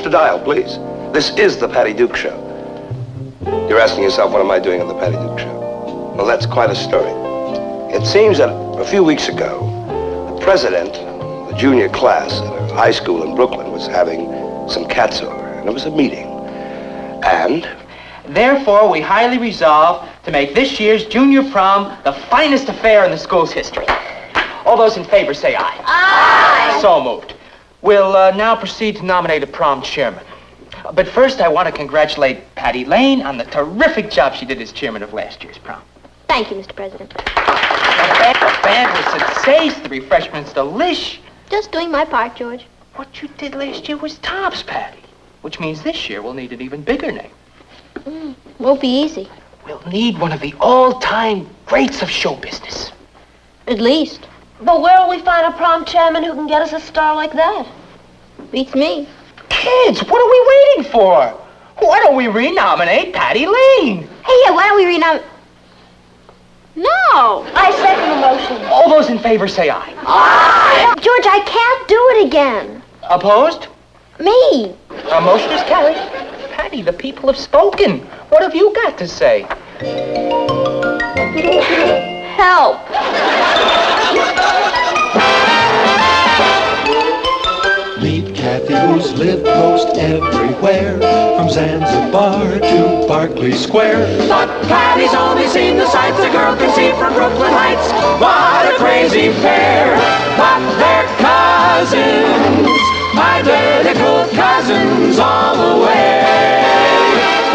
to dial, please. This is the Patty Duke Show. You're asking yourself, what am I doing on the Patty Duke Show? Well, that's quite a story. It seems that a few weeks ago, the president of the junior class at a high school in Brooklyn was having some cats over, and it was a meeting. And? Therefore, we highly resolve to make this year's junior prom the finest affair in the school's history. All those in favor say aye. Aye! So moved. We'll now proceed to nominate a prom chairman. But first, I want to congratulate Patty Lane on the terrific job she did as chairman of last year's prom. Thank you, Mr. President. The band was sensational. The refreshments delish. Just doing my part, George. What you did last year was tops, Patty. Which means this year we'll need an even bigger name. Won't be easy. We'll need one of the all-time greats of show business. At least. But where'll we find a prom chairman who can get us a star like that? Beats me. Kids, what are we waiting for? Why don't we renominate Patty Lane? Hey, yeah, why don't we renominate... No! I second the motion. All those in favor say aye. Aye! George, I can't do it again. Opposed? Me. Our motion is carried. Patty, the people have spoken. What have you got to say? Help. Meet Kathy, who's lived most everywhere, from Zanzibar to Berkeley Square. But Patty's only seen the sights a girl can see from Brooklyn Heights. What a crazy pair, but they're cousins, identical cousins all the way.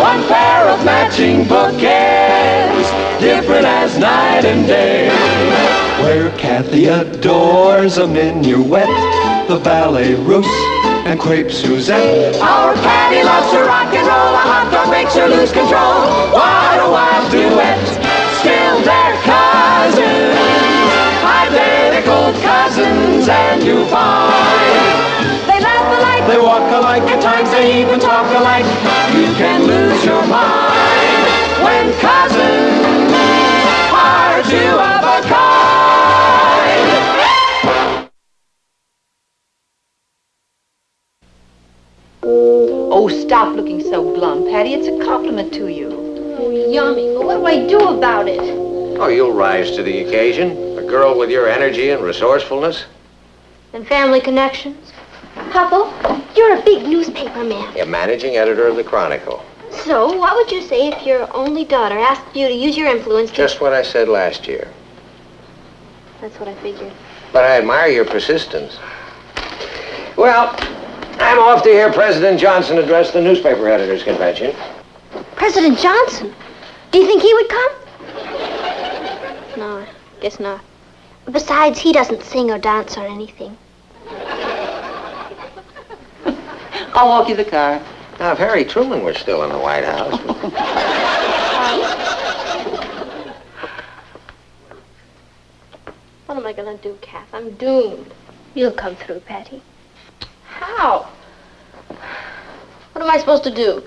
One pair of matching bookends, different as night and day. Where Kathy adores a minuet, the ballet russe, and crepe Suzette. Our Patty loves to rock and roll, a hot dog makes her lose control. What a wild duet, still they're cousins, identical cousins, and you find they laugh alike, they walk alike, at times they even talk alike. You can lose your mind when cousins are two of a kind. Oh, stop looking so glum, Patty. It's a compliment to you. Oh, yummy. But what do I do about it? Oh, you'll rise to the occasion. A girl with your energy and resourcefulness. And family connections? Papa, you're a big newspaper man. You're managing editor of the Chronicle. So, what would you say if your only daughter asked you to use your influence to... Just what I said last year. That's what I figured. But I admire your persistence. Well, I'm off to hear President Johnson address the newspaper editors' convention. President Johnson? Do you think he would come? No, I guess not. Besides, he doesn't sing or dance or anything. I'll walk you the car. Now, if Harry Truman were still in the White House... What am I gonna do, Kath? I'm doomed. You'll come through, Patty. How? What am I supposed to do?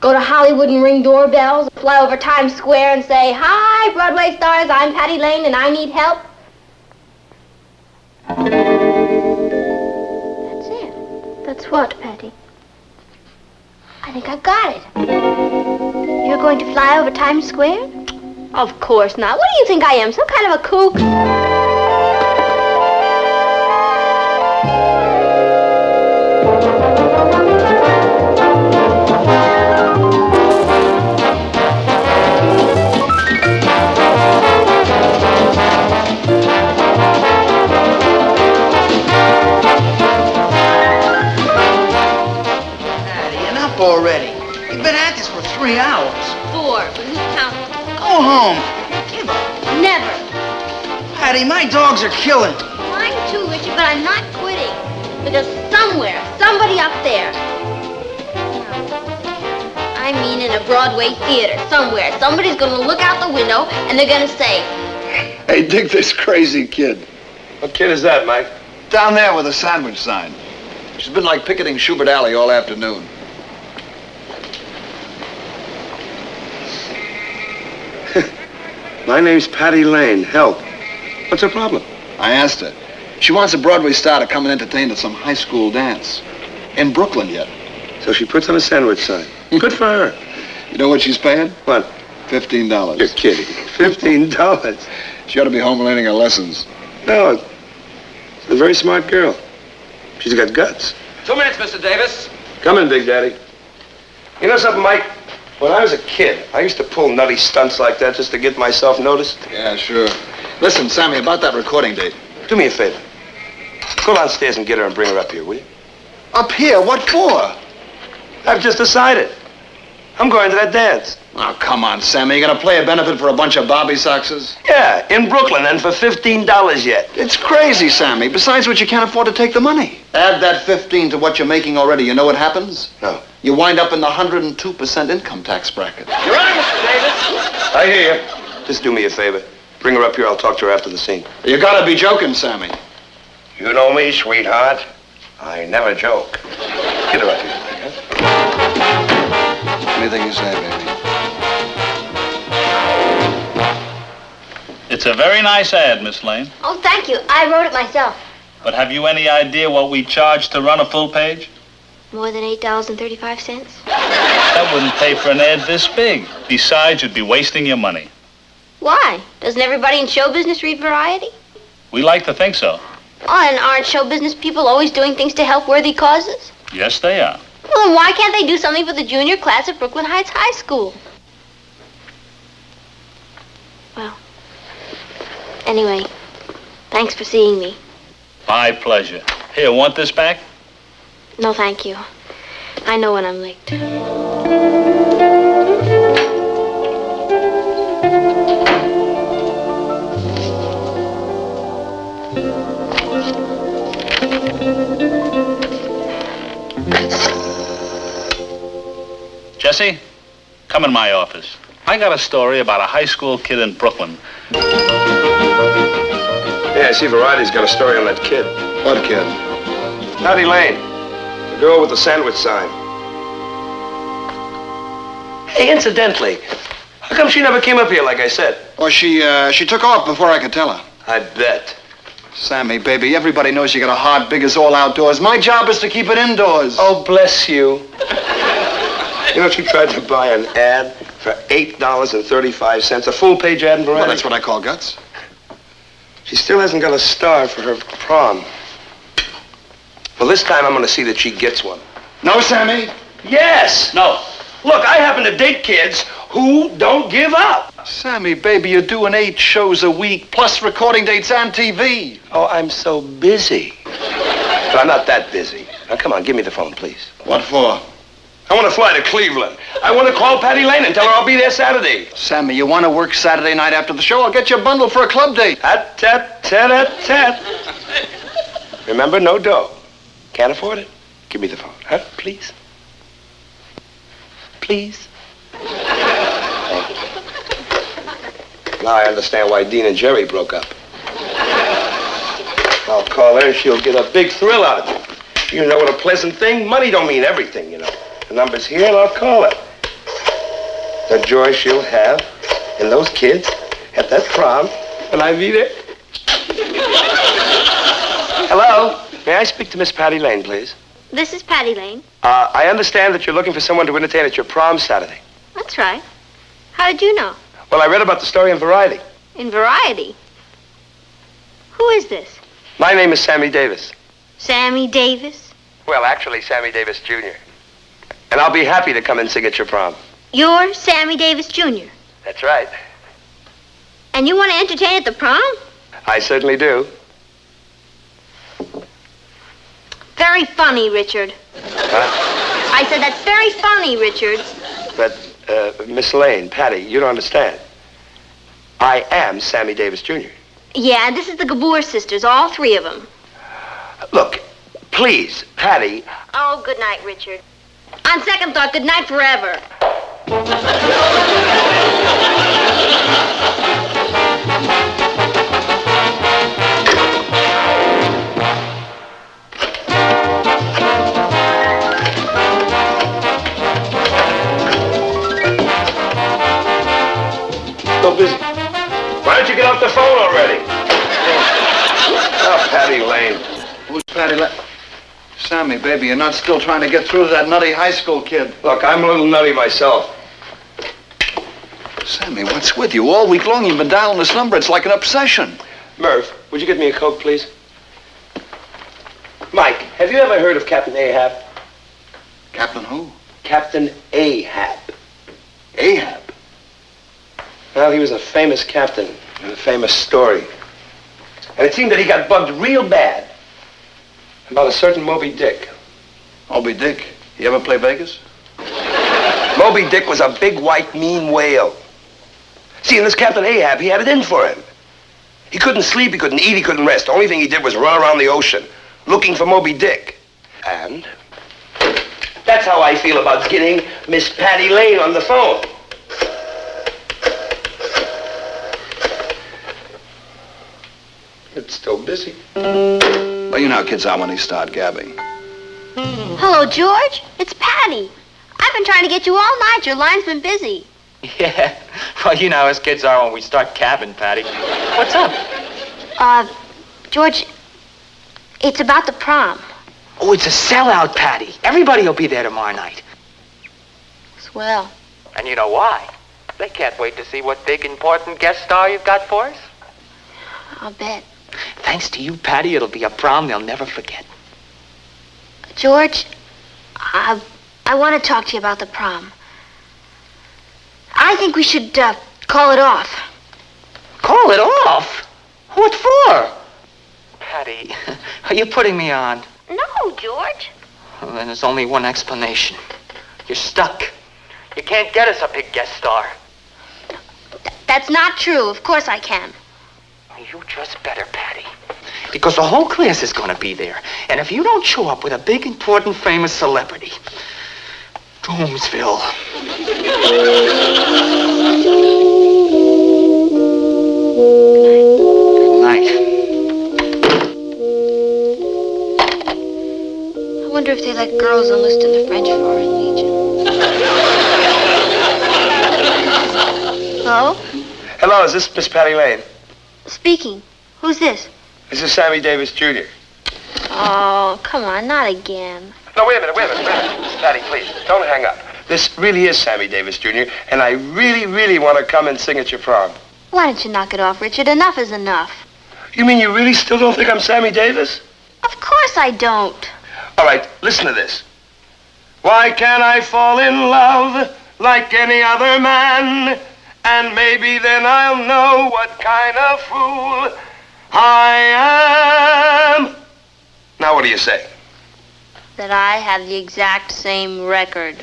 Go to Hollywood and ring doorbells, fly over Times Square and say, "Hi, Broadway stars, I'm Patty Lane and I need help"? That's it. That's what, Patty? I think I got it. You're going to fly over Times Square? Of course not. What do you think I am, some kind of a kook? Already. You've been at this for 3 hours. 4, but who's counting? Go home. Give up. Never. Patty, my dogs are killing. Mine too, Richard, but I'm not quitting. Because somewhere, somebody up there, I mean in a Broadway theater, somewhere, somebody's gonna look out the window and they're gonna say, Hey, dig this crazy kid. What kid is that, Mike? Down there with a sandwich sign. She's been like picketing Schubert Alley all afternoon. My name's Patty Lane. Help. What's her problem? I asked her. She wants a Broadway star to come and entertain at some high school dance. In Brooklyn yet. So she puts on a sandwich sign. Good for her. You know what she's paying? What? $15. You're kidding. $15. She ought to be home learning her lessons. No, she's a very smart girl. She's got guts. 2 minutes, Mr. Davis. Come in, Big Daddy. You know something, Mike? When I was a kid, I used to pull nutty stunts like that just to get myself noticed. Yeah, sure. Listen, Sammy, about that recording date. Do me a favor. Go downstairs and get her and bring her up here, will you? Up here? What for? I've just decided. I'm going to that dance. Oh, come on, Sammy. You gonna play a benefit for a bunch of Bobby Soxers? Yeah, in Brooklyn, and for $15 yet. It's crazy, Sammy. Besides which, you can't afford to take the money. Add that 15 to what you're making already. You know what happens? No. You wind up in the 102% income tax bracket. You're on, Mr. Davis. I hear you. Just do me a favor. Bring her up here. I'll talk to her after the scene. You gotta be joking, Sammy. You know me, sweetheart. I never joke. Get her up here. Anything you say, baby. It's a very nice ad, Miss Lane. Oh, thank you. I wrote it myself. But have you any idea what we charge to run a full page? More than $8.35. That wouldn't pay for an ad this big. Besides, you'd be wasting your money. Why? Doesn't everybody in show business read Variety? We like to think so. Oh, and aren't show business people always doing things to help worthy causes? Yes, they are. Well, then why can't they do something for the junior class at Brooklyn Heights High School? Well, anyway, thanks for seeing me. My pleasure. Here, want this back? No, thank you. I know when I'm licked. Jesse, come in my office. I got a story about a high school kid in Brooklyn. Yeah, I see Variety's got a story on that kid. What kid? Patty Lane. The girl with the sandwich sign. Hey, incidentally, how come she never came up here like I said? Well, she took off before I could tell her. I bet. Sammy, baby, everybody knows you got a heart big as all outdoors. My job is to keep it indoors. Oh, bless you. You know, she tried to buy an ad for $8.35, a full-page ad in Variety. Well, that's what I call guts. She still hasn't got a star for her prom. Well, this time I'm going to see that she gets one. No, Sammy. Yes! No. Look, I happen to date kids who don't give up. Sammy, baby, you're doing 8 shows a week, plus recording dates and TV. Oh, I'm so busy. But I'm not that busy. Now, come on, give me the phone, please. What for? I want to fly to Cleveland. I want to call Patty Lane and tell her I'll be there Saturday. Sammy, you want to work Saturday night after the show? I'll get you a bundle for a club date. Tat-tat-tat-tat. Remember, no dough. Can't afford it? Give me the phone, huh? Please. Please. Thank you. Now I understand why Dean and Jerry broke up. I'll call her and she'll get a big thrill out of it. You know what a pleasant thing? Money don't mean everything, you know. The number's here and I'll call her. The joy she'll have in those kids at that prom when I be there. Hello? May I speak to Miss Patty Lane, please? This is Patty Lane. I understand that you're looking for someone to entertain at your prom Saturday. That's right. How did you know? Well, I read about the story in Variety. In Variety? Who is this? My name is Sammy Davis. Sammy Davis? Well, actually, Sammy Davis, Jr. And I'll be happy to come and sing at your prom. You're Sammy Davis, Jr. That's right. And you want to entertain at the prom? I certainly do. Very funny, Richard. Huh? I said that's very funny, Richard. But, Miss Lane, Patty, you don't understand. I am Sammy Davis, Jr. Yeah, and this is the Gabor sisters, all 3 of them. Look, please, Patty. Oh, good night, Richard. On second thought, good night forever. So busy. Why don't you get off the phone already? Oh, Patty Lane. Who's Patty Lane? Sammy, baby, you're not still trying to get through to that nutty high school kid. Look, I'm a little nutty myself. Sammy, what's with you? All week long you've been dialing this number. It's like an obsession. Murph, would you get me a Coke, please? Mike, have you ever heard of Captain Ahab? Captain who? Captain Ahab. Ahab? Well, he was a famous captain in a famous story. And it seemed that he got bugged real bad about a certain Moby Dick. Moby Dick. You ever play Vegas? Moby Dick was a big, white, mean whale. See, and this Captain Ahab, he had it in for him. He couldn't sleep, he couldn't eat, he couldn't rest. The only thing he did was run around the ocean, looking for Moby Dick. And that's how I feel about getting Miss Patty Lane on the phone. It's still busy. Well, you know how kids are when they start gabbing. Hello, George. It's Patty. I've been trying to get you all night. Your line's been busy. Yeah. Well, you know how us kids are when we start cabbing, Patty. What's up? George, it's about the prom. Oh, it's a sellout, Patty. Everybody will be there tomorrow night. Swell. And you know why? They can't wait to see what big, important guest star you've got for us. I'll bet. Thanks to you, Patty, it'll be a prom they'll never forget. George, I want to talk to you about the prom. I think we should call it off. Call it off? What for? Patty, are you putting me on? No, George. Well, then there's only one explanation. You're stuck. You can't get us a big guest star. That's not true. Of course I can. You just better, Patty. Because the whole class is going to be there. And if you don't show up with a big, important, famous celebrity, Doomsville. Good night. I wonder if they let girls enlist in the French Foreign Legion. Hello? Hello, is this Miss Patty Lane? Speaking. Who's this? This is Sammy Davis, Jr. Oh, come on, not again. No, wait a minute. Miss Patty, please, don't hang up. This really is Sammy Davis, Jr., and I really, really want to come and sing at your prom. Why don't you knock it off, Richard? Enough is enough. You mean you really still don't think I'm Sammy Davis? Of course I don't. All right, listen to this. Why can't I fall in love like any other man? And maybe then I'll know what kind of fool I am. Now, what do you say? That I have the exact same record.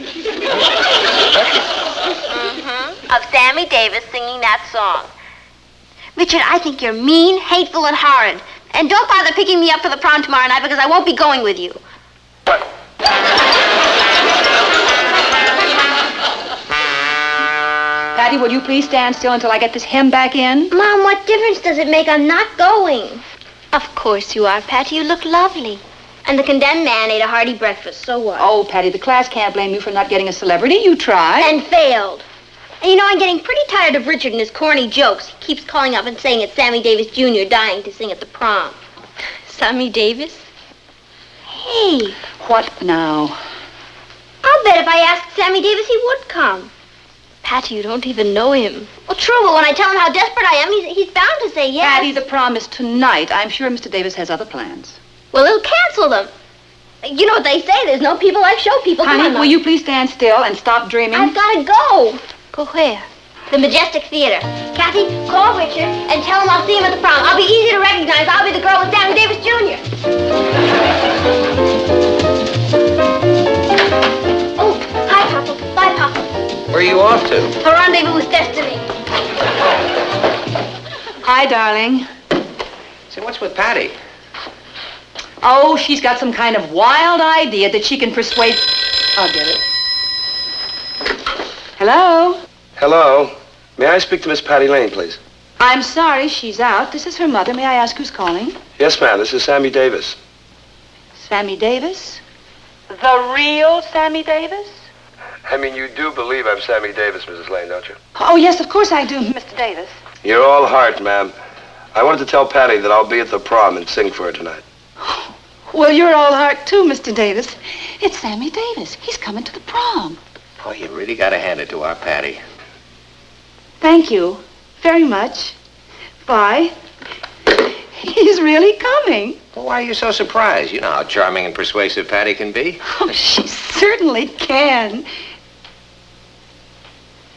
Of Sammy Davis singing that song. Richard, I think you're mean, hateful, and horrid. And don't bother picking me up for the prom tomorrow night because I won't be going with you. What? Patty, will you please stand still until I get this hem back in? Mom, what difference does it make? I'm not going. Of course you are, Patty. You look lovely. And the condemned man ate a hearty breakfast, so what? Oh, Patty, the class can't blame you for not getting a celebrity. You tried. And failed. And you know, I'm getting pretty tired of Richard and his corny jokes. He keeps calling up and saying it's Sammy Davis Jr. dying to sing at the prom. Sammy Davis? Hey. What now? I'll bet if I asked Sammy Davis, he would come. Patty, you don't even know him. Well, true, but when I tell him how desperate I am, he's bound to say yes. Patty, the prom is tonight. I'm sure Mr. Davis has other plans. Well, he'll cancel them. You know what they say, there's no people like show people. Honey, will you please stand still and stop dreaming? I've got to go. Go where? The Majestic Theater. Kathy, call Richard and tell him I'll see him at the prom. I'll be easy to recognize. I'll be the girl with Sammy Davis Jr. Oh, hi, Papa. Bye, Papa. Where are you off to? A rendezvous with destiny. Hi, darling. Say, what's with Patty? Oh, she's got some kind of wild idea that she can persuade... I'll get it. Hello? Hello. May I speak to Miss Patty Lane, please? I'm sorry, she's out. This is her mother. May I ask who's calling? Yes, ma'am. This is Sammy Davis. Sammy Davis? The real Sammy Davis? I mean, you do believe I'm Sammy Davis, Mrs. Lane, don't you? Oh, yes, of course I do, Mr. Davis. You're all heart, ma'am. I wanted to tell Patty that I'll be at the prom and sing for her tonight. Well, you're all heart too, Mr. Davis. It's Sammy Davis. He's coming to the prom. Oh, you really got to hand it to our Patty. Thank you very much. Bye. He's really coming. Well, why are you so surprised? You know how charming and persuasive Patty can be. Oh, she certainly can.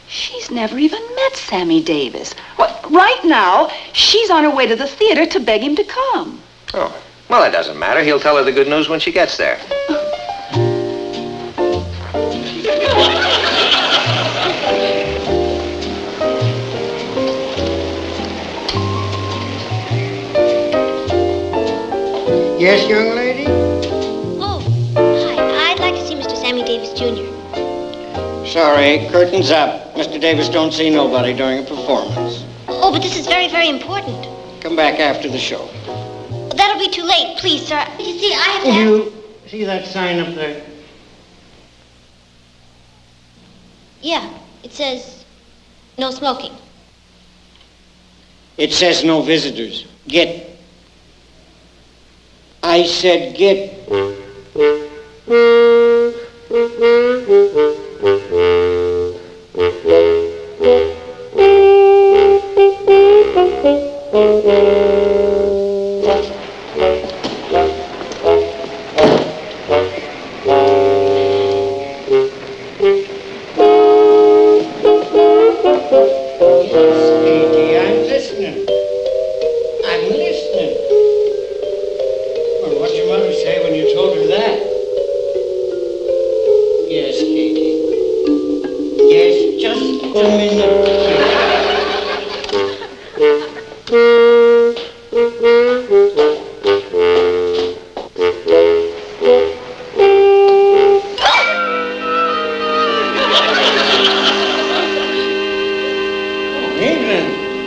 She's never even met Sammy Davis. Well, right now, she's on her way to the theater to beg him to come. Oh, well, it doesn't matter. He'll tell her the good news when she gets there. Yes, young lady? Oh, hi. I'd like to see Mr. Sammy Davis, Jr. Sorry, curtain's up. Mr. Davis don't see nobody during a performance. Oh, but this is very, very important. Come back after the show. That'll be too late, please, sir. You see, I have to... You see that sign up there? Yeah, it says no smoking. It says no visitors. Get. I said get.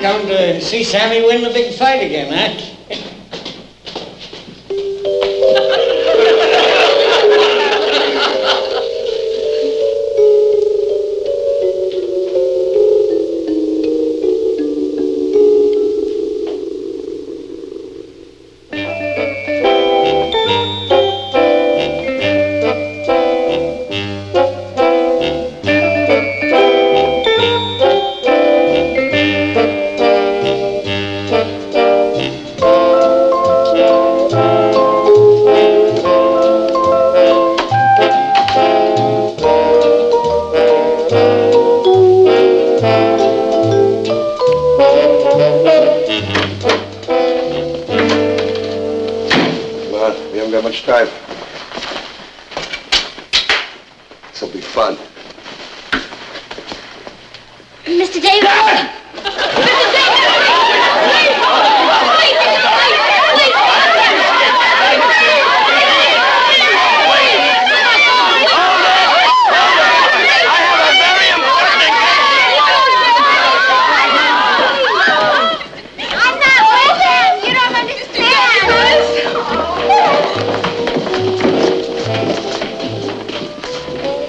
Come to see Sammy win the big fight again, huh? Time. This'll be fun. Mr. Davis!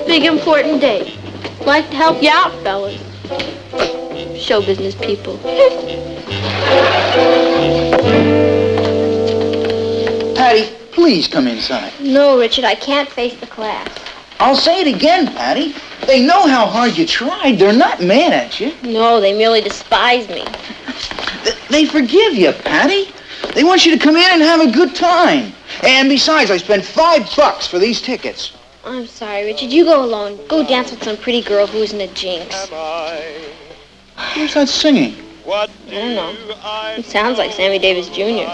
Big important day. Like to help you out, fellas. Show business people. Patty, please come inside. No, Richard, I can't face the class. I'll say it again, Patty. They know how hard you tried. They're not mad at you. No, they merely despise me. They forgive you, Patty. They want you to come in and have a good time. And besides, I spent $5 for these tickets. I'm sorry, Richard. You go alone. Go dance with some pretty girl who isn't a jinx. Who's that singing? I don't know. It sounds like Sammy Davis, Jr.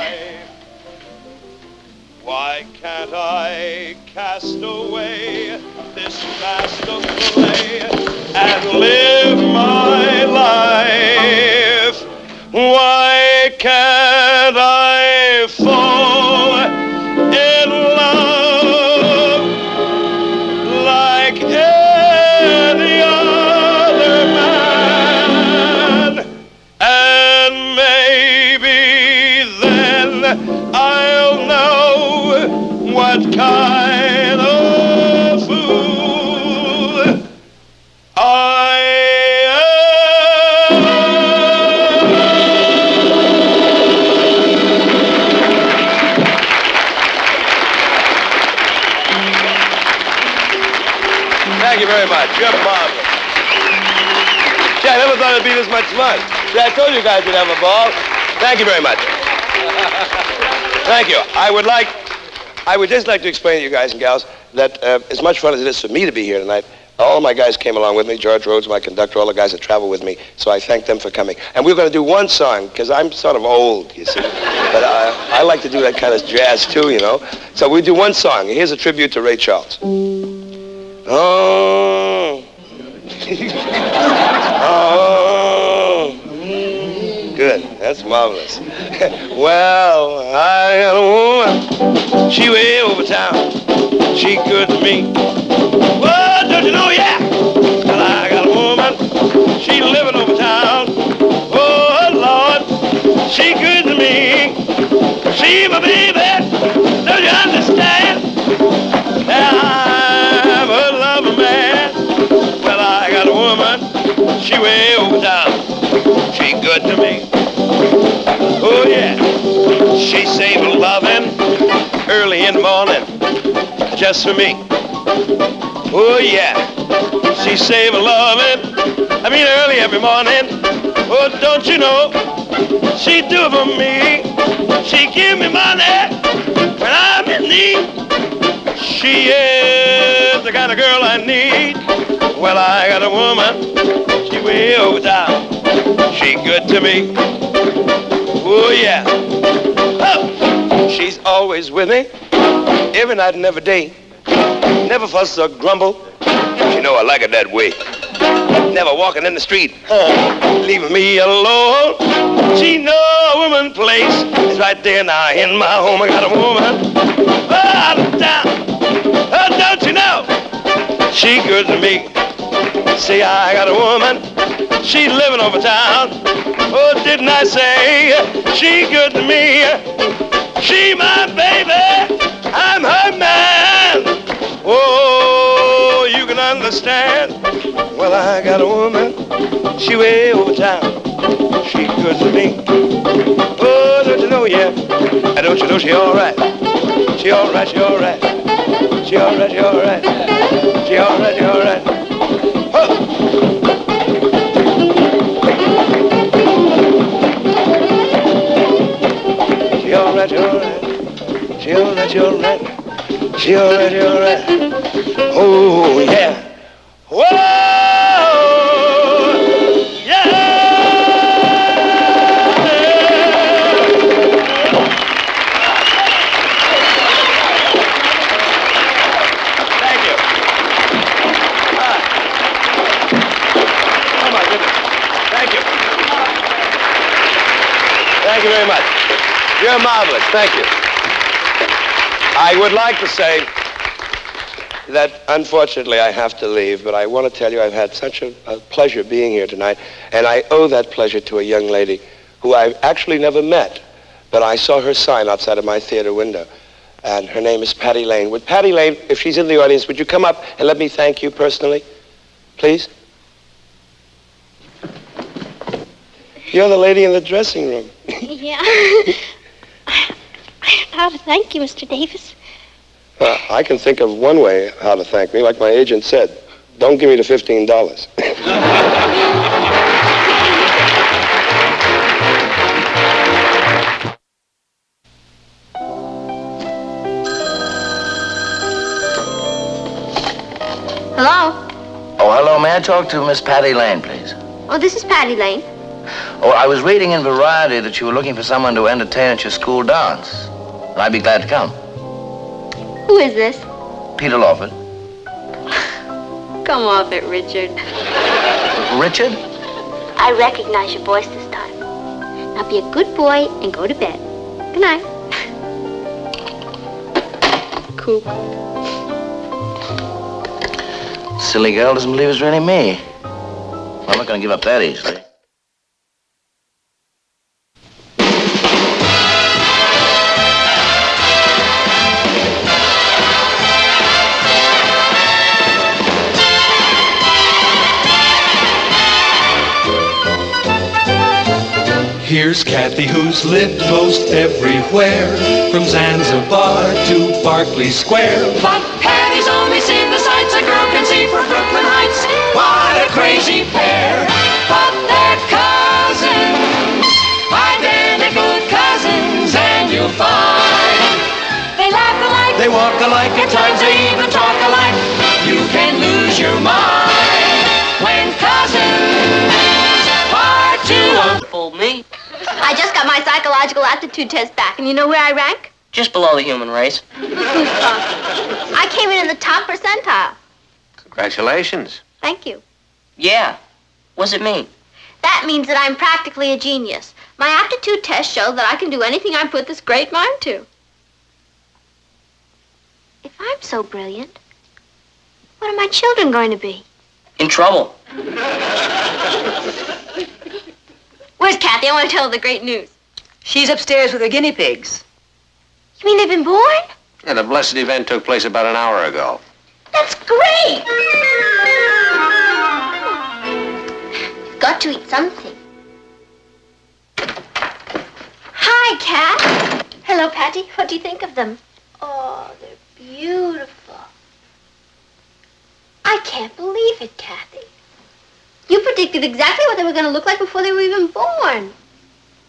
Why can't I cast away this mask of clay and live my life? Why can't I fall in love like any other man? And maybe then I'll know what kind of fool Thank you very much. You're marvelous. Gee, I never thought it'd be this much fun. See, I told you guys we'd have a ball. Thank you very much. Thank you. I would just like to explain to you guys and gals that as much fun as it is for me to be here tonight, all my guys came along with me. George Rhodes, my conductor, all the guys that travel with me. So I thank them for coming. And we're going to do one song, because I'm sort of old, you see. But I like to do that kind of jazz, too, you know. So we do one song. Here's a tribute to Ray Charles. Oh. Oh. Good. That's marvelous. Well, I got a woman. She way over town. She good to me. Well, don't you know, yeah. Well, I got a woman. She living over town. Oh, Lord. She good to me. She my baby. Don't you understand? I'm a lover man. Well, I got a woman. She way over town. She good to me. Oh, yeah. She saved her loving early in the morning just for me. Oh, yeah. She saved her loving, early every morning. Oh, don't you know, she do it for me. She give me money when I'm in need. She is the kind of girl I need. Well, I got a woman, she way over town. She good to me. Oh, yeah. Oh, she's always with me, every night and every day. Never fuss or grumble. You know I like it that way. Never walking in the street, leaving me alone. She know a woman place is right there now in my home. I got a woman out of town. Oh, don't you know? She good to me. See, I got a woman. She living over town. Oh, didn't I say she good to me? She my baby. I'm her man. Oh, you can understand. Well, I got a woman. She way over town. She good to me. Oh, don't you know, yeah. Don't you know she all right? She all right, she all right. She all right, she all right. She all right, she all right. Oh. She all right, she all right. She all right, she all right. She all right, she all right. Oh, yeah. Whoa! Yeah! Thank you. Oh, my goodness. Thank you. Thank you very much. You're marvelous. Thank you. I would like to say that, unfortunately, I have to leave, but I want to tell you I've had such a pleasure being here tonight, and I owe that pleasure to a young lady who I've actually never met, but I saw her sign outside of my theater window, and her name is Patty Lane. Would Patty Lane, if she's in the audience, would you come up and let me thank you personally, please? You're the lady in the dressing room. Yeah. How to thank you, Mr. Davis. I can think of one way how to thank me. Like my agent said, don't give me the $15. Hello? Oh, hello. May I talk to Miss Patty Lane, please? Oh, this is Patty Lane. Oh, I was reading in Variety that you were looking for someone to entertain at your school dance. And I'd be glad to come. Who is this? Peter Lawford. Come off it, Richard. Richard? I recognize your voice this time. Now be a good boy and go to bed. Good night. Coop. Silly girl doesn't believe it's really me. I'm not going to give up that easily. Here's Kathy, who's lived most everywhere, from Zanzibar to Berkeley Square. But Patty's only seen the sights a girl can see from Brooklyn your mind. When cousins are too Fooled me. I just got my psychological aptitude test back, and you know where I rank? Just below the human race. I came in the top percentile. Congratulations. Thank you. Yeah. What's it mean? That means that I'm practically a genius. My aptitude test showed that I can do anything I put this great mind to. If I'm so brilliant, what are my children going to be? In trouble. Where's Kathy? I want to tell her the great news. She's upstairs with her guinea pigs. You mean they've been born? Yeah, the blessed event took place about an hour ago. That's great! Got to eat something. Hi, Kat. Hello, Patty. What do you think of them? Oh, they're beautiful. I can't believe it, Kathy. You predicted exactly what they were going to look like before they were even born.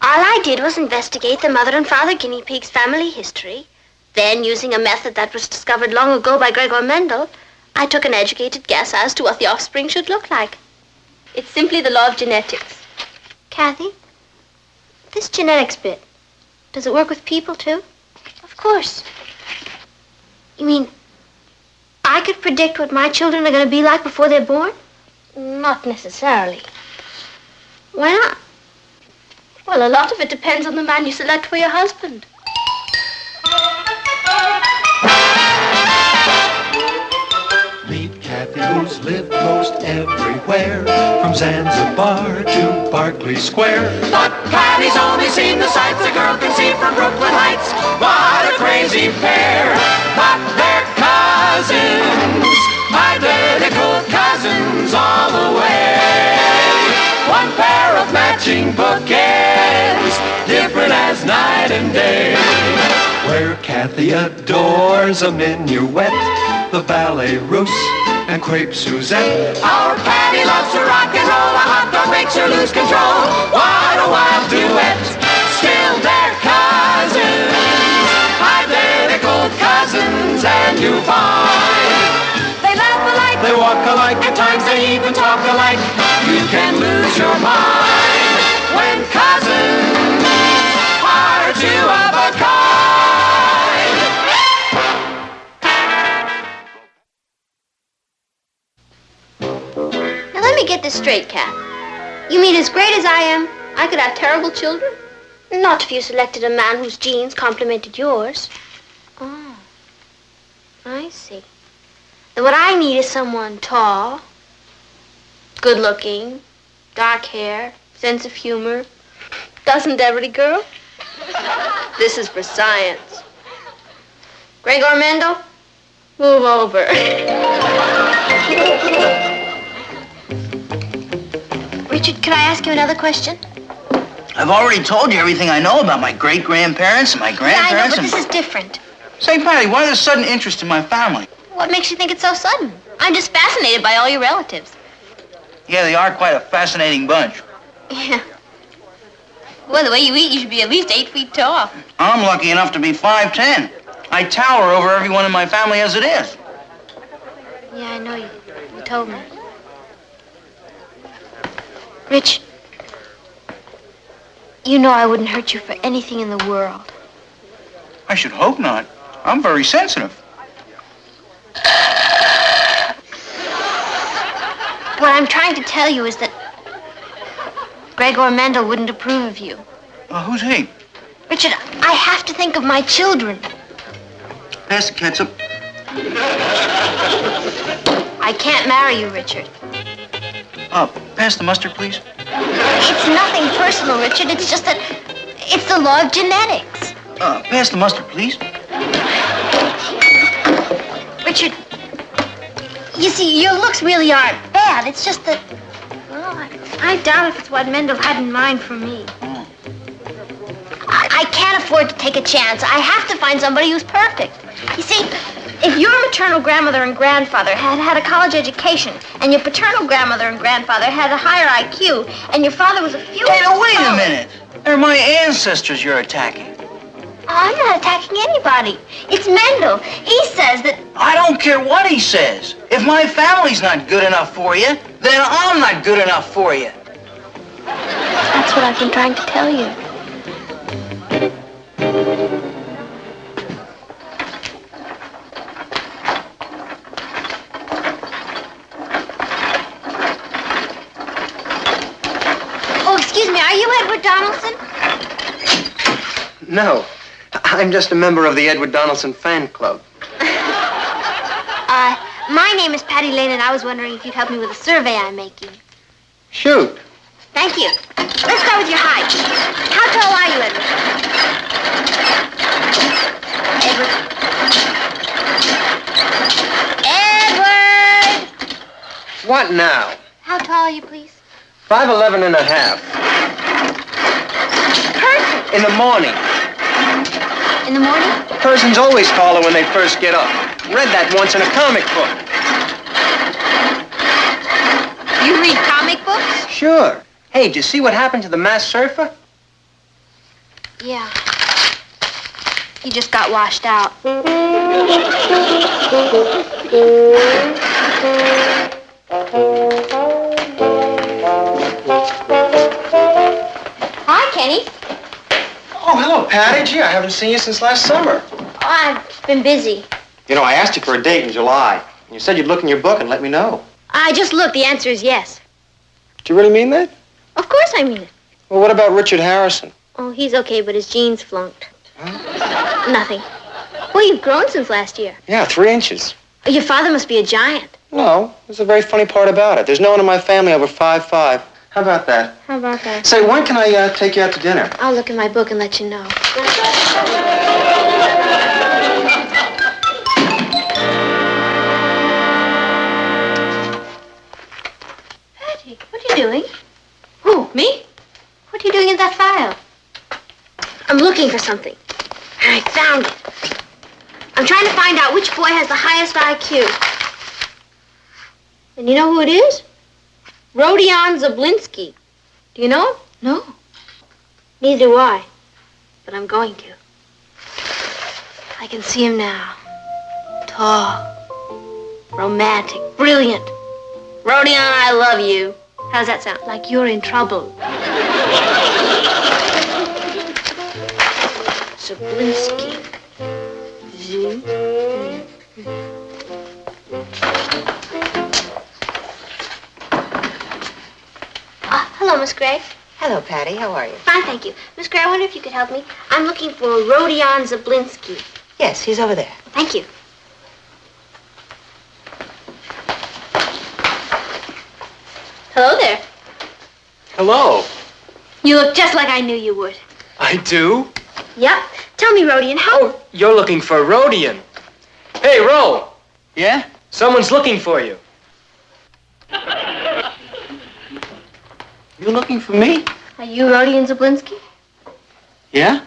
All I did was investigate the mother and father guinea pig's family history. Then, using a method that was discovered long ago by Gregor Mendel, I took an educated guess as to what the offspring should look like. It's simply the law of genetics. Kathy, this genetics bit, does it work with people, too? Of course. You mean I could predict what my children are going to be like before they're born? Not necessarily. Why not? Well, a lot of it depends on the man you select for your husband. Meet Kathy, who's lived most everywhere, from Zanzibar to Berkeley Square. But Patty's only seen the sights a girl can see from Brooklyn Heights. What a crazy pair, but they're cousins, identical cousins all the way. One pair of matching bookends, different as night and day. Where Kathy adores a minuet, the ballet russe, and crepe Suzette. Our Patty loves to rock and roll, a hot dog makes her lose control. What a wild duet, still they're cousins, identical cousins, and you find they laugh alike, They walk alike, at times they even talk alike. You can lose your mind when cousins are two of a kind. Now let me get this straight, Kat. You mean as great as I am, I could have terrible children? Not if you selected a man whose genes complemented yours. Oh, I see. Then what I need is someone tall, good-looking, dark hair, sense of humor. Doesn't every girl? This is for science. Gregor Mendel, move over. Richard, can I ask you another question? I've already told you everything I know about my great-grandparents and my Yeah, I know, grandparents. but this is different. Say, Patty, why this sudden interest in my family? What makes you think it's so sudden? I'm just fascinated by all your relatives. Yeah, they are quite a fascinating bunch. Yeah. Well, the way you eat, you should be at least 8 feet tall. I'm lucky enough to be 5'10". I tower over everyone in my family as it is. Yeah, I know you. You told me. Rich, you know I wouldn't hurt you for anything in the world. I should hope not. I'm very sensitive. What I'm trying to tell you is that Gregor Mendel wouldn't approve of you. Who's he? Richard, I have to think of my children. Pass the ketchup. I can't marry you, Richard. Pass the mustard, please. It's nothing personal, Richard. It's just that it's the law of genetics. Pass the mustard, please. Richard, you see, your looks really aren't bad. It's just that, well, I doubt if it's what Mendel had in mind for me. I can't afford to take a chance. I have to find somebody who's perfect. You see, if your maternal grandmother and grandfather had had a college education, and your paternal grandmother and grandfather had a higher IQ, and your father was a few... Hey, now, wait a minute. They're my ancestors you're attacking. I'm not attacking anybody. It's Mendel. He says that... I don't care what he says. If my family's not good enough for you, then I'm not good enough for you. That's what I've been trying to tell you. Oh, excuse me, are you Edward Donaldson? No. I'm just a member of the Edward Donaldson fan club. My name is Patty Lane, and I was wondering if you'd help me with a survey I'm making. Shoot. Thank you. Let's start with your height. How tall are you, Edward? Edward! What now? How tall are you, please? 5'11" and a half. Perfect. In the morning. In the morning? A person's always taller when they first get up. Read that once in a comic book. You read comic books? Sure. Hey, did you see what happened to the mass surfer? Yeah. He just got washed out. Hi, Kenny. Oh, hello, Patty. Gee, I haven't seen you since last summer. Oh, I've been busy. You know, I asked you for a date in July. You said you'd look in your book and let me know. I just looked. The answer is yes. Do you really mean that? Of course I mean it. Well, what about Richard Harrison? Oh, he's okay, but his jeans flunked. Huh? Nothing. Well, you've grown since last year. Yeah, 3 inches. Oh, your father must be a giant. No, there's a very funny part about it. There's no one in my family over 5'5". How about that? How about that? Say, when can I take you out to dinner? I'll look in my book and let you know. Patty, what are you doing? Who, me? What are you doing in that file? I'm looking for something. I found it. I'm trying to find out which boy has the highest IQ. And you know who it is? Rodion Zablinski. Do you know him? No. Neither do I. But I'm going to. I can see him now. Tall. Romantic. Brilliant. Rodion, I love you. How's that sound? Like you're in trouble. Zablinski. Hello, Miss Gray. Hello, Patty. How are you? Fine, thank you. Miss Gray, I wonder if you could help me. I'm looking for Rodion Zablinski. Yes, he's over there. Thank you. Hello there. Hello. You look just like I knew you would. I do? Yep. Tell me, Rodion, how... Oh, you're looking for Rodion. Hey, Ro. Yeah? Someone's looking for you. You looking for me? Are you Rodion Zablinski? Yeah?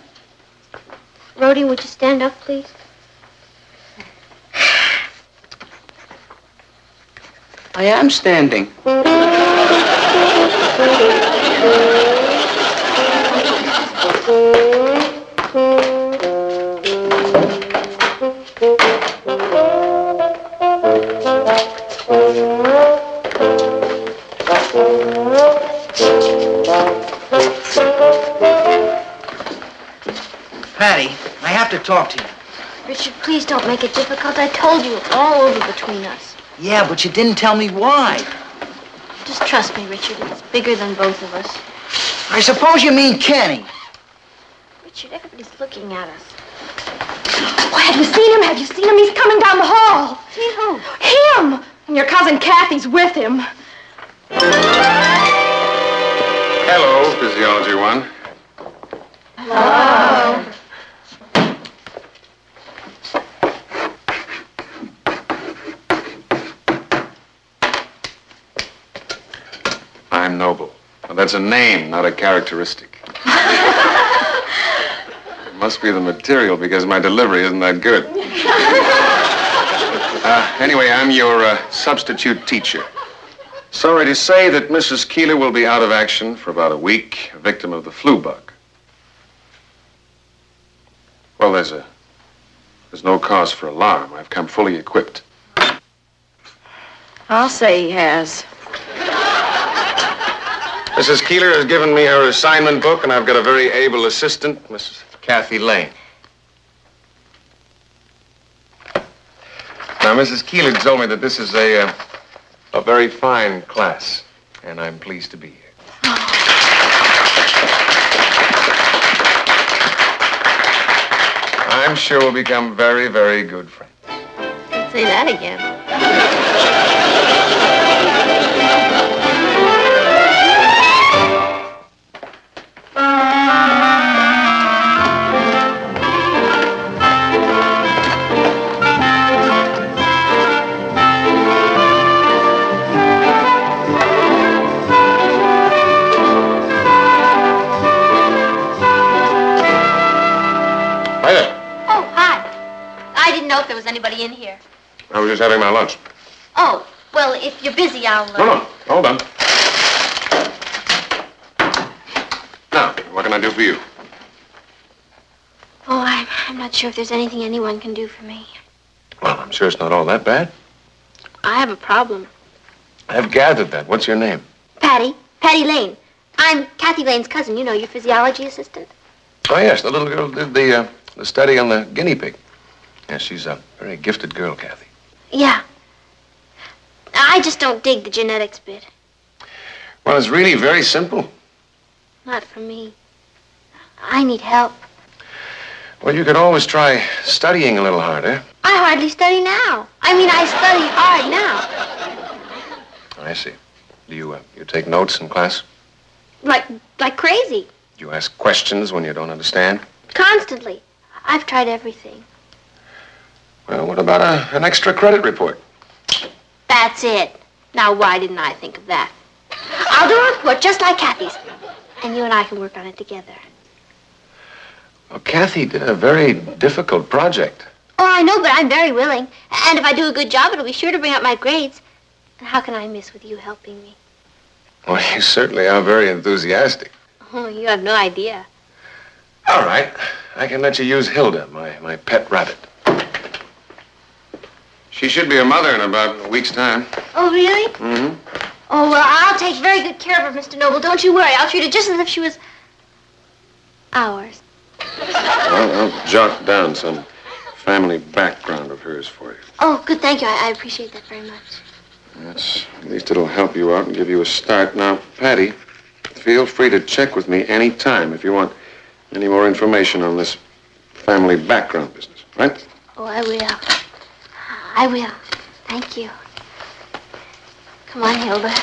Rodion, would you stand up, please? I am standing. Patty, I have to talk to you. Richard, please don't make it difficult. I told you it's all over between us. Yeah, but you didn't tell me why. Just trust me, Richard. It's bigger than both of us. I suppose you mean Kenny. Richard, everybody's looking at us. Oh, have you seen him? Have you seen him? He's coming down the hall. See who? Him! And your cousin Kathy's with him. Hello, Physiology 1. Hello. I'm Noble. Now, that's a name, not a characteristic. It must be the material because my delivery isn't that good. Anyway, I'm your substitute teacher. Sorry to say that Mrs. Keeler will be out of action for about a week, a victim of the flu bug. Well, there's no cause for alarm. I've come fully equipped. I'll say he has. Mrs. Keeler has given me her assignment book, and I've got a very able assistant, Mrs. Kathy Lane. Now, Mrs. Keeler told me that this is a very fine class, and I'm pleased to be here. I'm sure we'll become very, very good friends. Don't say that again. Hi there. Oh, hi. I didn't know if there was anybody in here. I was just having my lunch. Oh, well, if you're busy, I'll... No, hold on. Now, what can I do for you? Oh, I'm not sure if there's anything anyone can do for me. Well, I'm sure it's not all that bad. I have a problem. I've gathered that. What's your name? Patty Lane. I'm Kathy Lane's cousin, you know, your physiology assistant. Oh, yes, the little girl did the study on the guinea pig. Yes, she's a very gifted girl, Kathy. Yeah. I just don't dig the genetics bit. Well, it's really very simple. Not for me. I need help. Well, you could always try studying a little harder. I hardly study now. I mean, I study hard now. I see. Do you take notes in class? Like crazy. Do you ask questions when you don't understand? Constantly. I've tried everything. Well, what about an extra credit report? That's it. Now, why didn't I think of that? I'll do a report just like Kathy's. And you and I can work on it together. Well, Kathy did a very difficult project. Oh, I know, but I'm very willing. And if I do a good job, it'll be sure to bring up my grades. And how can I miss with you helping me? Well, you certainly are very enthusiastic. Oh, you have no idea. All right. I can let you use Hilda, my pet rabbit. She should be a mother in about a week's time. Oh, really? Mm-hmm. Oh, well, I'll take very good care of her, Mr. Noble. Don't you worry. I'll treat her just as if she was ours. I'll jot down some family background of hers for you. Oh, good. Thank you. I appreciate that very much. At least it'll help you out and give you a start. Now, Patty, feel free to check with me any time if you want any more information on this family background business, right? Oh, I will. I will. Thank you. Come on, Hilda.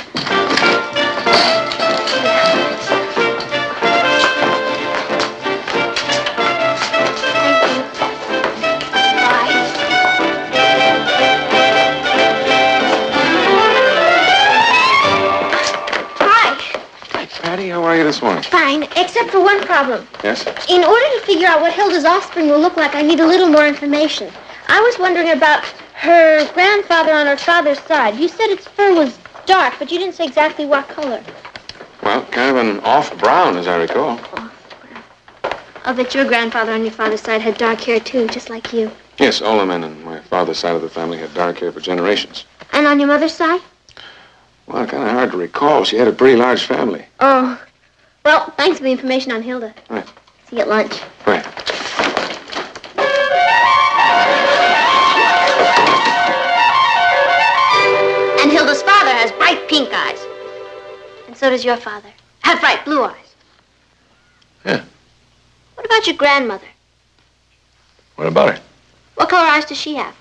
Patty, how are you this morning? Fine, except for one problem. Yes? In order to figure out what Hilda's offspring will look like, I need a little more information. I was wondering about her grandfather on her father's side. You said its fur was dark, but you didn't say exactly what color. Well, kind of an off brown, as I recall. I'll bet your grandfather on your father's side had dark hair, too, just like you. Yes, all the men on my father's side of the family had dark hair for generations. And on your mother's side? Well, kind of hard to recall. She had a pretty large family. Oh. Well, thanks for the information on Hilda. Right. See you at lunch. Right. And Hilda's father has bright pink eyes. And so does your father. Have bright blue eyes. Yeah. What about your grandmother? What about her? What color eyes does she have?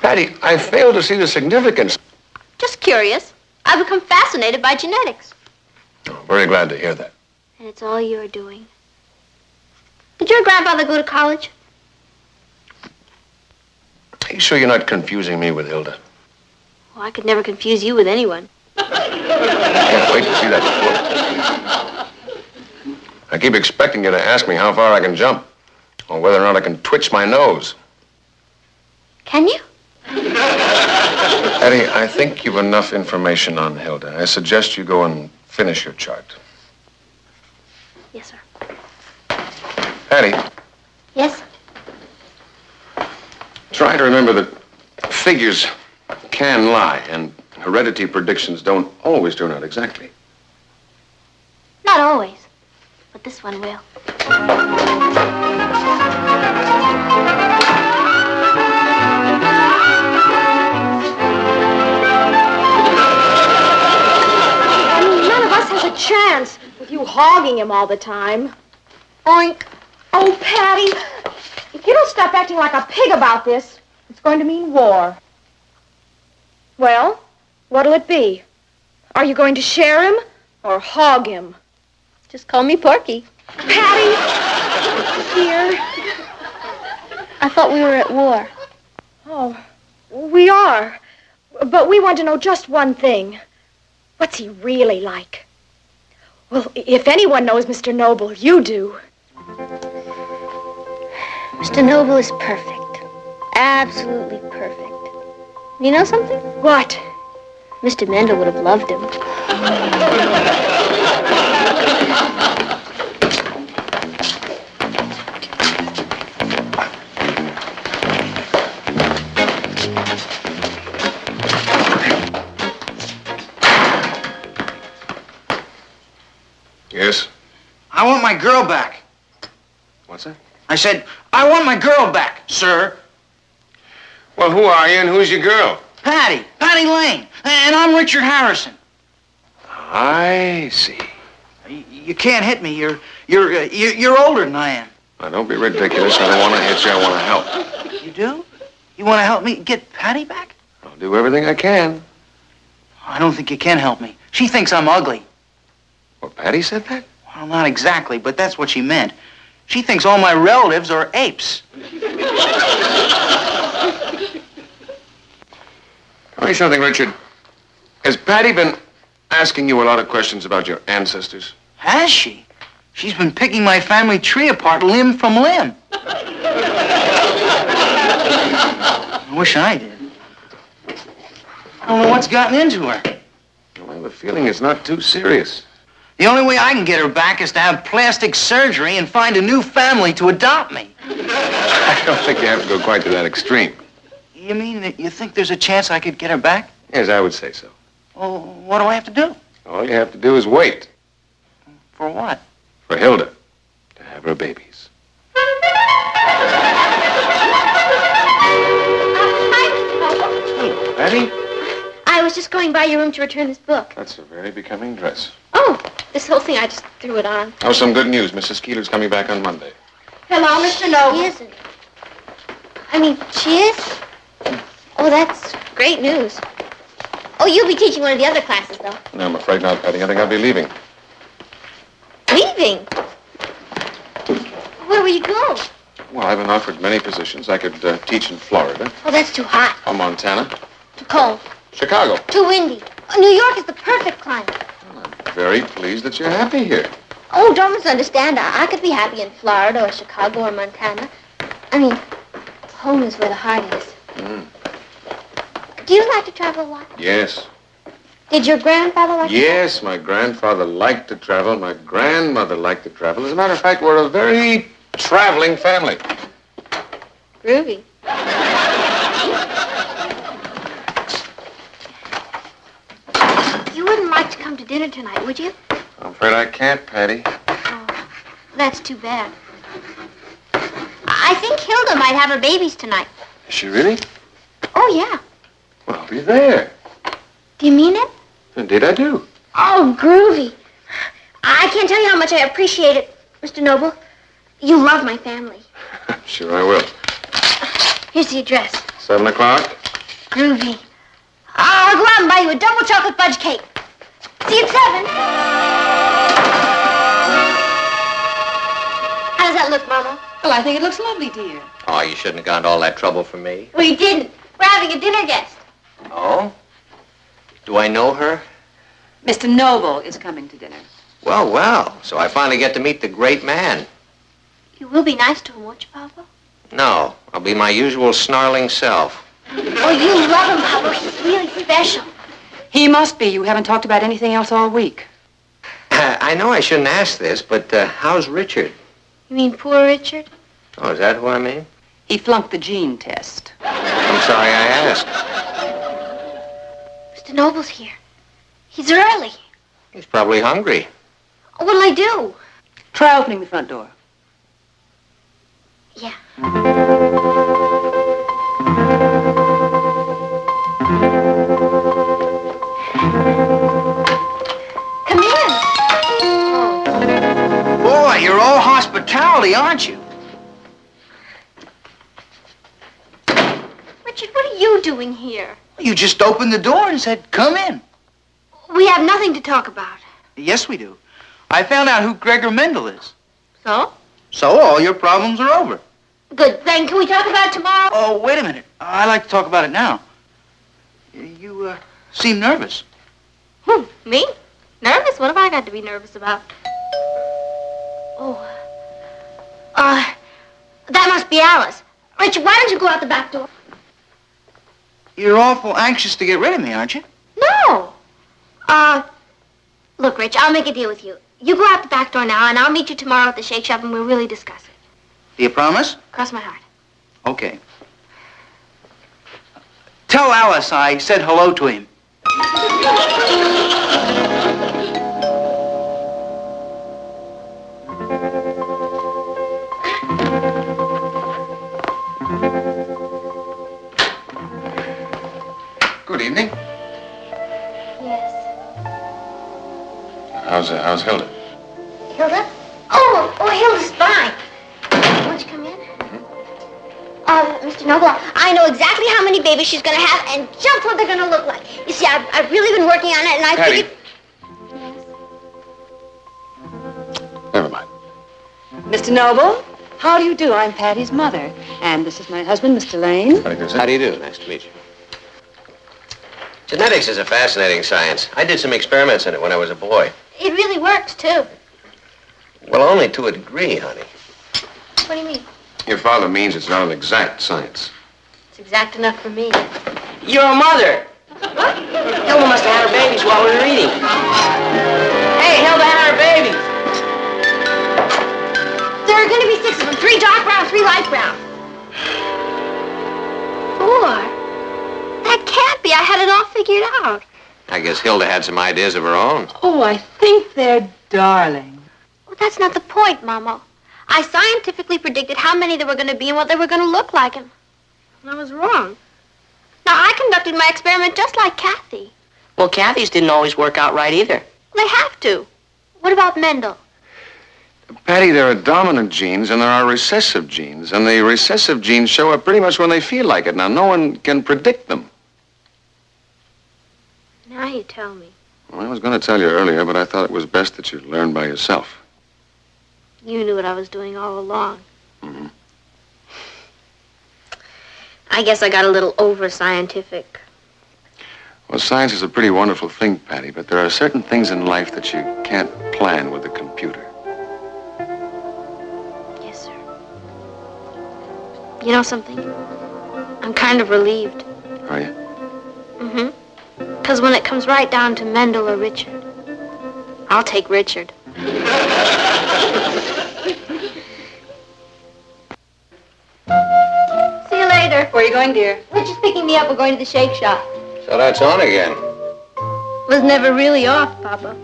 Patty, I fail to see the significance. Just curious. I've become fascinated by genetics. Oh, very glad to hear that. And it's all you're doing. Did your grandfather go to college? Are you sure you're not confusing me with Hilda? Well, I could never confuse you with anyone. I can't wait to see that report. I keep expecting you to ask me how far I can jump, or whether or not I can twitch my nose. Can you? Eddie, I think you've enough information on Hilda. I suggest you go and finish your chart. Yes, sir. Patty, Yes? try to remember that figures can lie, and heredity predictions don't always turn out exactly. Not always. But this one will. None of us has a chance with you hogging him all the time. Oink. Oh, Patty, if you don't stop acting like a pig about this, it's going to mean war. Well, what'll it be? Are you going to share him or hog him? Just call me Porky. Patty! Dear. I thought we were at war. Oh, we are. But we want to know just one thing. What's he really like? Well, if anyone knows Mr. Noble, you do. Mr. Noble is perfect. Absolutely perfect. You know something? What? Mr. Mendel would have loved him. Yes? I want my girl back. What's that? I said, I want my girl back, sir. Well, who are you and who's your girl? Patty Lane. And I'm Richard Harrison. I see. You can't hit me. You're older than I am. Now, don't be ridiculous. I don't want to hit you. I want to help. You do? You want to help me get Patty back? I'll do everything I can. I don't think you can help me. She thinks I'm ugly. Well, Patty said that? Well, not exactly, but that's what she meant. She thinks all my relatives are apes. Tell me something, Richard. Has Patty been asking you a lot of questions about your ancestors? Has she? She's been picking my family tree apart limb from limb. I wish I did. I don't know what's gotten into her. Well, I have a feeling it's not too serious. The only way I can get her back is to have plastic surgery and find a new family to adopt me. I don't think you have to go quite to that extreme. You mean that you think there's a chance I could get her back? Yes, I would say so. Well, what do I have to do? All you have to do is wait. For what? For Hilda to have her babies. Hello, Patty. I was just going by your room to return this book. That's a very becoming dress. Oh, this whole thing, I just threw it on. Oh, some good news. Mrs. Keeler's coming back on Monday. Hello, Mr. Noble. She isn't. I mean, she is? Oh, that's great news. Oh, you'll be teaching one of the other classes, though. No, I'm afraid not, Patty. I think I'll be leaving. Leaving? Where will you go? Well, I've been offered many positions. I could teach in Florida, Oh, that's too hot. or Montana, Too cold. Chicago. Too windy. Oh, New York is the perfect climate. Very pleased that you're happy here. Oh, don't misunderstand. I could be happy in Florida or Chicago or Montana. I mean, home is where the heart is. Mm. Do you like to travel a lot? Yes. Did your grandfather like to Yes, my grandfather liked to travel. My grandmother liked to travel. As a matter of fact, we're a very traveling family. Groovy. You wouldn't like to come to dinner tonight, would you? I'm afraid I can't, Patty. Oh, that's too bad. I think Hilda might have her babies tonight. Is she really? Oh, yeah. Well, I'll be there. Do you mean it? Indeed, I do. Oh, groovy. I can't tell you how much I appreciate it, Mr. Noble. You love my family. Sure I will. Here's the address. 7 o'clock? Groovy. I'll go out and buy you a double chocolate fudge cake. See you at 7. How does that look, Mama? Well, I think it looks lovely, dear. Oh, you shouldn't have gone to all that trouble for me. We didn't. We're having a dinner guest. Oh? Do I know her? Mr. Noble is coming to dinner. Well, well. So I finally get to meet the great man. You will be nice to him, won't you, Papa? No, I'll be my usual snarling self. Oh, you love him, Papa. He's really special. He must be. You haven't talked about anything else all week. I know I shouldn't ask this, but how's Richard? You mean poor Richard? Oh, is that who I mean? He flunked the gene test. I'm sorry I asked. Mr. Noble's here. He's early. He's probably hungry. What'll I do? Try opening the front door. Yeah. Come in. Boy, you're all hospitality, aren't you? Richard, what are you doing here? You just opened the door and said, come in. We have nothing to talk about. Yes, we do. I found out who Gregor Mendel is. So? So all your problems are over. Good. Then can we talk about it tomorrow? Oh, wait a minute. I'd like to talk about it now. You seem nervous. Who? Me? Nervous? What have I got to be nervous about? Oh. That must be Alice. Richard, why don't you go out the back door? You're awful anxious to get rid of me, aren't you? No. Look, Rich, I'll make a deal with you. You go out the back door now, and I'll meet you tomorrow at the Shake Shop, and we'll really discuss it. Do you promise? Cross my heart. Okay. Tell Alice I said hello to him. Good evening. Yes. How's Hilda? Hilda? Oh, Hilda's fine. Won't you come in? Mr. Noble, I know exactly how many babies she's going to have and just what they're going to look like. You see, I've really been working on it, and I Patty. figured... Never mind. Mr. Noble, how do you do? I'm Patty's mother. And this is my husband, Mr. Lane. How do you do? Nice to meet you. Genetics is a fascinating science. I did some experiments in it when I was a boy. It really works, too. Well, only to a degree, honey. What do you mean? Your father means it's not an exact science. It's exact enough for me. You're a mother. Hilda must have had her babies while we were eating. Hey, Hilda had her babies. There are going to be 6 of them. 3 dark brown, 3 light brown. 4? That can't be. I had it all figured out. I guess Hilda had some ideas of her own. Oh, I think they're darling. Well, that's not the point, Mama. I scientifically predicted how many there were going to be and what they were going to look like, and I was wrong. Now, I conducted my experiment just like Kathy. Well, Kathy's didn't always work out right either. They have to. What about Mendel? Patty, there are dominant genes and there are recessive genes, and the recessive genes show up pretty much when they feel like it. Now, no one can predict them. Now you tell me. Well, I was going to tell you earlier, but I thought it was best that you learn by yourself. You knew what I was doing all along. Mm-hmm. I guess I got a little over-scientific. Well, science is a pretty wonderful thing, Patty, but there are certain things in life that you can't plan with a computer. Yes, sir. You know something? I'm kind of relieved. Are you? Mm-hmm. Because when it comes right down to Mendel or Richard, I'll take Richard. See you later. Where are you going, dear? Richard's picking me up. We're going to the Shake Shop. So that's on again. Was never really off, Papa.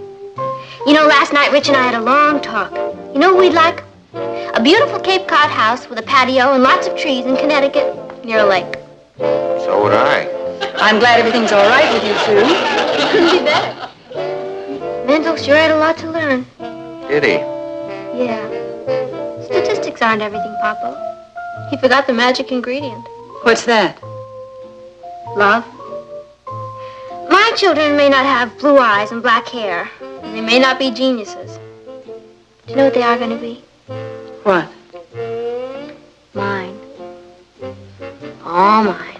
You know, last night Rich and I had a long talk. You know what we'd like? A beautiful Cape Cod house with a patio and lots of trees in Connecticut near a lake. So would I. I'm glad everything's all right with you two. It couldn't be better. Mendel sure had a lot to learn. Did he? Yeah. Statistics aren't everything, Papa. He forgot the magic ingredient. What's that? Love. My children may not have blue eyes and black hair, and they may not be geniuses. Do you know what they are going to be? What? Mine. All mine.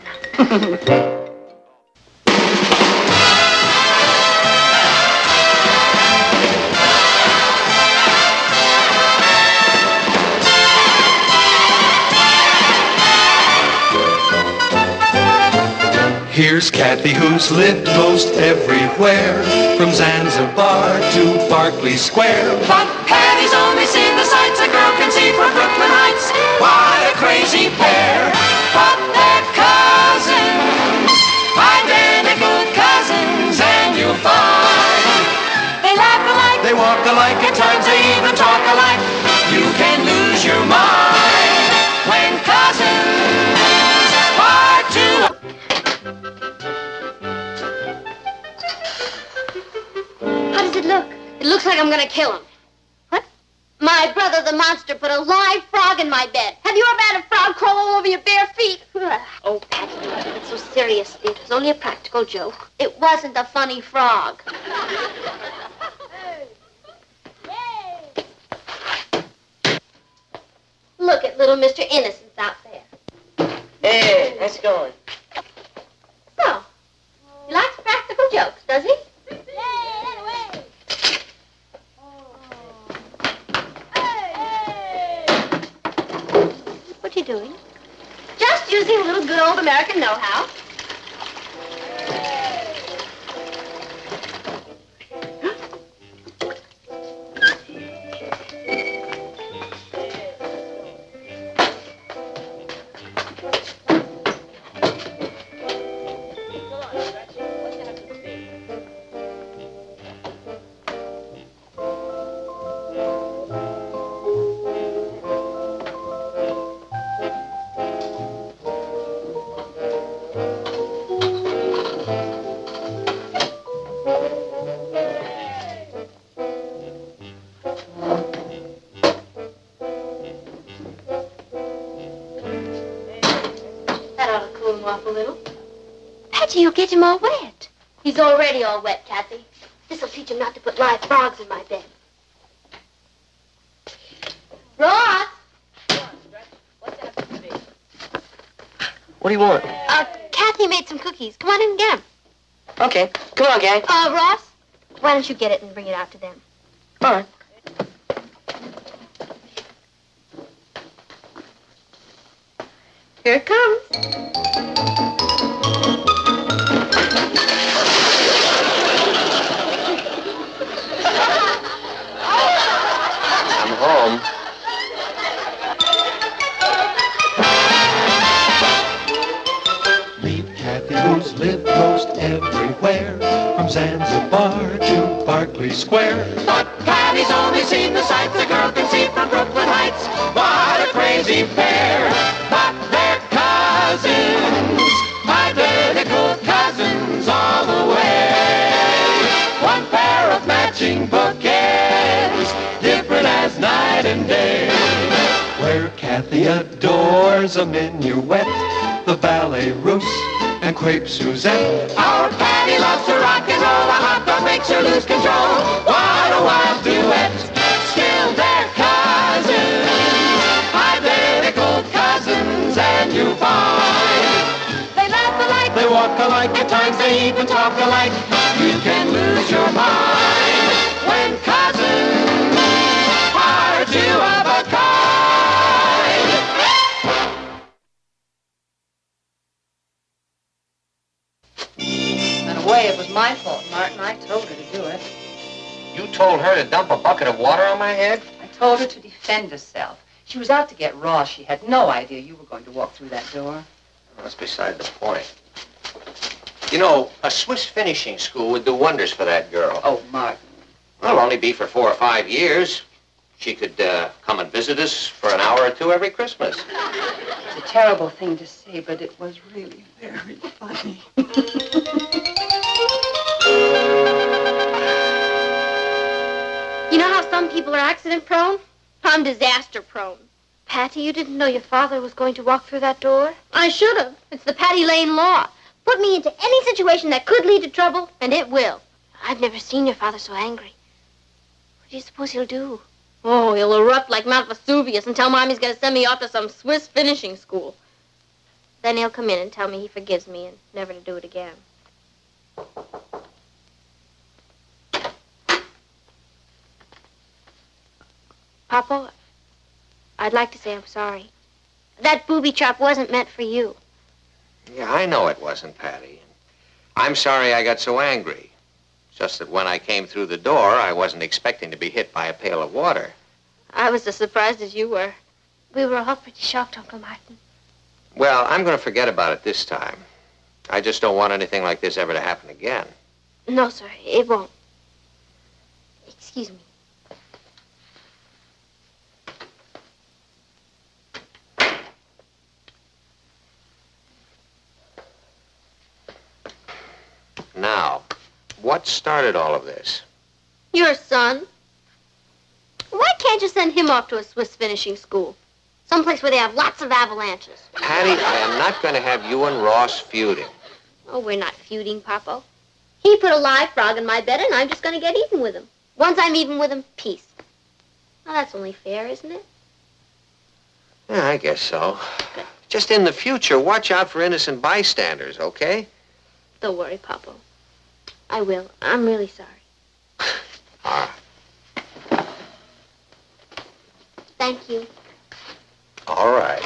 Here's Kathy, who's lived most everywhere, from Zanzibar to Berkeley Square. But Patty's only seen the sights a girl can see from Brooklyn Heights. What a crazy pair, but they're cousins, identical cousins, and you'll find they laugh alike, They walk alike, at times they even talk alike. You can lose your mind when cousins are two. How does it look? It looks like I'm gonna kill him. What? My brother, the monster, put a live frog in my bed. Have you ever had a frog crawl all over your bare feet? Oh, Patty, don't take it so seriously. It was only a practical joke. It wasn't a funny frog. Look at little Mr. Innocence out there. Hey, how's it going? So, he likes practical jokes, does he? What you doing? Just using a little good old American know-how. You'll get him all wet. He's already all wet, Kathy. This'll teach him not to put live frogs in my bed. Ross! What do you want? Kathy made some cookies. Come on in and get them. Okay, come on, gang. Ross, why don't you get it and bring it out to them? All right. Here it comes. I'm home. Meet Kathy, who's lived most everywhere, from Zanzibar to Berkeley Square. But Patty's only seen the sights a girl can see from Brooklyn Heights. What a crazy pair, but they're cousins, identical cousins all the way. One pair of matching bookends, different as night and day. Where Kathy adores a minuet, the ballet russe, and crepe Suzette. Our Patty loves to rock and roll, a hot dog makes her lose control. What a wild duet, still they're cousins, identical cousins, and you find they laugh alike, They walk alike, at times they even talk alike. You can lose your mind when cousins are two of a kind. In a way, it was my fault, Martin. I told her to do it. You told her to dump a bucket of water on my head? I told her to defend herself. She was out to get Ross. She had no idea you were going to walk through that door. Well, that's beside the point. You know, a Swiss finishing school would do wonders for that girl. Oh, Martin. Well, it'll only be for 4 or 5 years. She could come and visit us for an hour or two every Christmas. It's a terrible thing to say, but it was really very funny. You know how some people are accident prone? I'm disaster prone. Patty, you didn't know your father was going to walk through that door? I should have. It's the Patty Lane law. Put me into any situation that could lead to trouble, and it will. I've never seen your father so angry. What do you suppose he'll do? Oh, he'll erupt like Mount Vesuvius and tell Mommy's going to send me off to some Swiss finishing school. Then he'll come in and tell me he forgives me and never to do it again. Papa, I'd like to say I'm sorry. That booby trap wasn't meant for you. Yeah, I know it wasn't, Patty. I'm sorry I got so angry. Just that when I came through the door, I wasn't expecting to be hit by a pail of water. I was as surprised as you were. We were all pretty shocked, Uncle Martin. Well, I'm going to forget about it this time. I just don't want anything like this ever to happen again. No, sir, it won't. Excuse me. Now, what started all of this? Your son. Why can't you send him off to a Swiss finishing school? Someplace where they have lots of avalanches. Patty, I am not going to have you and Ross feuding. Oh, we're not feuding, Papa. He put a live frog in my bed, and I'm just going to get even with him. Once I'm even with him, peace. Now, that's only fair, isn't it? Yeah, I guess so. Just in the future, watch out for innocent bystanders, okay? Don't worry, Papa. I will. I'm really sorry. All right. Thank you. All right.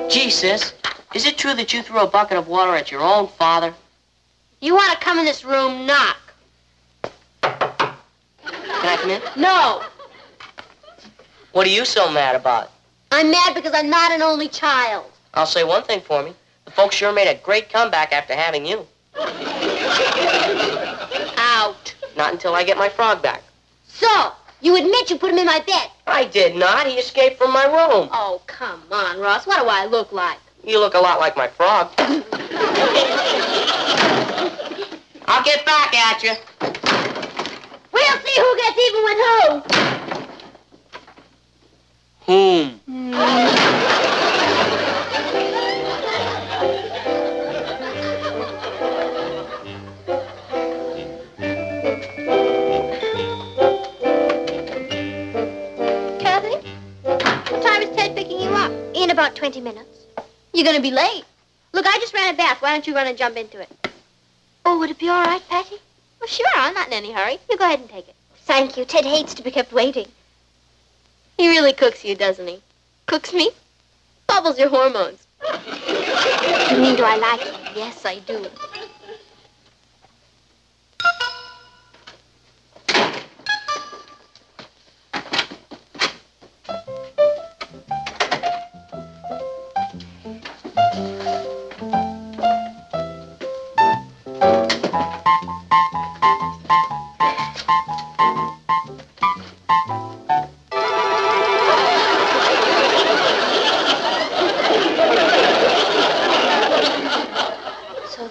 Gee, sis, is it true that you threw a bucket of water at your own father? You want to come in this room, knock. Can I come in? No. What are you so mad about? I'm mad because I'm not an only child. I'll say one thing for me. The folks sure made a great comeback after having you. Out. Not until I get my frog back. So, you admit you put him in my bed? I did not. He escaped from my room. Oh, come on, Ross. What do I look like? You look a lot like my frog. I'll get back at you. We'll see who gets even with who. Whom? Kathy, what time is Ted picking you up? In about 20 minutes. You're going to be late. Look, I just ran a bath. Why don't you run and jump into it? Oh, would it be all right, Patty? Well, sure. I'm not in any hurry. You go ahead and take it. Thank you. Ted hates to be kept waiting. He really cooks you, doesn't he? Cooks me? Bubbles your hormones. You mean, do I like him? Yes, I do.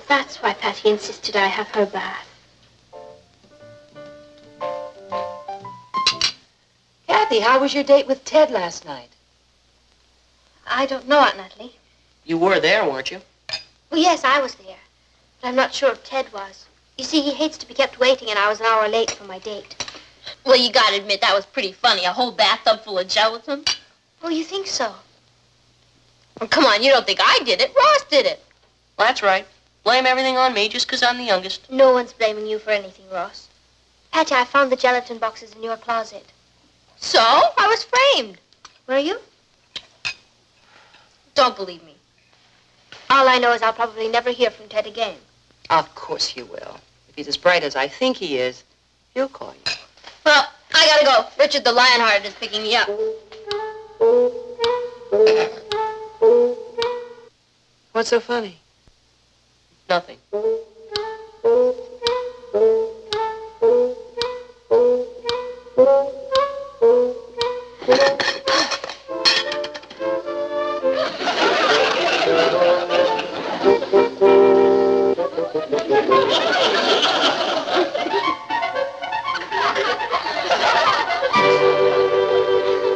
That's why Patty insisted I have her bath. Kathy, how was your date with Ted last night? I don't know, Aunt Natalie. You were there, weren't you? Well, yes, I was there. But I'm not sure if Ted was. You see, he hates to be kept waiting, and I was an hour late for my date. Well, you gotta admit, that was pretty funny. A whole bathtub full of gelatin. Oh, you think so? Well, come on, you don't think I did it. Ross did it. Well, that's right. Blame everything on me just 'cause I'm the youngest. No one's blaming you for anything, Ross. Patty, I found the gelatin boxes in your closet. So? I was framed. Were you? Don't believe me. All I know is I'll probably never hear from Ted again. Of course you will. If he's as bright as I think he is, he'll call you. Well, I gotta go. Richard the Lionhearted is picking me up. What's so funny? Nothing.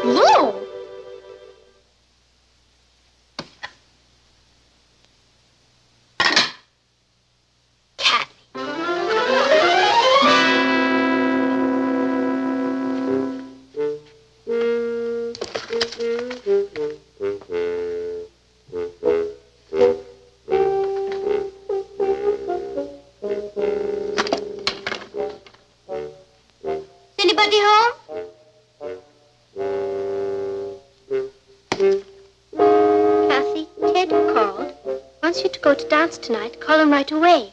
Lou! Anybody home? Kathy, Ted called. Wants you to go to dance tonight. Call him right away.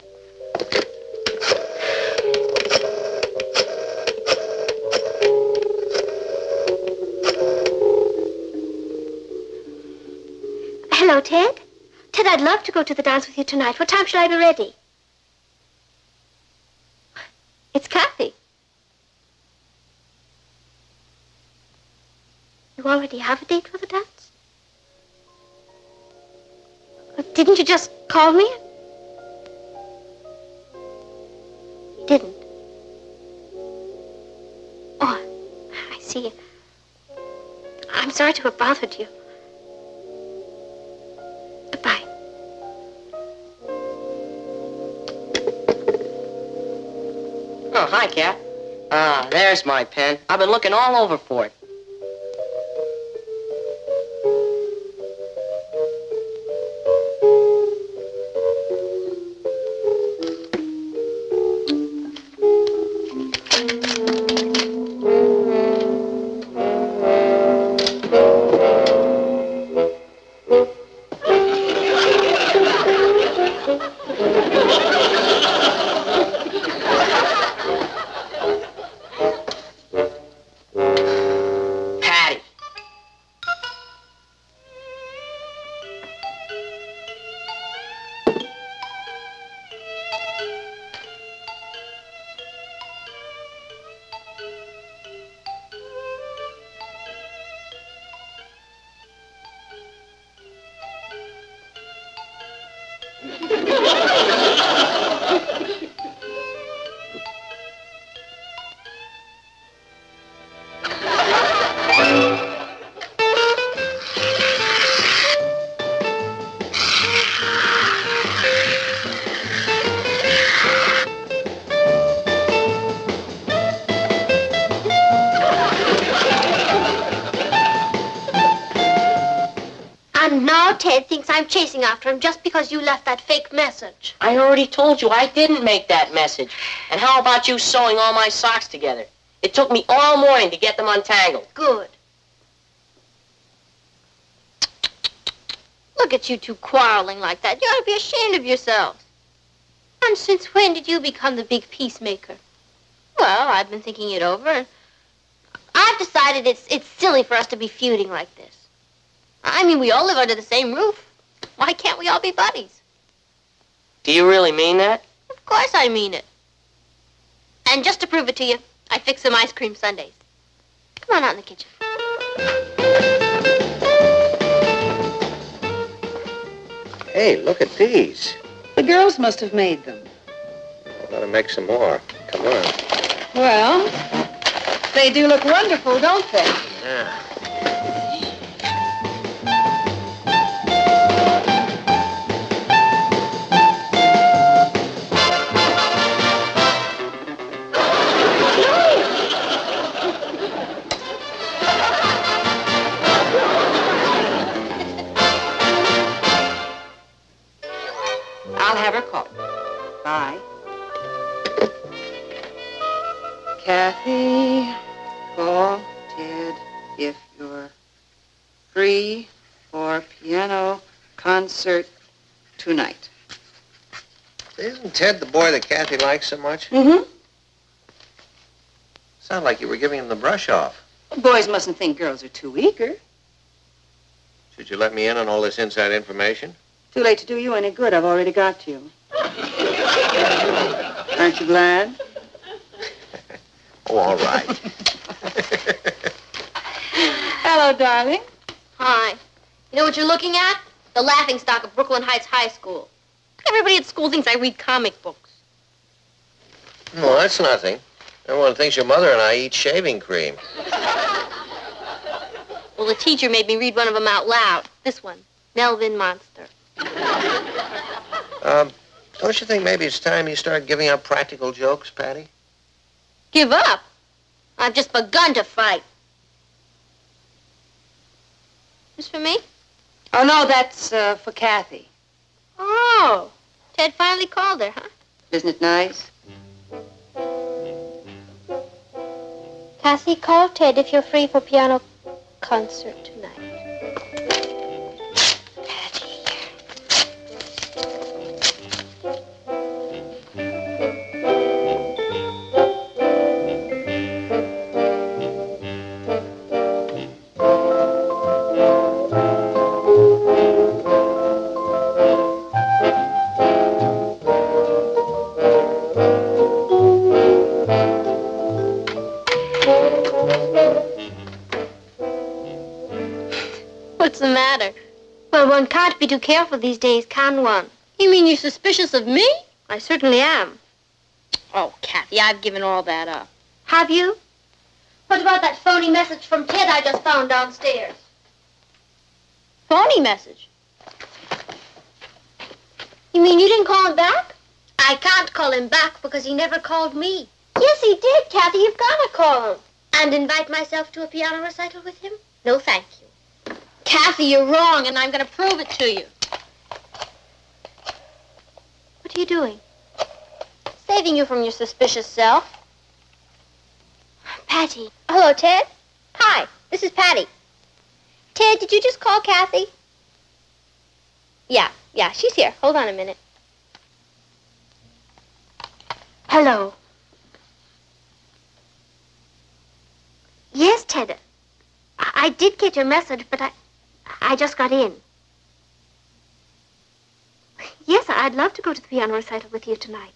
Hello, Ted. Ted, I'd love to go to the dance with you tonight. What time should I be ready? It's Kathy. You already have a date for the dance? Didn't you just call me? You didn't. Oh, I see. I'm sorry to have bothered you. Goodbye. Oh, hi, Kat. Ah, there's my pen. I've been looking all over for it. And now Ted thinks I'm chasing after him just because you left that fake message. I already told you I didn't make that message. And how about you sewing all my socks together? It took me all morning to get them untangled. Good. Look at you two quarreling like that. You ought to be ashamed of yourselves. And since when did you become the big peacemaker? Well, I've been thinking it over. I've decided it's silly for us to be feuding like this. I mean, we all live under the same roof. Why can't we all be buddies? Do you really mean that? Of course I mean it. And just to prove it to you, I fixed some ice cream sundaes. Come on out in the kitchen. Hey, look at these. The girls must have made them. I've got to make some more. Come on. Well, they do look wonderful, don't they? Yeah. I'll have her call. Bye. Kathy, call Ted if you're free for piano concert tonight. Isn't Ted the boy that Kathy likes so much? Mm-hmm. Sound like you were giving him the brush off. Boys mustn't think girls are too eager. Should you let me in on all this inside information? Too late to do you any good. I've already got you. Aren't you glad? Oh, all right. Hello, darling. Hi. You know what you're looking at? The laughingstock of Brooklyn Heights High School. Everybody at school thinks I read comic books. No, that's nothing. Everyone thinks your mother and I eat shaving cream. Well, the teacher made me read one of them out loud. This one, Melvin Monster. Don't you think maybe it's time you start giving up practical jokes, Patty? Give up? I've just begun to fight. This for me? Oh, no, that's for Kathy. Oh, Ted finally called her, huh? Isn't it nice? Cassie, call Ted if you're free for piano concert tonight. What's the matter? Well, one can't be too careful these days, can one? You mean you're suspicious of me? I certainly am. Oh, Kathy, I've given all that up. Have you? What about that phony message from Ted I just found downstairs? Phony message? You mean you didn't call him back? I can't call him back because he never called me. Yes, he did, Kathy. You've got to call him. And invite myself to a piano recital with him? No, thank you. Kathy, you're wrong, and I'm going to prove it to you. What are you doing? Saving you from your suspicious self. Patty. Hello, Ted. Hi, this is Patty. Ted, did you just call Kathy? Yeah, she's here. Hold on a minute. Hello. Yes, Ted. I did get your message, but I just got in. Yes, I'd love to go to the piano recital with you tonight.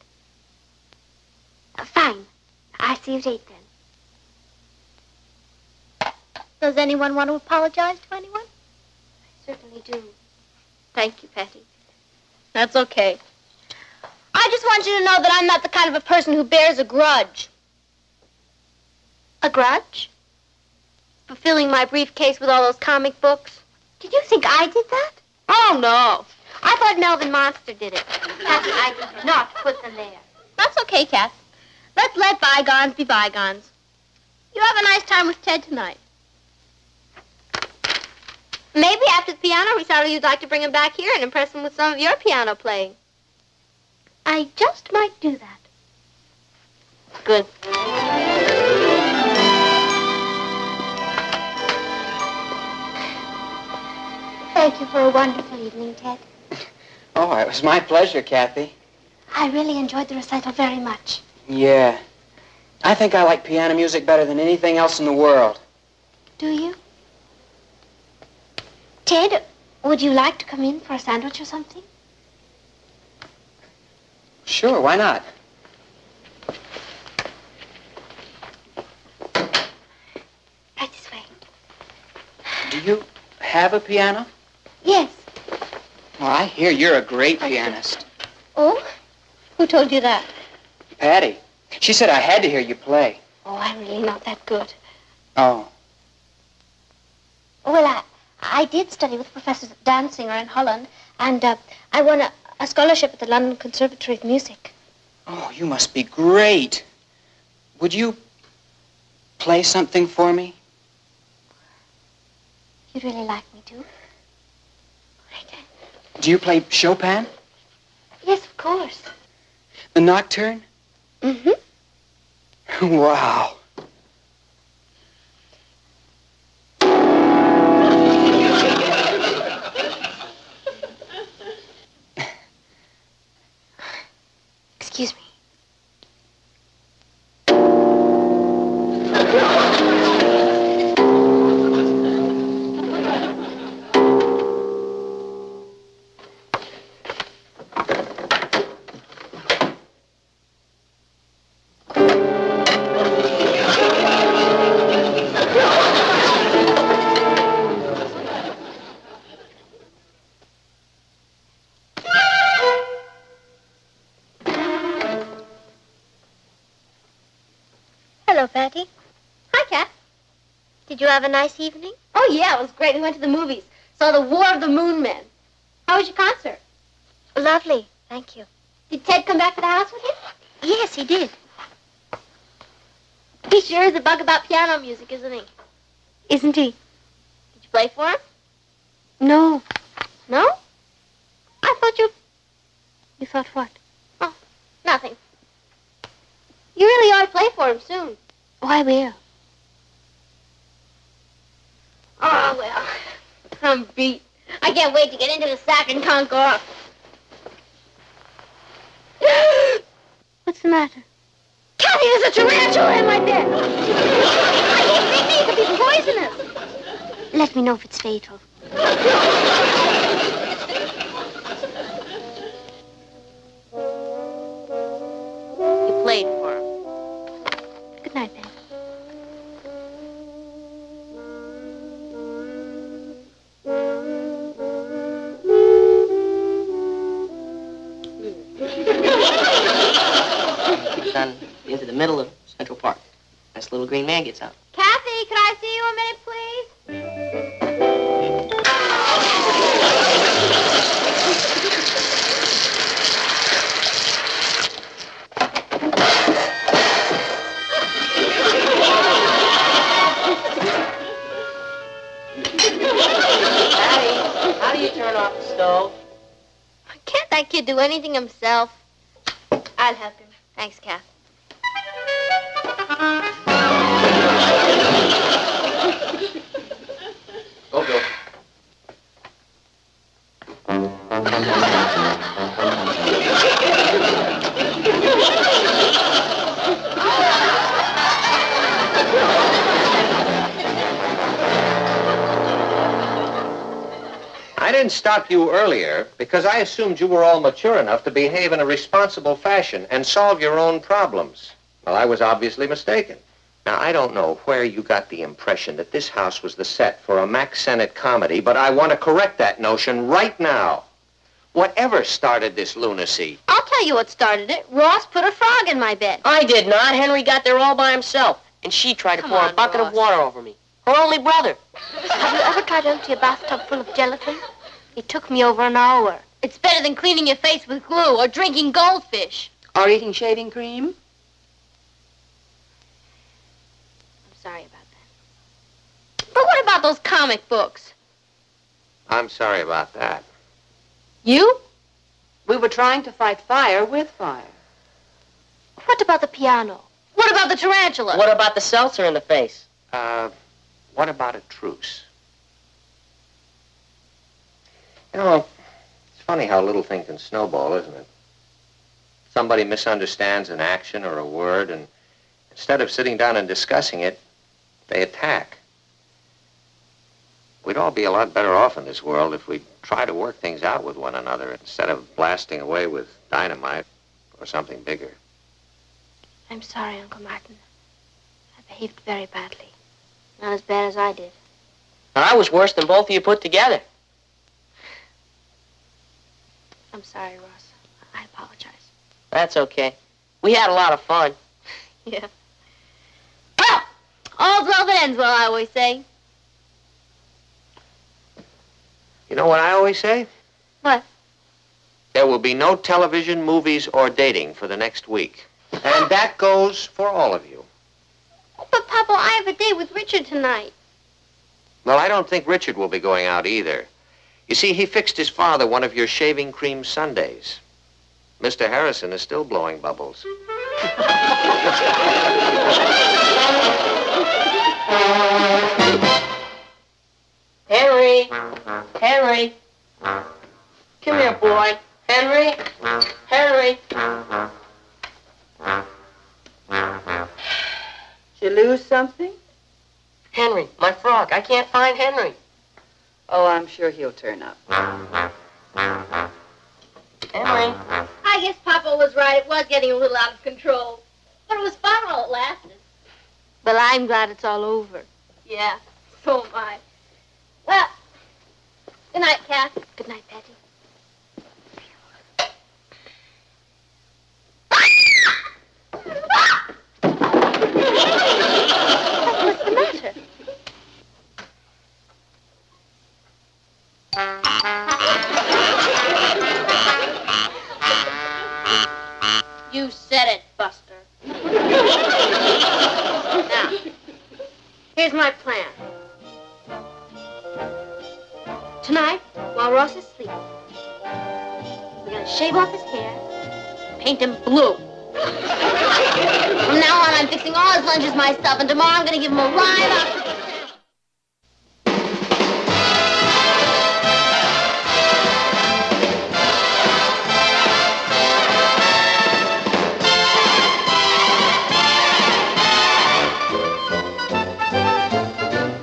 Fine. I see you at 8 then. Does anyone want to apologize to anyone? I certainly do. Thank you, Patty. That's okay. I just want you to know that I'm not the kind of a person who bears a grudge. A grudge? Fulfilling my briefcase with all those comic books. Did you think I did that? Oh, no. I thought Melvin Monster did it. Kathy, I did not put them there. That's okay, Kath. Let's let bygones be bygones. You have a nice time with Ted tonight. Maybe after the piano recital, you'd like to bring him back here and impress him with some of your piano playing. I just might do that. Good. Thank you for a wonderful evening, Ted. Oh, it was my pleasure, Kathy. I really enjoyed the recital very much. Yeah. I think I like piano music better than anything else in the world. Do you? Ted, would you like to come in for a sandwich or something? Sure, why not? Right this way. Do you have a piano? Yes. Well, I hear you're a great pianist. Oh? Who told you that? Patty. She said I had to hear you play. Oh, I'm really not that good. Oh. Well, I did study with Professor Dansinger in Holland, and I won a scholarship at the London Conservatory of Music. Oh, you must be great. Would you play something for me? You'd really like me to? Do you play Chopin? Yes, of course. The Nocturne? Mm-hmm. Wow. Excuse me. Hello, Patty. Hi, Kat. Did you have a nice evening? Oh, yeah, it was great. We went to the movies. Saw The War of the Moon Men. How was your concert? Lovely, thank you. Did Ted come back to the house with you? Yes, he did. He sure is a bug about piano music, isn't he? Isn't he? Did you play for him? No. No? I thought you... You thought what? Oh, nothing. You really ought to play for him soon. Oh, I will. I'm beat. I can't wait to get into the sack and conquer off. What's the matter? Kathy, there's a tarantula in my bed. I can't think it could be poisonous. Let me know if it's fatal. You played for him. Good night, Betty. Son, into the middle of Central Park. Nice little green man gets out. Kathy, could I see you a minute, please? Patty, how do you turn off the stove? Can't that kid do anything himself? I'll help him. Thanks, Kath. Go, Bill. I didn't stop you earlier because I assumed you were all mature enough to behave in a responsible fashion and solve your own problems. Well, I was obviously mistaken. Now, I don't know where you got the impression that this house was the set for a Mack Sennett comedy, but I want to correct that notion right now. Whatever started this lunacy? I'll tell you what started it. Ross put a frog in my bed. I did not. Henry got there all by himself. And she tried to pour a bucket of water over me. Her only brother. Have you ever tried to empty a bathtub full of gelatin? It took me over an hour. It's better than cleaning your face with glue or drinking goldfish. Or eating shaving cream? I'm sorry about that. But what about those comic books? I'm sorry about that. You? We were trying to fight fire with fire. What about the piano? What about the tarantula? What about the seltzer in the face? What about a truce? You know, it's funny how a little thing can snowball, isn't it? Somebody misunderstands an action or a word, and instead of sitting down and discussing it, they attack. We'd all be a lot better off in this world if we'd try to work things out with one another instead of blasting away with dynamite or something bigger. I'm sorry, Uncle Martin. I behaved very badly. Not as bad as I did. And I was worse than both of you put together. I'm sorry, Ross. I apologize. That's okay. We had a lot of fun. Yeah. Well, all's well that ends well, I always say. You know what I always say? What? There will be no television, movies, or dating for the next week. And that goes for all of you. But, Papa, I have a date with Richard tonight. Well, I don't think Richard will be going out either. You see, he fixed his father one of your shaving cream sundaes. Mr. Harrison is still blowing bubbles. Henry! Henry! Come here, boy. Henry! Henry! Did you lose something? Henry, my frog. I can't find Henry. Oh, I'm sure he'll turn up. Henry. I guess Papa was right. It was getting a little out of control. But it was fun while it lasted. But I'm glad it's all over. Yeah, so am I. Well, good night, Kath. Good night, Patty. What's the matter? You said it, Buster. Now, here's my plan. Tonight, while Ross is sleeping, we're gonna shave off his hair, paint him blue. From now on, I'm fixing all his lunches myself, and tomorrow I'm gonna give him a ride off to the town.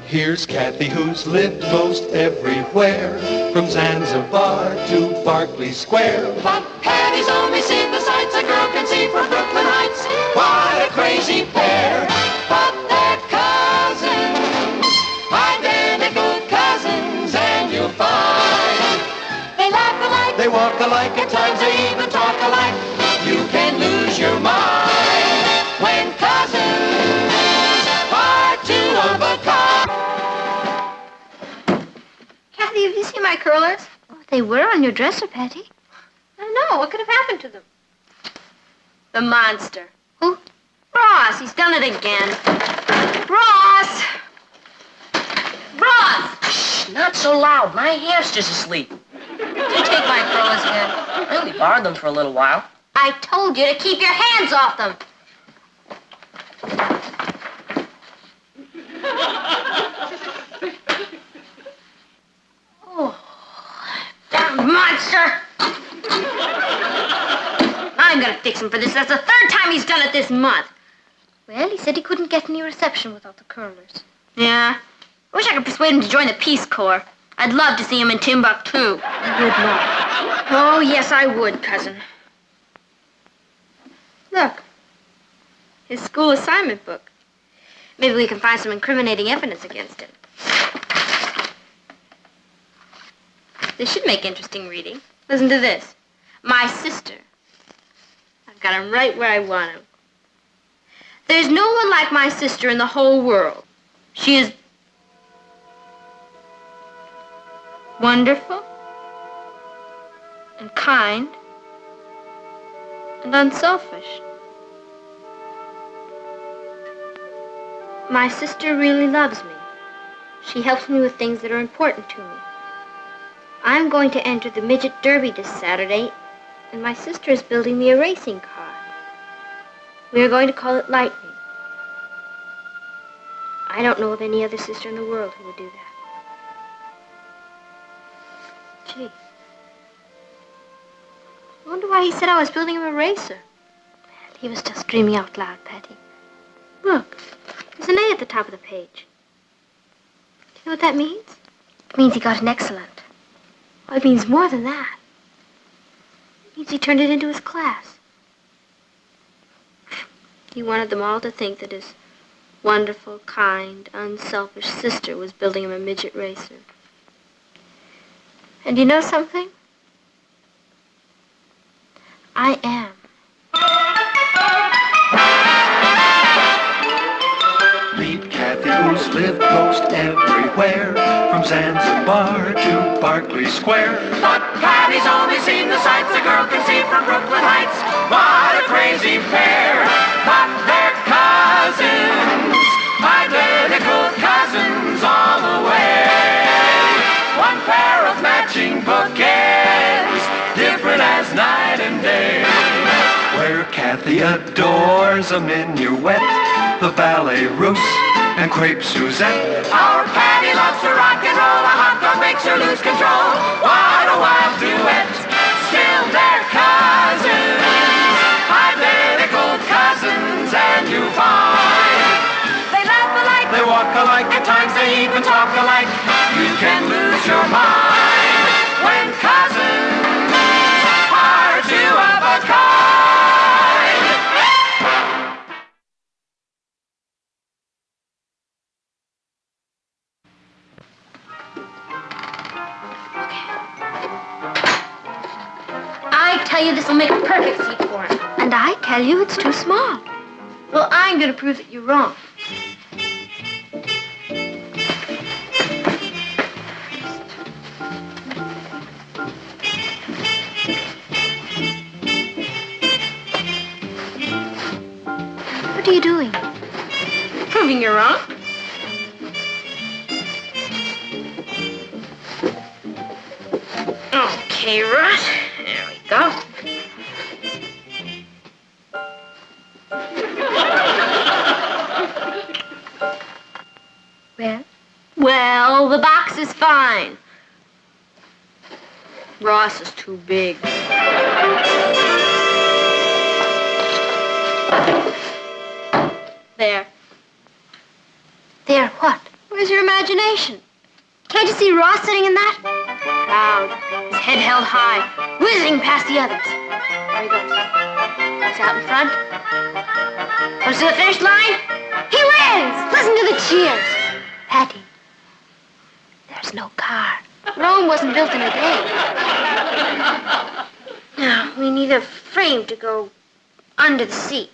Here's Kathy, who's lived most everywhere, from Zanzibar to Berkeley Square. But Patty's only seen the sights a girl can see from Brooklyn Heights. What a crazy pair, but they're cousins, identical cousins, and you'll find they laugh alike, they walk alike, at times they even talk alike. You can lose your mind when cousins are two of a kind. Kathy, have you seen my curlers? Oh, they were on your dresser, Patty. I know. What could have happened to them? The monster. Who? Ross. He's done it again. Ross! Ross! Shh, not so loud. My hamster's asleep. Did you take my curlers again? I only borrowed them for a little while. I told you to keep your hands off them. Oh, that monster! I'm gonna fix him for this. That's the third time he's done it this month. Well, he said he couldn't get any reception without the curlers. Yeah. I wish I could persuade him to join the Peace Corps. I'd love to see him in Timbuktu. You would not. Oh, yes, I would, cousin. Look. His school assignment book. Maybe we can find some incriminating evidence against him. This should make interesting reading. Listen to this. My sister. I've got him right where I want him. There's no one like my sister in the whole world. She is wonderful and kind and unselfish. My sister really loves me. She helps me with things that are important to me. I'm going to enter the midget derby this Saturday, and my sister is building me a racing car. We are going to call it Lightning. I don't know of any other sister in the world who would do that. Gee. I wonder why he said I was building him a racer. He was just dreaming out loud, Patty. Look, there's an A at the top of the page. Do you know what that means? It means he got an excellent. Oh, it means more than that. It means he turned it into his class. He wanted them all to think that his wonderful, kind, unselfish sister was building him a midget racer. And you know something? I am. Meet Kathy, who's lived most everywhere, from Zanzibar to Berkeley Square. But Patty's only seen the sights a girl can see from Brooklyn Heights. What a crazy pair, but they're cousins, identical cousins all the way. One pair of matching bookends, different as night and day. Where Kathy adores a minuet, the ballet russe, and crepe Suzette. Our Patty loves to rock and roll, a hot dog makes her lose control. What a wild duet, still they're cousins, identical cousins, and you find they laugh alike, they walk alike, at times they even talk alike. You can lose your mind when cousins are two of a kind. I tell you this will make a perfect seat for him. And I tell you it's too small. Well, I'm going to prove that you're wrong. What are you doing? Proving you're wrong. Okay, Russ. There we go. Well? Well, the box is fine. Ross is too big. There. There what? Where's your imagination? Can't you see Ross sitting in that? Proud, his head held high, whizzing past the others. There he goes. He's out in front. Comes to the finish line. He wins! Listen to the cheers. Patty, there's no car. Rome wasn't built in a day. Now, we need a frame to go under the seat.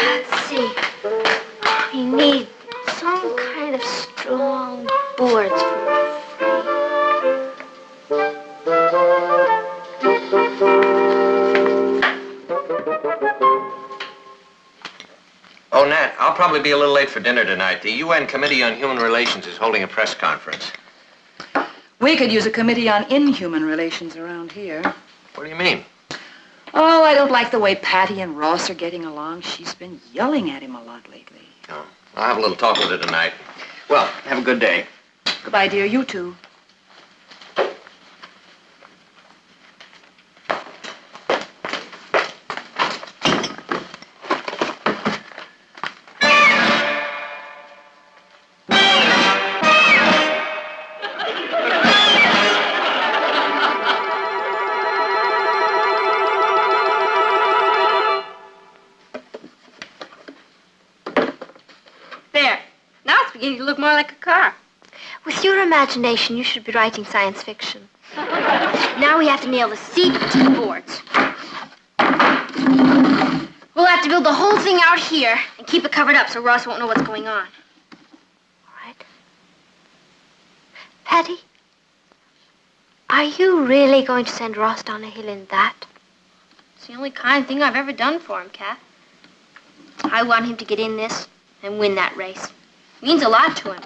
Let's see. We need some kind of strong boards for Oh, Nat, I'll probably be a little late for dinner tonight. The UN Committee on Human Relations is holding a press conference. We could use a committee on inhuman relations around here. What do you mean? Oh, I don't like the way Patty and Ross are getting along. She's been yelling at him a lot lately. Oh, I'll have a little talk with her tonight. Well, have a good day. Goodbye, dear. You too. There. Now it's beginning to look more like a car. With your imagination, you should be writing science fiction. Now we have to nail the seat to the boards. We'll have to build the whole thing out here and keep it covered up so Ross won't know what's going on. All right. Patty, are you really going to send Ross down a hill in that? It's the only kind thing I've ever done for him, Kath. I want him to get in this and win that race. It means a lot to him.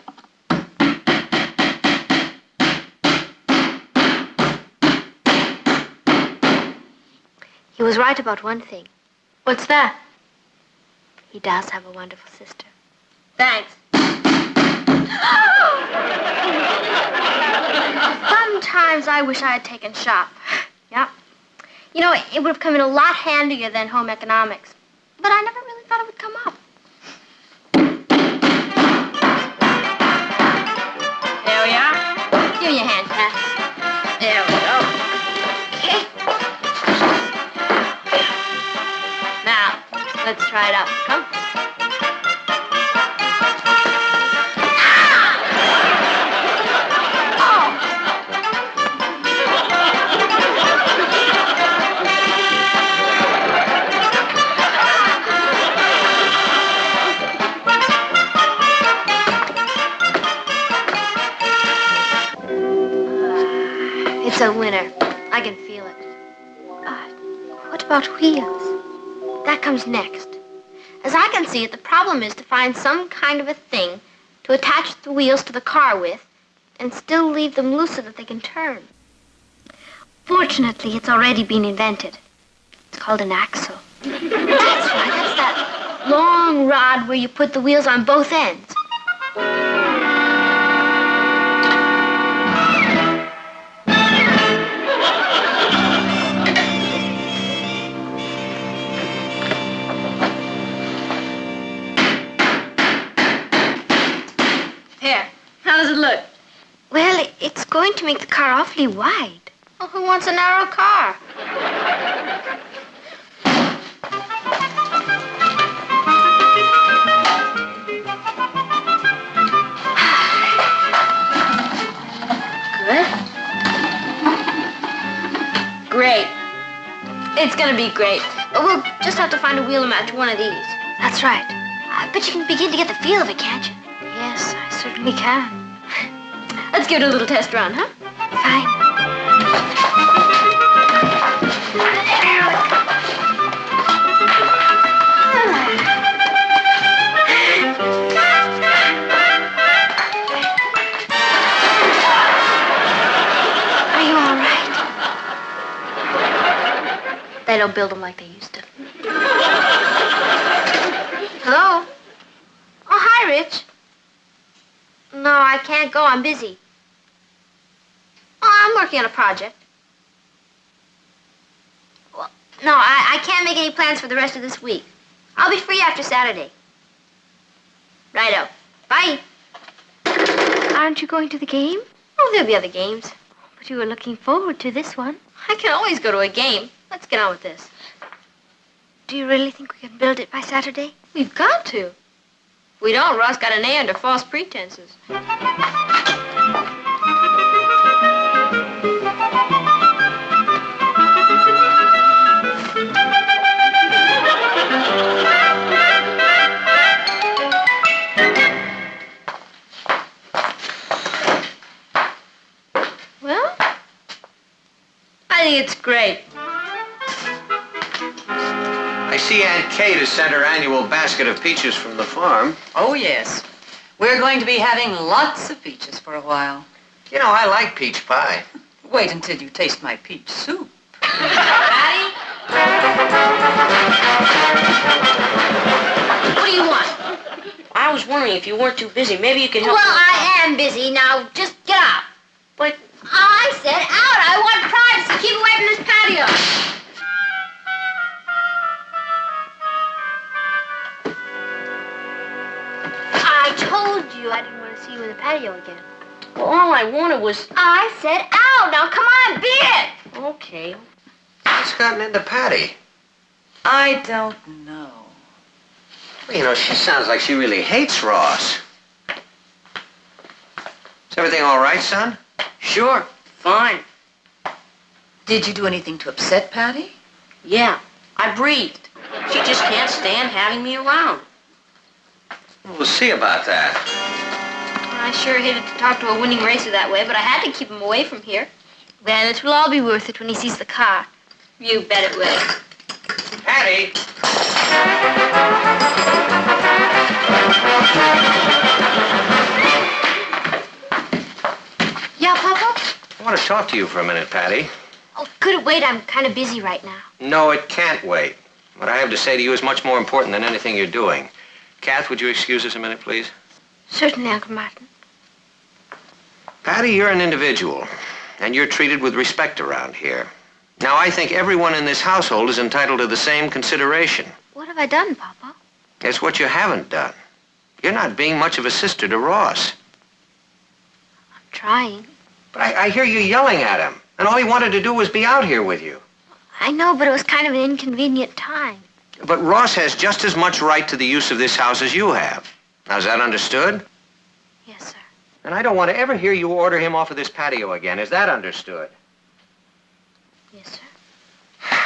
He was right about one thing. What's that? He does have a wonderful sister. Thanks. Sometimes I wish I had taken shop. Yeah. You know, it would have come in a lot handier than home economics. But I never really thought it would come up. There we are. Give me a hand, Pat. There we go. Okay. Now, let's try it out. Come. It's a winner. I can feel it. What about wheels? That comes next. As I can see it, the problem is to find some kind of a thing to attach the wheels to the car with and still leave them loose so that they can turn. Fortunately, it's already been invented. It's called an axle. That's right. That's that long rod where you put the wheels on both ends. How does it look? Well, it's going to make the car awfully wide. Well, who wants a narrow car? Good. Great. It's gonna be great. But we'll just have to find a wheel to match one of these. That's right. I bet you can begin to get the feel of it, can't you? Yes, I certainly can. Let's give it a little test run, huh? Fine. Are you all right? They don't build them like they used to. Hello? Oh, hi, Rich. No, I can't go. I'm busy. I'm working on a project. Well, no, I can't make any plans for the rest of this week. I'll be free after Saturday. Righto. Bye. Aren't you going to the game? Oh, there'll be other games. But you were looking forward to this one. I can always go to a game. Let's get on with this. Do you really think we can build it by Saturday? We've got to. If we don't, Ross got an A under false pretenses. Well, I think it's great. I see Aunt Kate has sent her annual basket of peaches from the farm. Oh, yes. We're going to be having lots of peaches for a while. You know, I like peach pie. Wait until you taste my peach soup. Patty? What do you want? I was wondering if you weren't too busy. Maybe you could help. Well, I am busy. Now, just get out. But I said out. I want privacy. Keep away from this patio. I told you I didn't want to see you in the patio again. well, all I wanted was. I said out. Now, come on, be it. Okay. What's gotten into Patty? I don't know. Well, you know, she sounds like she really hates Ross. Is everything all right, son? Sure. Fine. Did you do anything to upset Patty? Yeah. I breathed. She just can't stand having me around. We'll see about that. I sure hated to talk to a winning racer that way, but I had to keep him away from here. Then it will all be worth it when he sees the car. You bet it will. Patty! Yeah, Papa? I want to talk to you for a minute, Patty. Oh, could it wait? I'm kind of busy right now. No, it can't wait. What I have to say to you is much more important than anything you're doing. Kath, would you excuse us a minute, please? Certainly, Uncle Martin. Patty, you're an individual, and you're treated with respect around here. Now, I think everyone in this household is entitled to the same consideration. What have I done, Papa? It's what you haven't done. You're not being much of a sister to Ross. I'm trying. But I hear you yelling at him, and all he wanted to do was be out here with you. I know, but it was kind of an inconvenient time. But Ross has just as much right to the use of this house as you have. Now, is that understood? Yes, sir. And I don't want to ever hear you order him off of this patio again. Is that understood? Yes, sir.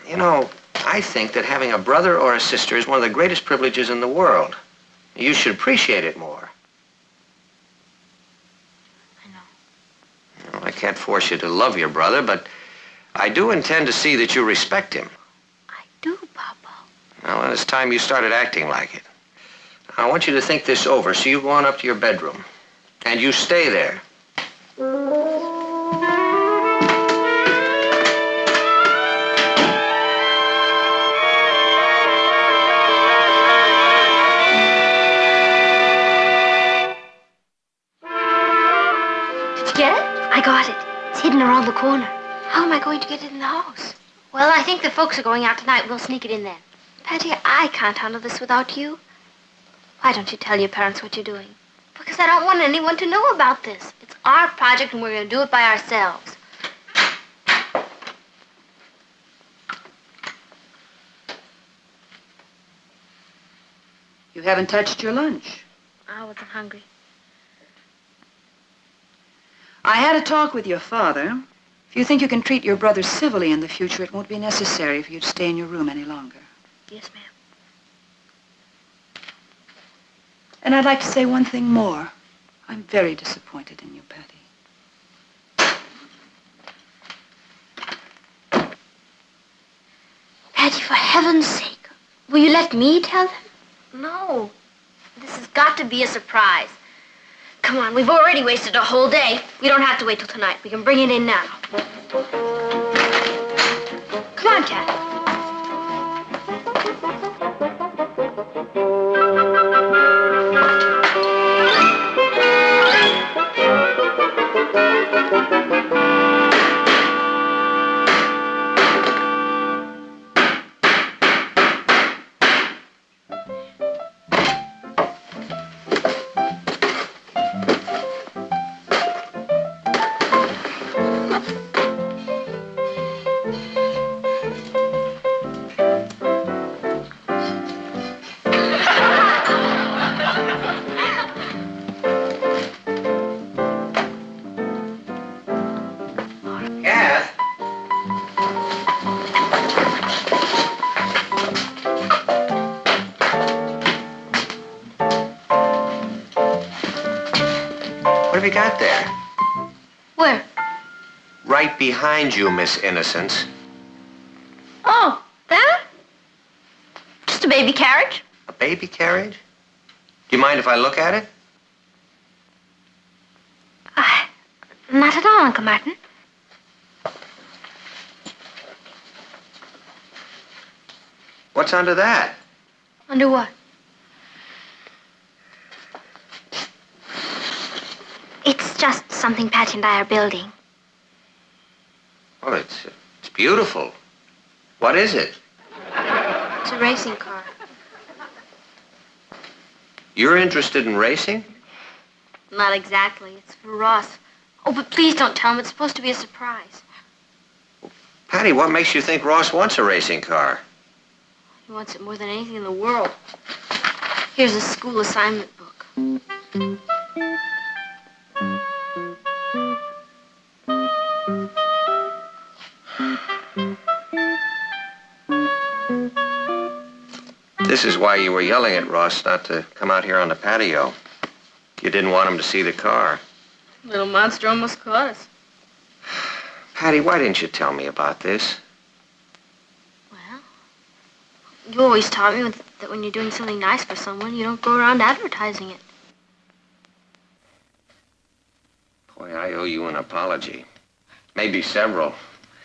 You know, I think that having a brother or a sister is one of the greatest privileges in the world. You should appreciate it more. I know. Well, I can't force you to love your brother, but I do intend to see that you respect him. I do, Papa. Now, it's time you started acting like it. I want you to think this over, so you go on up to your bedroom. And you stay there. Did you get it? I got it. It's hidden around the corner. How am I going to get it in the house? Well, I think the folks are going out tonight. We'll sneak it in then. Patty, I can't handle this without you. Why don't you tell your parents what you're doing? Because I don't want anyone to know about this. It's our project and we're going to do it by ourselves. You haven't touched your lunch. I wasn't hungry. I had a talk with your father. If you think you can treat your brother civilly in the future, it won't be necessary for you to stay in your room any longer. Yes, ma'am. And I'd like to say one thing more. I'm very disappointed in you, Patty. Patty, for heaven's sake, will you let me tell them? No. This has got to be a surprise. Come on, we've already wasted a whole day. We don't have to wait till tonight. We can bring it in now. Come on, Kathy. What have you got there? Where? Right behind you, Miss Innocence. Oh, that? Just a baby carriage. A baby carriage? Do you mind if I look at it? Not at all, Uncle Martin. What's under that? Under what? It's just something Patty and I are building. Well, it's beautiful. What is it? It's a racing car. You're interested in racing? Not exactly. It's for Ross. Oh, but please don't tell him. It's supposed to be a surprise. Patty, what makes you think Ross wants a racing car? He wants it more than anything in the world. Here's a school assignment book. This is why you were yelling at Ross not to come out here on the patio. You didn't want him to see the car. Little monster almost caught us. Patty, why didn't you tell me about this? You always taught me that when you're doing something nice for someone, you don't go around advertising it. Boy, I owe you an apology. Maybe several.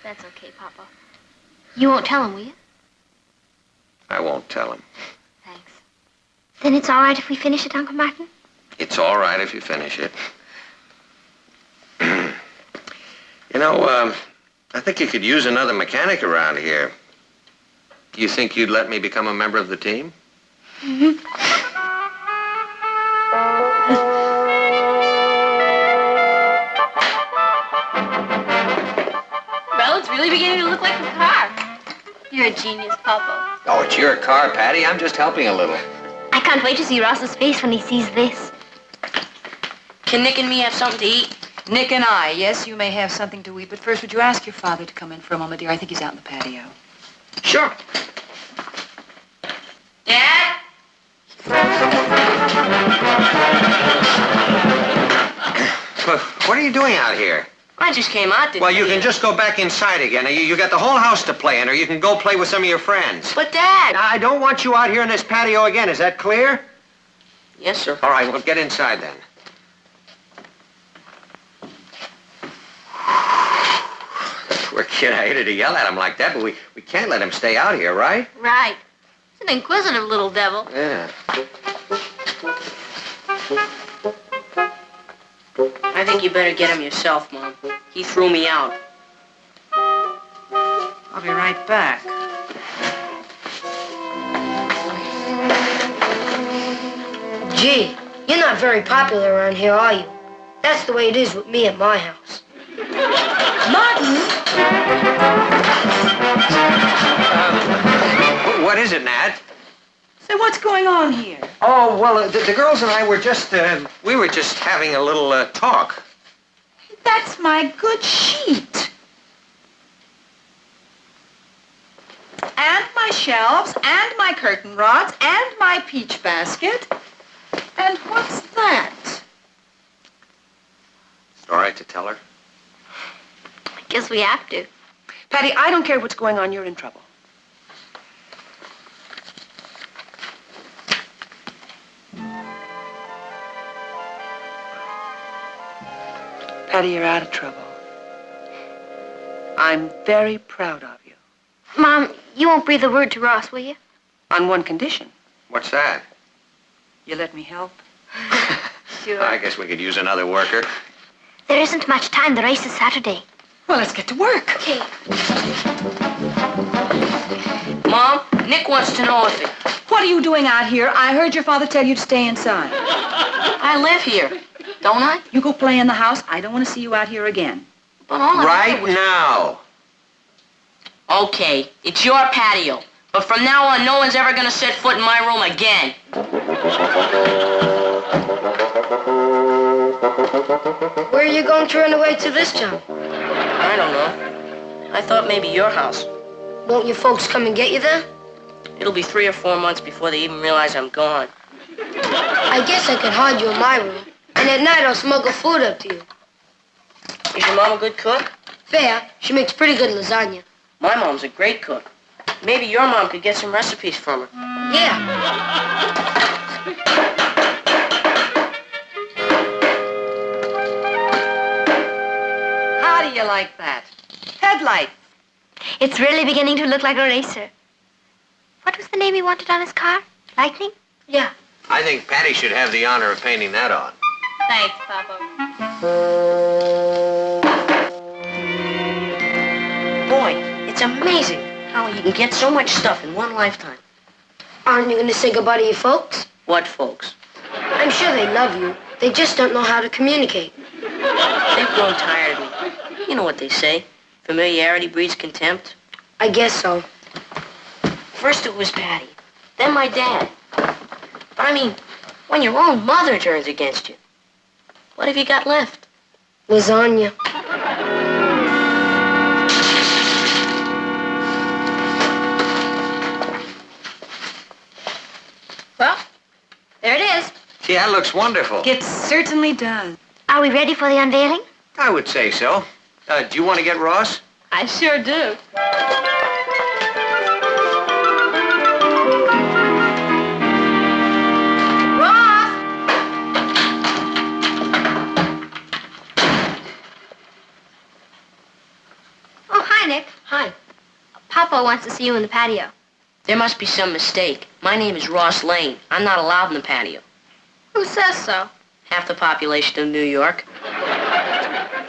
That's okay, Papa. You won't tell him, will you? I won't tell him. Thanks. Then it's all right if we finish it, Uncle Martin? It's all right if you finish it. You know, I think you could use another mechanic around here. Do you think you'd let me become a member of the team? Mm-hmm. Well, it's really beginning to look like a car. You're a genius, Papa. Oh, it's your car, Patty. I'm just helping a little. I can't wait to see Ross's face when he sees this. Can Nick and me have something to eat? Nick and I, yes, you may have something to eat, but first, would you ask your father to come in for a moment, dear? I think he's out in the patio. Sure. Dad? What are you doing out here? I just came out, didn't Well, you can just go back inside again. You got the whole house to play in, or you can go play with some of your friends. But, Dad... I don't want you out here in this patio again. Is that clear? Yes, sir. All right, well, get inside then. Poor kid, I hated to yell at him like that, but we can't let him stay out here, right? Right. He's an inquisitive little devil. Yeah. I think you better get him yourself, Mom. He threw me out. I'll be right back. Gee, you're not very popular around here, are you? That's the way it is with me at my house. Martin! What is it, Nat? Say, what's going on here? Oh, well, the girls and I were just, we were just having a little talk. That's my good sheet. And my shelves, and my curtain rods, and my peach basket. And what's that? All right to tell her? I guess we have to. Patty, I don't care what's going on. You're in trouble. Patty, you're out of trouble. I'm very proud of you. Mom, you won't breathe a word to Ross, will you? On one condition. What's that? You let me help. Sure. I guess we could use another worker. There isn't much time. The race is Saturday. Well, let's get to work. Okay. Mom, Nick wants to know if it... What are you doing out here? I heard your father tell you to stay inside. I live here, don't I? You go play in the house. I don't want to see you out here again. But all Right now. Okay, it's your patio. But from now on, no one's ever gonna set foot in my room again. Where are you going to run away to this time? I don't know. I thought maybe your house. Won't your folks come and get you there? It'll be 3 or 4 months before they even realize I'm gone. I guess I could hide you in my room. And And at night I'll smuggle food up to you. Is your mom a good cook? Fair. She makes pretty good lasagna. My mom's a great cook. Maybe your mom could get some recipes from her. Yeah. How do you like that? Headlight. It's really beginning to look like a racer. What was the name he wanted on his car? Lightning? Yeah. I think Patty should have the honor of painting that on. Thanks, Papa. Boy, it's amazing how you can get so much stuff in one lifetime. Aren't you going to say goodbye to your folks? What folks? I'm sure they love you. They just don't know how to communicate. They've grown tired of me. You know what they say. Familiarity breeds contempt. I guess so. First it was Patty, then my dad. But I mean, when your own mother turns against you, what have you got left? Lasagna. Well, there it is. Gee, that looks wonderful. It certainly does. Are we ready for the unveiling? I would say so. Do you want to get Ross? I sure do. Ross! Oh, hi, Nick. Hi. Papa wants to see you in the patio. There must be some mistake. My name is Ross Lane. I'm not allowed in the patio. Who says so? Half the population of New York.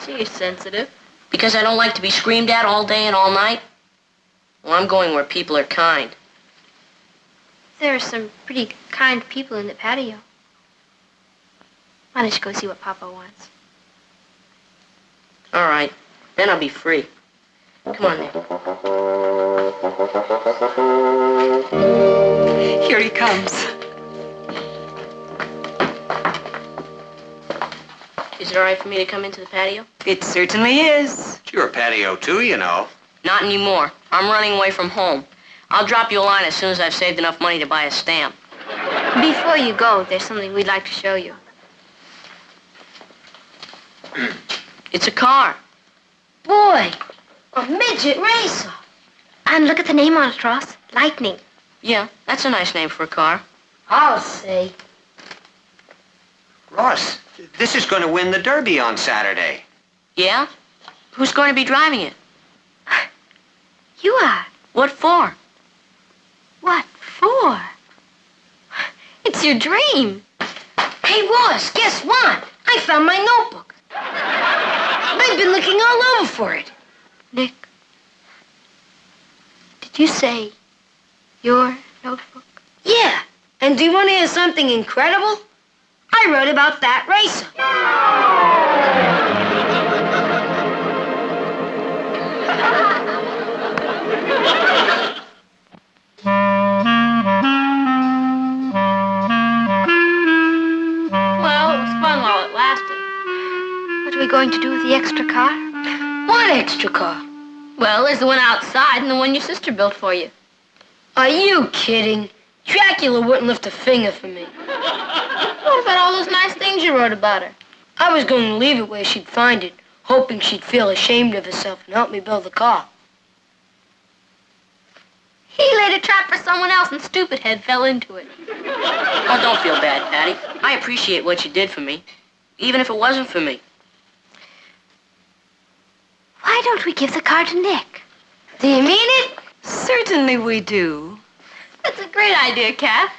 Gee, sensitive. Because I don't like to be screamed at all day and all night? Well, I'm going where people are kind. There are some pretty kind people in the patio. Why don't you go see what Papa wants? All right. Then I'll be free. Come on, Nick. Here he comes. Is it all right for me to come into the patio? It certainly is. It's your patio, too, you know. Not anymore. I'm running away from home. I'll drop you a line as soon as I've saved enough money to buy a stamp. Before you go, there's something we'd like to show you. It's a car. Boy, a midget racer. And look at the name on it, Ross. Lightning. Yeah, that's a nice name for a car. I'll say. Ross, this is going to win the Derby on Saturday. Yeah? Who's going to be driving it? You are. What for? What for? It's your dream. Hey, Ross, guess what? I found my notebook. I've been looking all over for it. Nick, did you say your notebook? Yeah. And do you want to hear something incredible? I wrote about that racer. Well, it was fun while it lasted. What are we going to do with the extra car? What extra car? Well, there's the one outside and the one your sister built for you. Are you kidding? Dracula wouldn't lift a finger for me. What about all those nice things you wrote about her? I was going to leave it where she'd find it, hoping she'd feel ashamed of herself and help me build the car. He laid a trap for someone else and Stupid Head fell into it. Oh, don't feel bad, Patty. I appreciate what you did for me, even if it wasn't for me. Why don't we give the car to Nick? Do you mean it? Certainly we do. That's a great idea, Kath.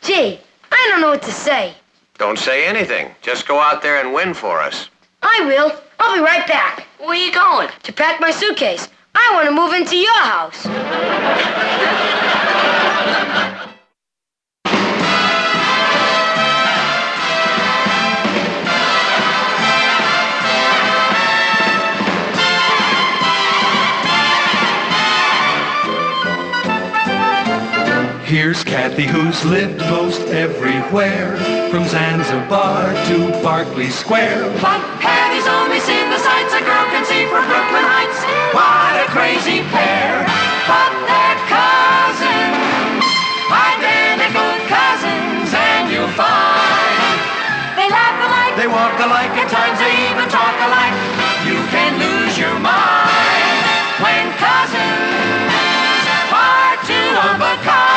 Gee, I don't know what to say. Don't say anything. Just go out there and win for us. I will. I'll be right back. Where are you going? To pack my suitcase. I want to move into your house. Here's Kathy, who's lived most everywhere, from Zanzibar to Berkeley Square. But Patty's only seen the sights a girl can see from Brooklyn Heights. What a crazy pair. But they're cousins, identical cousins, and you'll find they laugh alike, They walk alike, at times they even talk alike. You can lose your mind when cousins are two of a kind.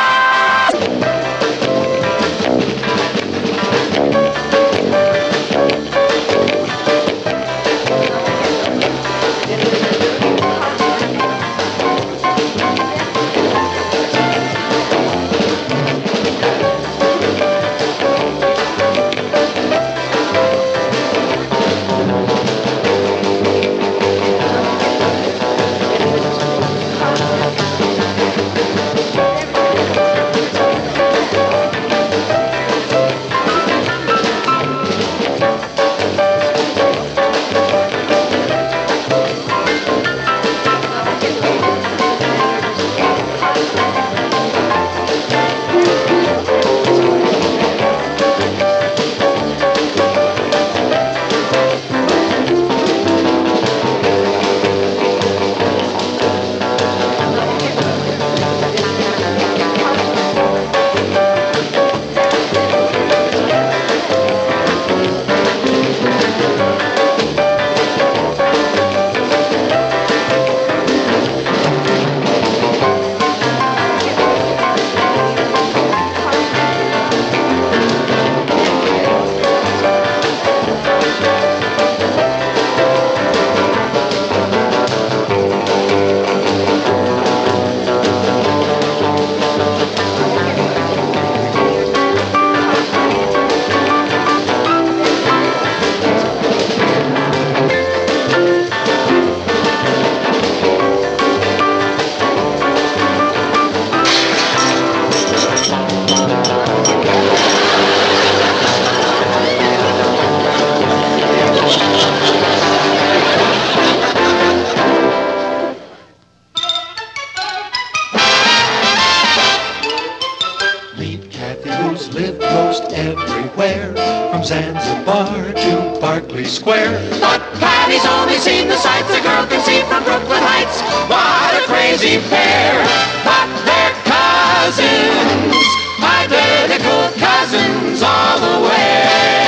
Zanzibar to Berkeley Square. But Patty's only seen the sights a girl can see from Brooklyn Heights. What a crazy pair, but they're cousins, identical cousins all the way.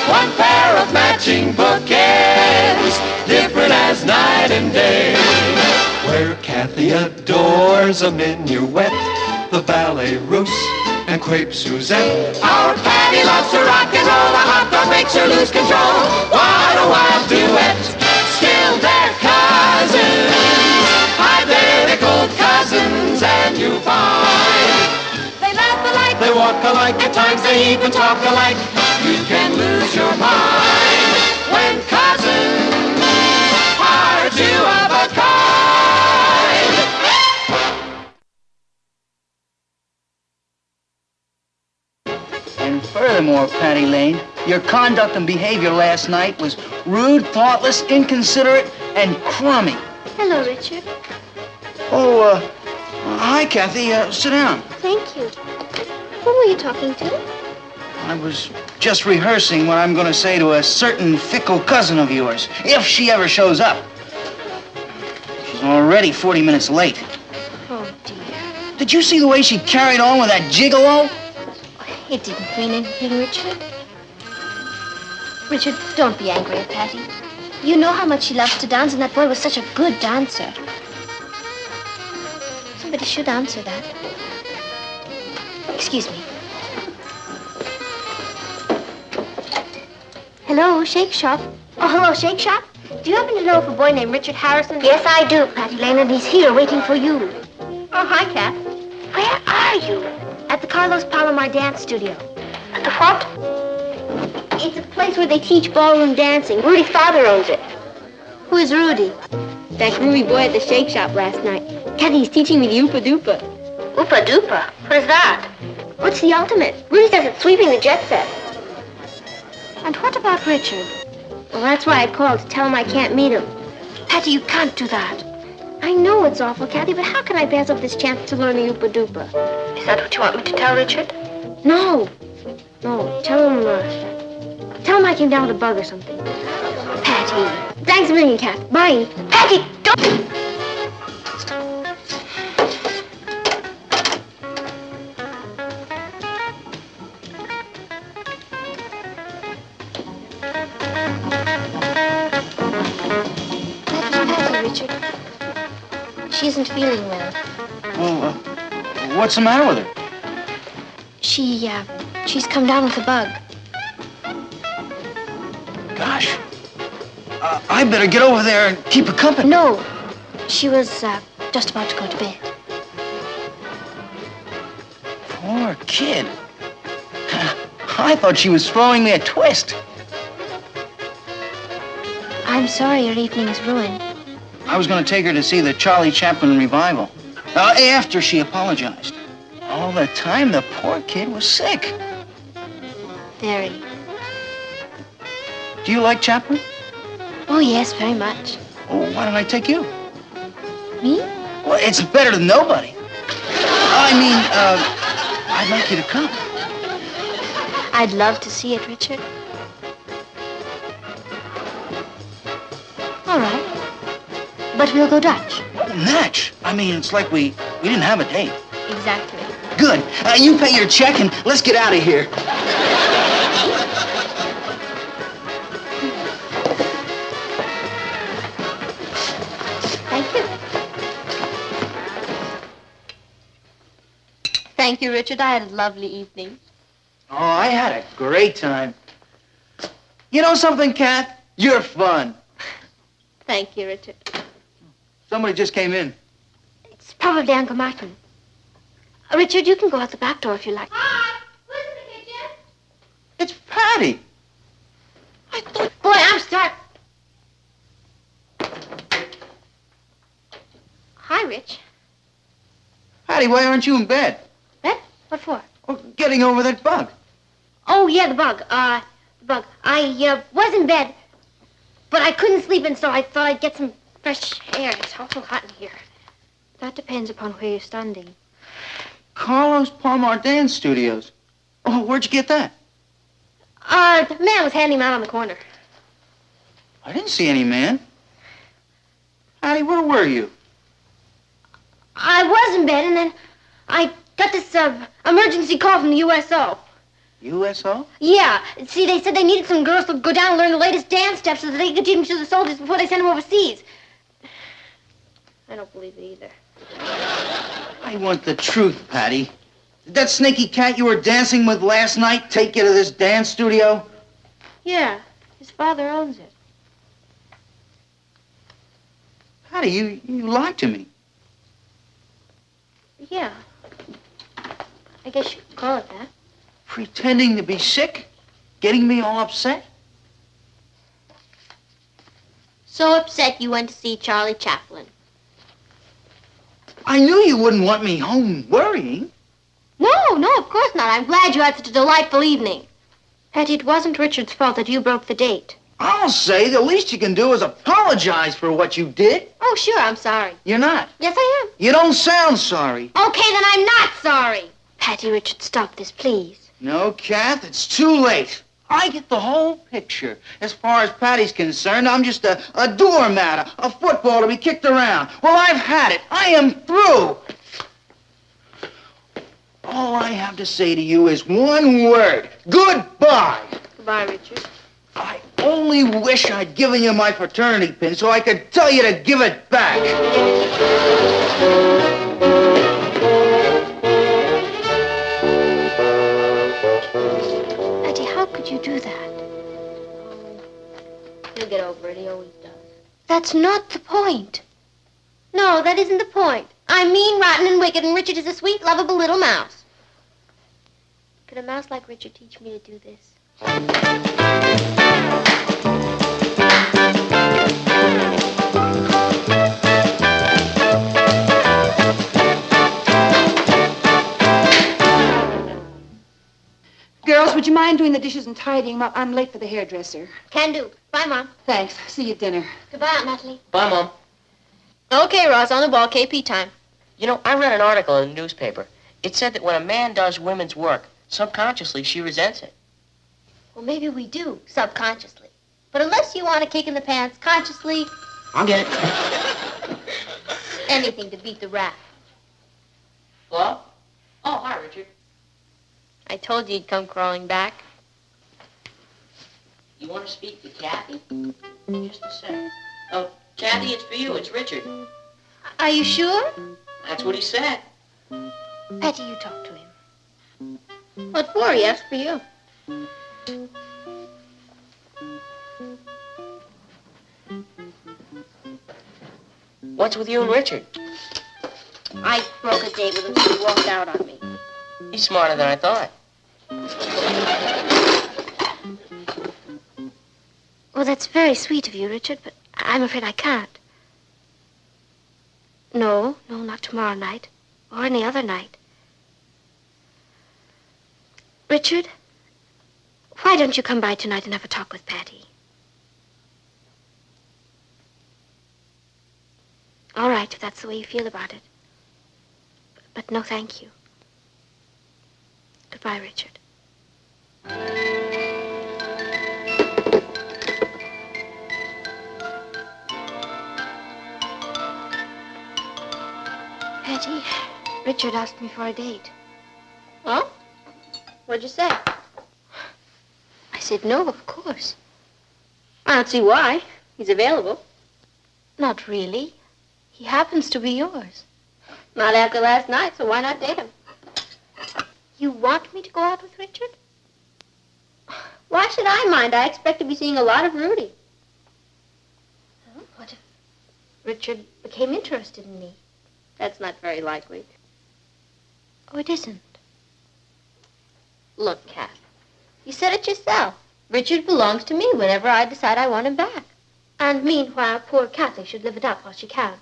One pair of matching bookends, different as night and day. Where Kathy adores a minuet, the ballet russe, and crepe Suzette. Our Patty loves to rock and roll, a hot dog makes her lose control. What a wild duet, still they're cousins, identical cousins, and you find they laugh alike, they walk alike, at times they even talk alike. You can lose your mind when cousins are two of a kind. And furthermore, Patty Lane, your conduct and behavior last night was rude, thoughtless, inconsiderate, and crummy. Hello, Richard. Oh, hi, Kathy. Sit down. Thank you. Who were you talking to? I was just rehearsing what I'm going to say to a certain fickle cousin of yours, if she ever shows up. She's already 40 minutes late. Oh, dear. Did you see the way she carried on with that gigolo? It didn't mean anything, Richard. Richard, don't be angry at Patty. You know how much she loves to dance, and that boy was such a good dancer. Somebody should answer that. Excuse me. Hello, Shake Shop. Oh, hello, Shake Shop. Do you happen to know of a boy named Richard Harrison? Yes, I do, Patty Lane, and he's here waiting for you. Oh, hi, Kat. Where are you? At the Carlos Palomar Dance Studio. At the what? It's a place where they teach ballroom dancing. Rudy's father owns it. Who is Rudy? That groovy boy at the Shake Shop last night. Kathy, he's teaching me the Oopa Doopa. Oopa Doopa? What is that? What's the ultimate? Rudy does it sweeping the jet set. And what about Richard? Well, that's why I called, to tell him I can't meet him. Patty, you can't do that. I know it's awful, Kathy, but how can I pass up this chance to learn the Oopa Doopa? Is that what you want me to tell Richard? No. No, tell him I came down with a bug or something. Patty. Thanks a million, Kat. Bye. Patty, don't... She isn't feeling well. Well, what's the matter with her? She's come down with a bug. Gosh. I better get over there and keep her company. No. She was just about to go to bed. Poor kid. I thought she was throwing me a twist. I'm sorry your evening is ruined. I was going to take her to see the Charlie Chaplin revival. After she apologized. All the time, the poor kid was sick. Very. Do you like Chaplin? Oh, yes, very much. Oh, why don't I take you? Me? Well, it's better than nobody. I'd like you to come. I'd love to see it, Richard. All right. But we'll go Dutch. Dutch? It's like we didn't have a date. Exactly. Good. You pay your check and let's get out of here. Thank you. Thank you, Richard. I had a lovely evening. Oh, I had a great time. You know something, Kath? You're fun. Thank you, Richard. Somebody just came in. It's probably Uncle Martin. Richard, you can go out the back door if you like. Hi! Who's in the kitchen? It's Patty. Boy, I'm starting. Hi, Rich. Patty, why aren't you in bed? Bed? What for? Oh, getting over that bug. Oh, yeah, the bug. The bug. I was in bed, but I couldn't sleep, and so I thought I'd get some fresh air. It's awful hot in here. That depends upon where you're standing. Carlos Palmardin Studios. Oh, where'd you get that? The man was handing them out on the corner. I didn't see any man. Patty, where were you? I was in bed, and then I got this emergency call from the USO. USO? Yeah. See, they said they needed some girls to go down and learn the latest dance steps so that they could teach them to the soldiers before they send them overseas. I don't believe it either. I want the truth, Patty. Did that snaky cat you were dancing with last night take you to this dance studio? Yeah. His father owns it. Patty, you lied to me. Yeah. I guess you could call it that. Pretending to be sick? Getting me all upset? So upset you went to see Charlie Chaplin. I knew you wouldn't want me home worrying. No, of course not. I'm glad you had such a delightful evening. Patty, it wasn't Richard's fault that you broke the date. I'll say the least you can do is apologize for what you did. Oh, sure, I'm sorry. You're not. Yes, I am. You don't sound sorry. Okay, then I'm not sorry. Patty, Richard, stop this, please. No, Kath, it's too late. I get the whole picture. As far as Patty's concerned, I'm just a doormat, a football to be kicked around. Well, I've had it. I am through. All I have to say to you is one word. Goodbye. Goodbye, Richard. I only wish I'd given you my fraternity pin so I could tell you to give it back. Patty, how could you do that? He'll get over it. He always does. That's not the point. No, that isn't the point. I'm mean, rotten, and wicked, and Richard is a sweet, lovable little mouse. Could a mouse like Richard teach me to do this? Girls, would you mind doing the dishes and tidying them up? I'm late for the hairdresser. Can do. Bye, Mom. Thanks. See you at dinner. Goodbye, Aunt Natalie. Bye, Mom. Okay, Ross, on the ball. KP time. You know, I read an article in the newspaper. It said that when a man does women's work, subconsciously she resents it. Well, maybe we do, subconsciously. But unless you want a kick in the pants, consciously, I'll get it. anything to beat the rap. Hello? Oh, hi, Richard. I told you you'd come crawling back. You want to speak to Kathy? Just a sec. Oh, Kathy, it's for you. It's Richard. Are you sure? That's what he said. Patty, you talk to him. What for? He asked for you. What's with you and Richard? I broke a date with him, so he walked out on me. He's smarter than I thought. Well, that's very sweet of you, Richard, but I'm afraid I can't. No, not tomorrow night, or any other night. Richard, why don't you come by tonight and have a talk with Patty? All right, if that's the way you feel about it. But no, thank you. Goodbye, Richard. Patty, Richard asked me for a date. Oh? What'd you say? I said no, of course. I don't see why. He's available. Not really. He happens to be yours. Not after last night, so why not date him? You want me to go out with Richard? Why should I mind? I expect to be seeing a lot of Rudy. Oh, what if Richard became interested in me? That's not very likely. Oh, it isn't. Look, Kath, you said it yourself. Richard belongs to me whenever I decide I want him back. And meanwhile, poor Kathy should live it up while she can.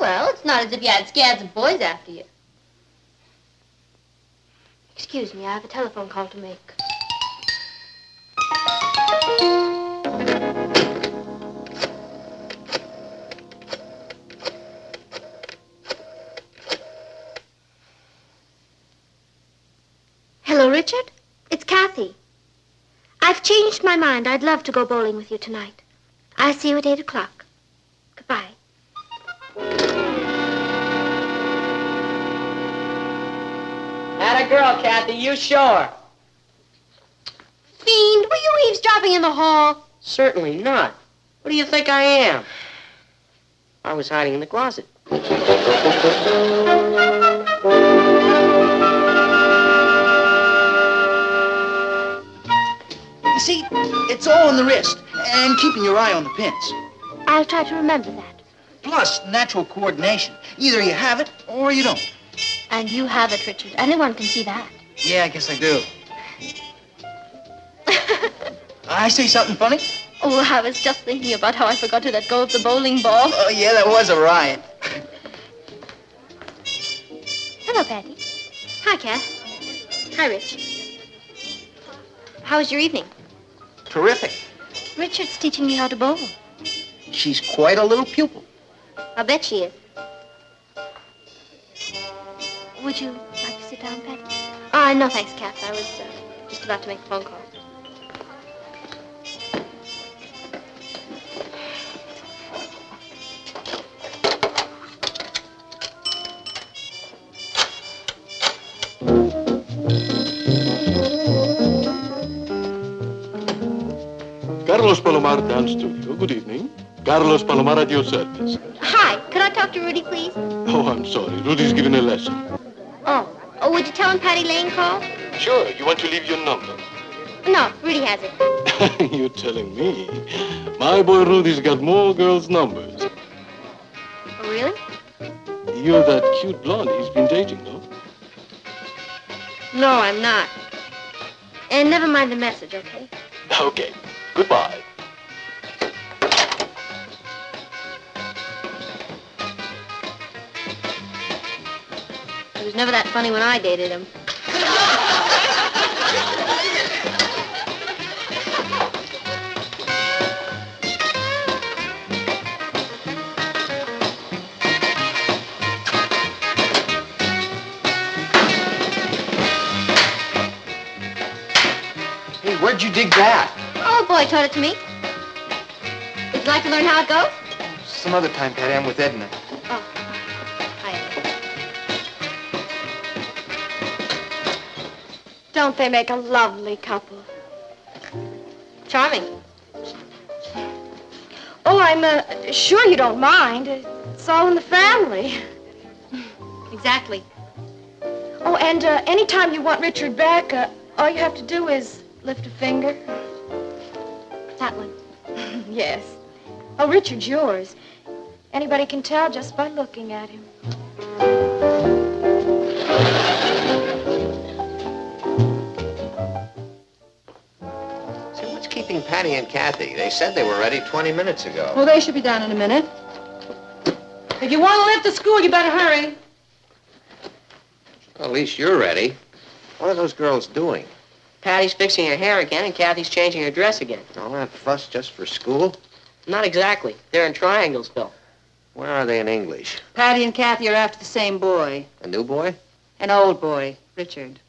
Well, it's not as if you had scads of boys after you. Excuse me, I have a telephone call to make. Hello, Richard. It's Kathy. I've changed my mind. I'd love to go bowling with you tonight. I'll see you at 8 o'clock. Goodbye. Atta girl, Kathy, you sure? Fiend, were you eavesdropping in the hall? Certainly not. What do you think I am? I was hiding in the closet. You see, it's all in the wrist and keeping your eye on the pins. I'll try to remember that. Plus, natural coordination. Either you have it or you don't. And you have it, Richard. Anyone can see that. Yeah, I guess I do. I say something funny? Oh, I was just thinking about how I forgot to let go of the bowling ball. Oh, yeah, that was a riot. Hello, Patty. Hi, Kath. Hi, Rich. How was your evening? Terrific. Richard's teaching me how to bowl. She's quite a little pupil. I'll bet she is. Would you like to sit down, Patty? No, thanks, Kath. I was just about to make a phone call. Carlos Palomar Dance Studio. Good evening. Carlos Palomar at your service. Hi. Could I talk to Rudy, please? Oh, I'm sorry. Rudy's giving a lesson. Oh, would you tell him Patty Lane called? Sure. You want to leave your number? No, Rudy has it. You're telling me. My boy Rudy's got more girls' numbers. Oh, really? You're that cute blonde he's been dating, no? No, I'm not. And never mind the message, okay? Okay. Goodbye. He was never that funny when I dated him. Hey, where'd you dig that? Oh, boy taught it to me. Would you like to learn how it goes? Some other time, Patty. I'm with Edna. Oh, hi. Don't they make a lovely couple? Charming. Oh, I'm sure you don't mind. It's It's all in the family. Exactly. Oh, and anytime you want Richard back, all you have to do is lift a finger. That one. Yes. Oh, Richard's yours. Anybody can tell just by looking at him. So what's keeping Patty and Kathy? They said they were ready 20 minutes ago. Well, they should be down in a minute. If you want to live to school, you better hurry. Well, at least you're ready. What are those girls doing? Patty's fixing her hair again, and Kathy's changing her dress again. All that fuss just for school? Not exactly. They're in triangles, Phil. Where are they in English? Patty and Kathy are after the same boy. A new boy? An old boy, Richard.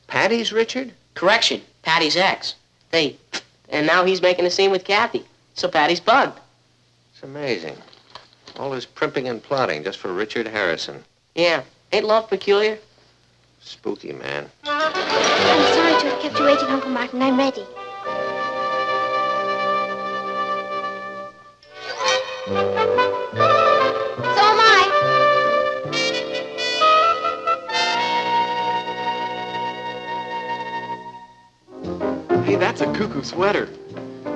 Patty's Richard? Correction. Patty's ex. And now he's making a scene with Kathy. So Patty's bugged. It's amazing. All this primping and plotting just for Richard Harrison. Yeah. Ain't love peculiar? Spooky, man. I'm sorry to have kept you waiting, Uncle Martin. I'm ready. So am I. Hey, that's a cuckoo sweater.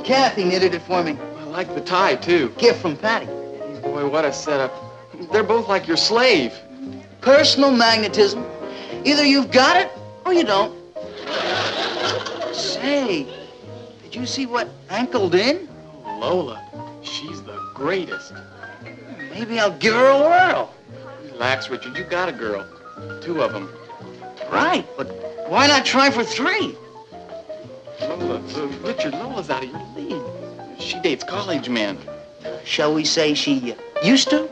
Kathy knitted it for me. I like the tie, too. Gift from Patty. Boy, what a setup. They're both like your slave. Personal magnetism. Either you've got it or you don't. Say, did you see what ankled in? Oh, Lola, she's the greatest. Maybe I'll give her a whirl. Relax, Richard. You got a girl. 2 of them. Right, but why not try for 3? Lola, Richard, Lola's out of your league. She dates college men. Shall we say she used to?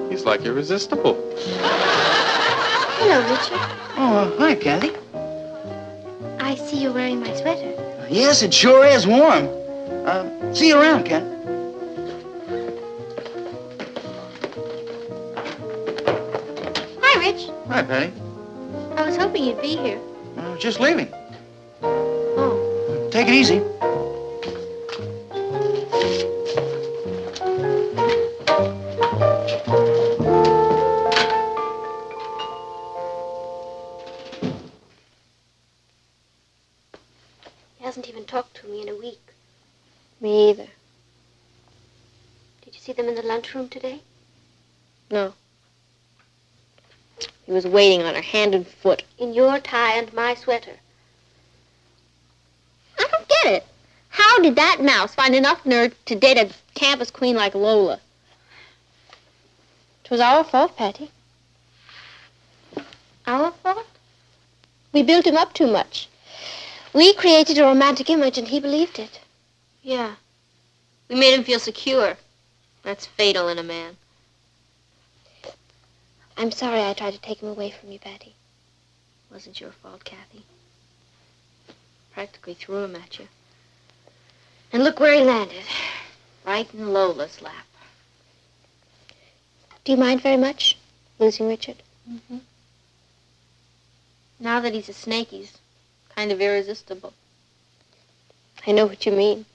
He's like irresistible. Hello, Richard. Oh, hi, Kathy. I see you're wearing my sweater. Yes, it sure is warm. See you around, Ken. Hi, Rich. Hi, Patty. I was hoping you'd be here. I was just leaving. Oh. Take it easy. He hasn't even talked to me in a week. Me either. Did you see them in the lunchroom today? No. He was waiting on her hand and foot. In your tie and my sweater. I don't get it. How did that mouse find enough nerve to date a campus queen like Lola? It was our fault, Patty. Our fault? We built him up too much. We created a romantic image and he believed it. Yeah. We made him feel secure. That's fatal in a man. I'm sorry I tried to take him away from you, Patty. Wasn't your fault, Kathy. Practically threw him at you. And look where he landed. Right in Lola's lap. Do you mind very much losing Richard? Mm-hmm. Now that he's a snake, he's kind of irresistible. I know what you mean.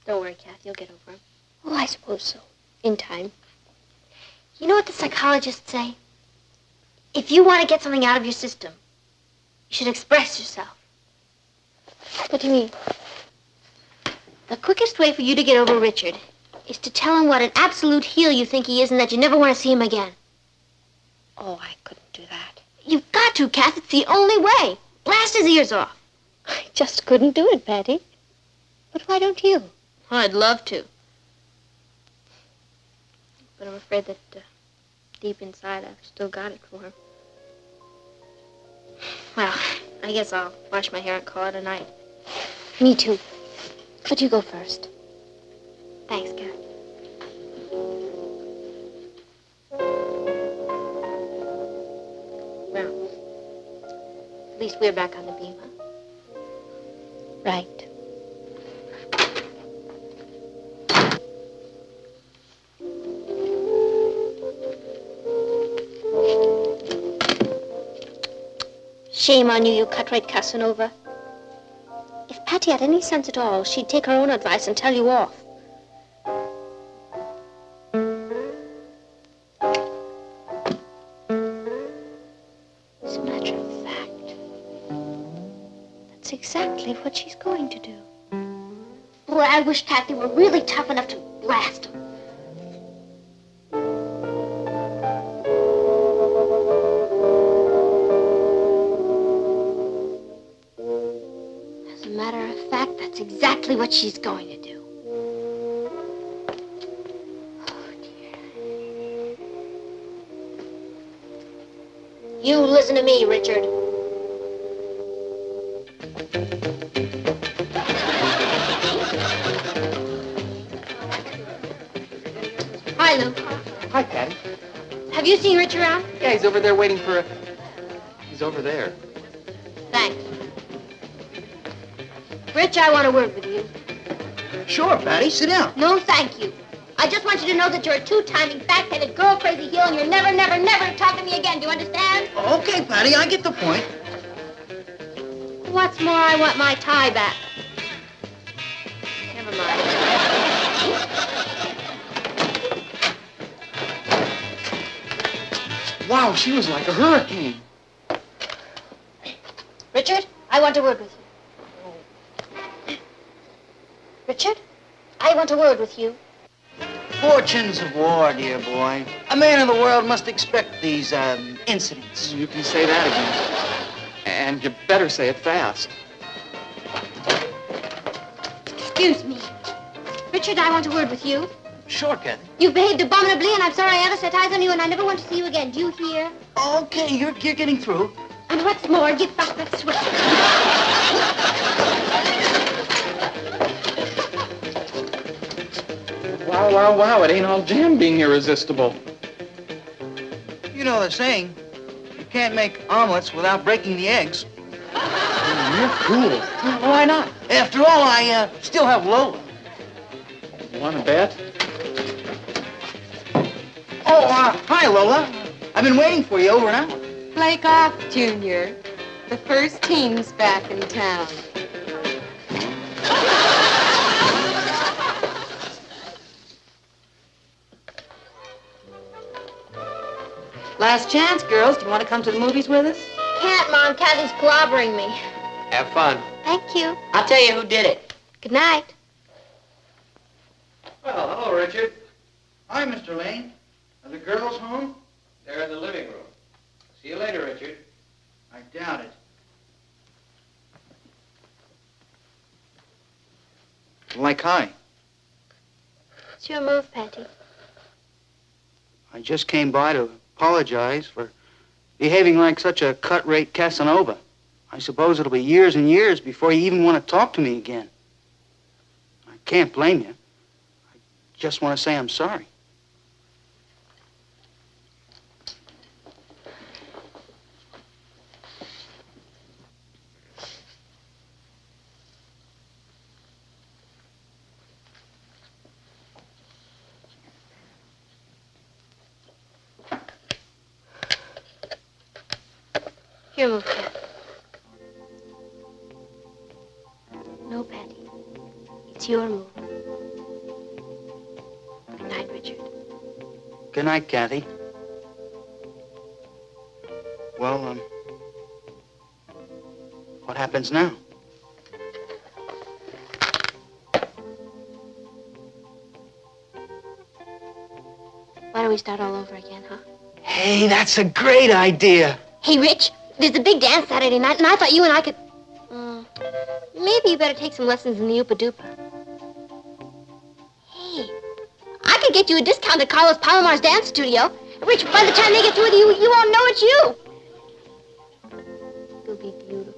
Don't worry, Kathy. You'll get over him. Oh, I suppose so. In time. You know what the psychologists say? If you want to get something out of your system, you should express yourself. What do you mean? The quickest way for you to get over Richard is to tell him what an absolute heel you think he is and that you never want to see him again. Oh, I couldn't do that. You've got to, Kath. It's the only way. Blast his ears off. I just couldn't do it, Patty. But why don't you? Oh, I'd love to. But I'm afraid that deep inside I've still got it for him. Well, I guess I'll wash my hair and call it a night. Me too. But you go first. Thanks, Kath. Well, at least we're back on the beam, huh? Right. Shame on you, you cut-rate Casanova. If Patty had any sense at all, she'd take her own advice and tell you off. As a matter of fact, that's exactly what she's going to do. Boy, I wish Kathy were really tough enough to blast him. As a matter of fact, that's exactly what she's going to do. Oh, dear. You listen to me, Richard. Hi, Lou. Hi, Patty. Have you seen Rich around? Yeah, he's over there waiting for a... He's over there. Thanks. Rich, I want a word with you. Sure, Patty. Sit down. No, thank you. I just want you to know that you're a two-timing, fat-headed, girl-crazy heel, and you're never, never, never to talk to me again. Do you understand? Okay, Patty, I get the point. What's more, I want my tie back. Never mind. Wow, she was like a hurricane. Richard, I want a word with you. Richard, I want a word with you. Fortunes of war, dear boy. A man in the world must expect these, incidents. You can say that again. And you better say it fast. Excuse me. Richard, I want a word with you. Sure, Kathy. You've behaved abominably, and I'm sorry I ever set eyes on you, and I never want to see you again. Do you hear? Okay, you're getting through. And what's more, give back that sweater. Wow, wow, wow, it ain't all jam being irresistible. You know the saying, you can't make omelets without breaking the eggs. You're cool. Why not? After all, I still have Lola. Want to bet? Oh, hi, Lola. I've been waiting for you over an hour. Flake off, Junior. The first team's back in town. Last chance, girls. Do you want to come to the movies with us? Can't, Mom. Kathy's clobbering me. Have fun. Thank you. I'll tell you who did it. Good night. Well, hello, Richard. Hi, Mr. Lane. Are the girls home? They're in the living room. See you later, Richard. I doubt it. Like hi. It's your move, Patty. I just came by to apologize for behaving like such a cut-rate Casanova. I suppose it'll be years and years before you even want to talk to me again. I can't blame you. I just want to say I'm sorry. Your move, Cat. No, Patty. It's your move. Good night, Richard. Good night, Kathy. Well, what happens now? Why don't we start all over again, huh? Hey, that's a great idea. Hey, Rich, there's a big dance Saturday night, and I thought you and I could... maybe you better take some lessons in the Oopa-Doopa. Hey, I could get you a discount at Carlos Palomar's dance studio. Rich, by the time they get through with you, you won't know it's you. You'll be beautiful.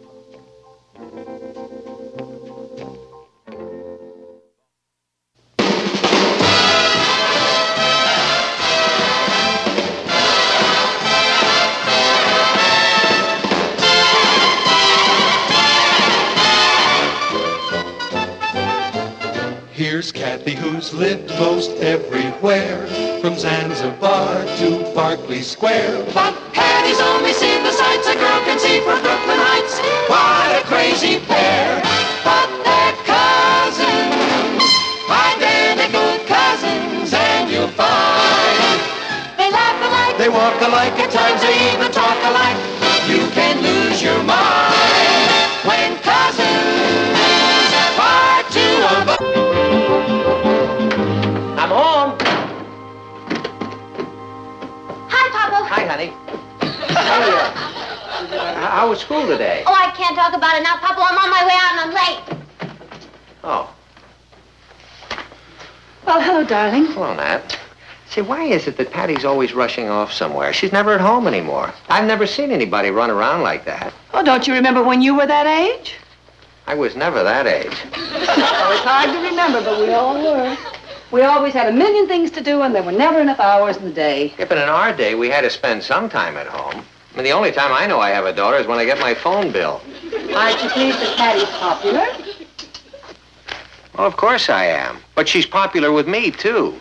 Here's Kathy, who's lived most everywhere, from Zanzibar to Berkeley Square. But Patty's Patty's only seen the sights a girl can see from Brooklyn Heights. What a crazy pair, but they're cousins, identical cousins, and you'll find they laugh alike, they walk alike, at times they even talk alike. You can lose your mind when cousins are two of us. I'm home. Hi, Papa. Hi, honey. How was school today? Oh, I can't talk about it now, Papa. I'm on my way out and I'm late. Oh. Well, hello, darling. Hello, Nat. Say, why is it that Patty's always rushing off somewhere? She's never at home anymore. I've never seen anybody run around like that. Oh, don't you remember when you were that age? I was never that age. Oh, it's hard to remember, but we all were. We always had a million things to do, and there were never enough hours in the day. Yeah, but in our day, we had to spend some time at home. I mean, the only time I know I have a daughter is when I get my phone bill. Aren't you pleased that Patty's popular? Well, of course I am. But she's popular with me, too.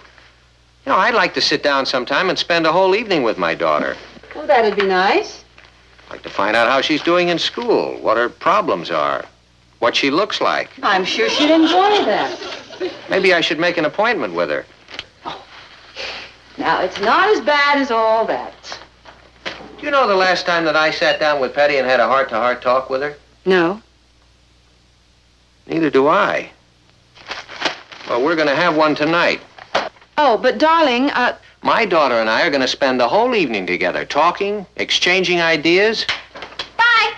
You know, I'd like to sit down sometime and spend a whole evening with my daughter. Well, that'd be nice. I'd like to find out how she's doing in school, what her problems are, what she looks like. I'm sure she'd enjoy that. Maybe I should make an appointment with her. Now, it's not as bad as all that. Do you know the last time that I sat down with Patty and had a heart-to-heart talk with her? No. Neither do I. Well, we're going to have one tonight. Oh, but darling, My daughter and I are going to spend the whole evening together, talking, exchanging ideas. Bye.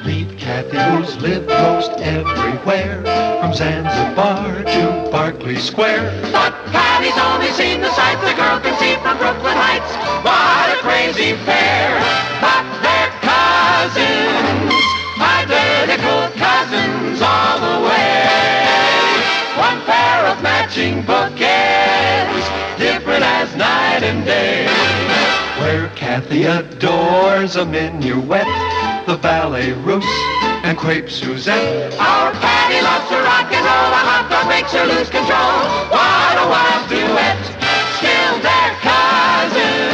Meet Kathy, who's lived most everywhere, from Zanzibar to Berkeley Square. But Patty's only seen the sights a girl can see from Brooklyn Heights. What a crazy pair, but they're cousins, identical cousins all the way. One pair of matching bookends, different as night and day. Where Kathy adores a minuet, the ballet russe, and crepe Suzette. Our Patty loves to rock and roll, a hot dog makes her lose control. What a wild duet, still they're cousins,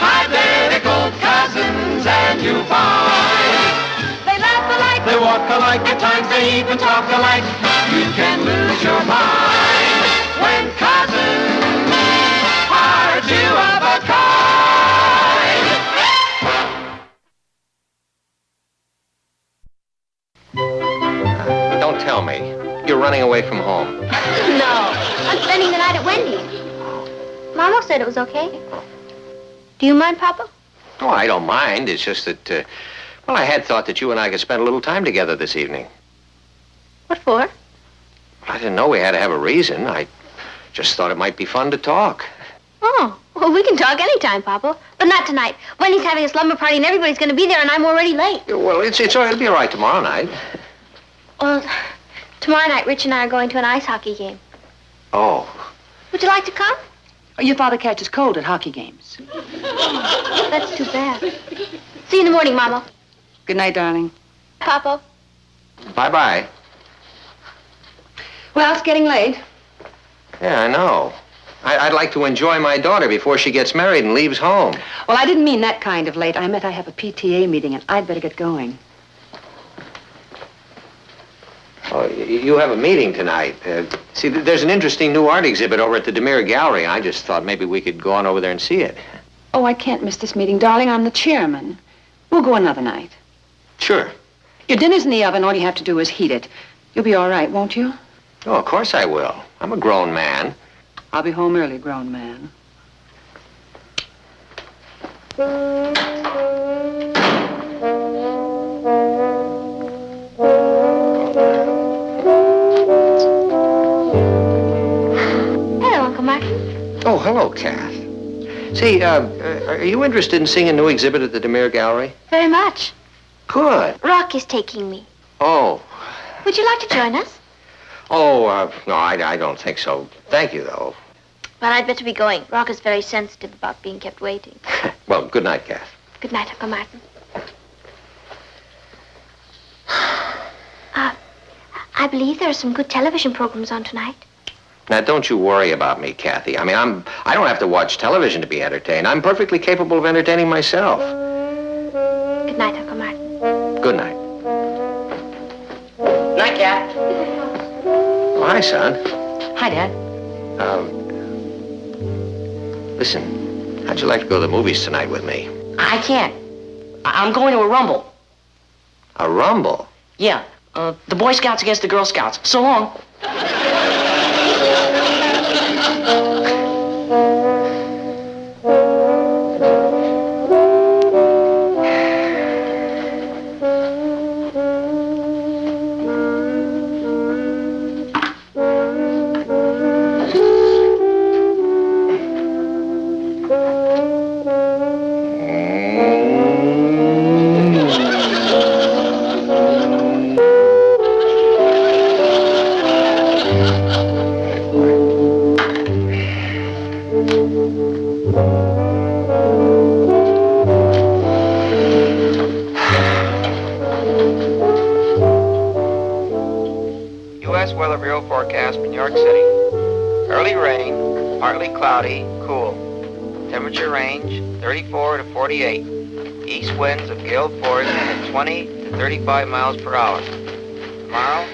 identical cousins, and you find they laugh alike, they walk alike, at times they even talk alike. You can lose your mind when cousins are two of a kind. Don't tell me. You're running away from home. No, I'm spending the night at Wendy's. Mama said it was okay. Do you mind, Papa? Oh, I don't mind. It's just that, well, I had thought that you and I could spend a little time together this evening. What for? I didn't know we had to have a reason. I just thought it might be fun to talk. Oh, well, we can talk anytime, Papa. But not tonight. Wendy's having a slumber party and everybody's going to be there and I'm already late. Well, it'll be all right tomorrow night. Well, tomorrow night, Rich and I are going to an ice hockey game. Oh. Would you like to come? Your father catches cold at hockey games. Oh, that's too bad. See you in the morning, Mama. Good night, darling. Papa. Bye-bye. Well, it's getting late. Yeah, I know. I'd like to enjoy my daughter before she gets married and leaves home. Well, I didn't mean that kind of late. I meant I have a PTA meeting, and I'd better get going. Oh, you have a meeting tonight. See, there's an interesting new art exhibit over at the DeMere Gallery. I just thought maybe we could go on over there and see it. Oh, I can't miss this meeting, darling. I'm the chairman. We'll go another night. Sure. Your dinner's in the oven. All you have to do is heat it. You'll be all right, won't you? Oh, of course I will. I'm a grown man. I'll be home early, grown man. Hello, Uncle Martin. Oh, hello, Kath. See, are you interested in seeing a new exhibit at the DeMere Gallery? Very much. Good. Rock is taking me. Oh. Would you like to join us? Oh, no, I don't think so. Thank you, though. Well, I'd better be going. Rock is very sensitive about being kept waiting. Well, good night, Kath. Good night, Uncle Martin. I believe there are some good television programs on tonight. Now, don't you worry about me, Kathy. I mean, I don't have to watch television to be entertained. I'm perfectly capable of entertaining myself. Good night, Uncle Martin. Good night. Night, Cat. Oh, hi, son. Hi, Dad. Listen, how'd you like to go to the movies tonight with me? I can't. I'm going to a rumble. A rumble? Yeah, the Boy Scouts against the Girl Scouts. So long. U.S. Weather Bureau forecast for New York City. Early rain, partly cloudy, cool. Temperature range 34 to 48. East winds of gale force at 20 to 35 miles per hour. Tomorrow.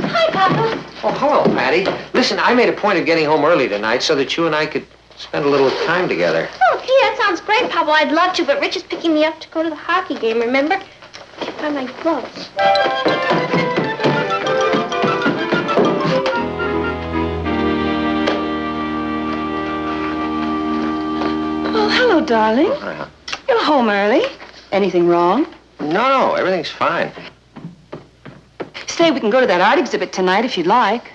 Hi, Papa. Oh, hello, Patty. Listen, I made a point of getting home early tonight so that you and I could spend a little time together. Oh, gee, that sounds great, Papa. I'd love to, but Rich is picking me up to go to the hockey game, remember? I can't find my gloves. Oh, hello, darling. You're home early. Anything wrong? No, everything's fine. Say, we can go to that art exhibit tonight if you'd like.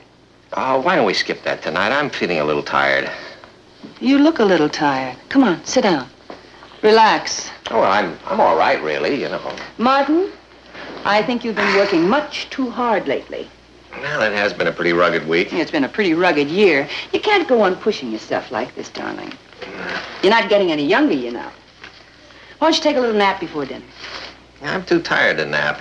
Why don't we skip that tonight? I'm feeling a little tired. You look a little tired. Come on, sit down. Relax. Oh, well, I'm all right, really, you know. Martin, I think you've been working much too hard lately. Well, it has been a pretty rugged week. It's been a pretty rugged year. You can't go on pushing yourself like this, darling. You're not getting any younger, you know. Why don't you take a little nap before dinner? I'm too tired to nap.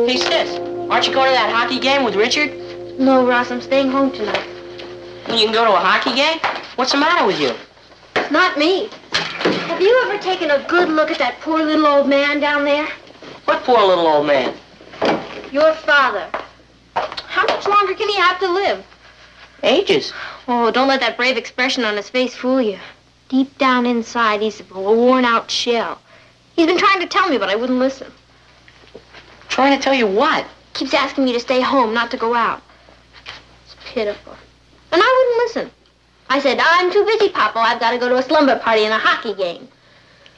Hey, sis, aren't you going to that hockey game with Richard? No, Ross, I'm staying home tonight. Well, you can go to a hockey game? What's the matter with you? Not me. Have you ever taken a good look at that poor little old man down there? What poor little old man? Your father. How much longer can he have to live? Ages. Oh, don't let that brave expression on his face fool you. Deep down inside, he's a worn-out shell. He's been trying to tell me, but I wouldn't listen. Trying to tell you what? Keeps asking me to stay home, not to go out. It's pitiful. And I wouldn't listen. I said, I'm too busy, Papa. I've got to go to a slumber party and a hockey game.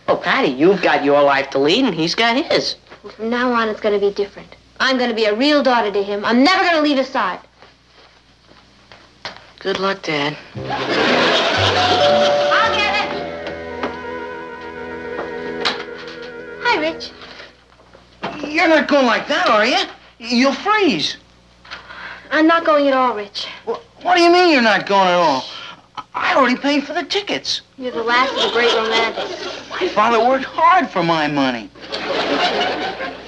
Oh, Patty, you've got your life to lead, and he's got his. Well, from now on, it's going to be different. I'm going to be a real daughter to him. I'm never going to leave his side. Good luck, Dad. I'll get it. Hi, Rich. You're not going like that, are you? You'll freeze. I'm not going at all, Rich. What do you mean you're not going at all? I already paid for the tickets. You're the last of the great romantics. My father worked hard for my money.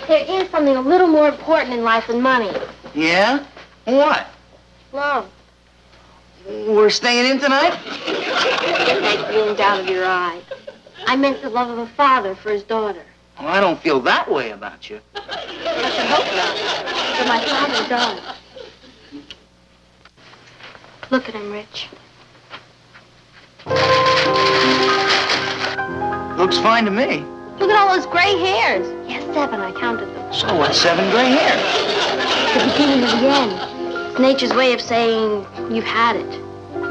There is something a little more important in life than money. Yeah? What? Love. We're staying in tonight? Get that glint out of your eye. I meant the love of a father for his daughter. Well, I don't feel that way about you. I should hope not. But my father does. Look at him, Rich. Looks fine to me. Look at all those gray hairs. Yes, 7. I counted them. So what, 7 gray hairs? The beginning of the end. It's nature's way of saying you've had it.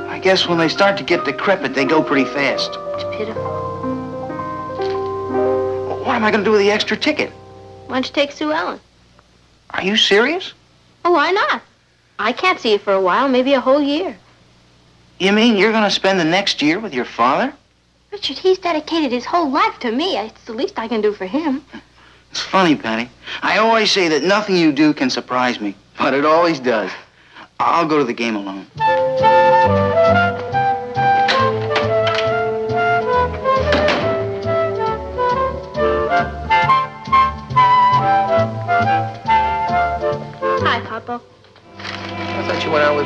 I guess when they start to get decrepit, they go pretty fast. It's pitiful. What am I going to do with the extra ticket? Why don't you take Sue Ellen? Are you serious? Oh, why not? I can't see you for a while, maybe a whole year. You mean you're going to spend the next year with your father? Richard, he's dedicated his whole life to me. It's the least I can do for him. It's funny, Patty. I always say that nothing you do can surprise me, but it always does. I'll go to the game alone.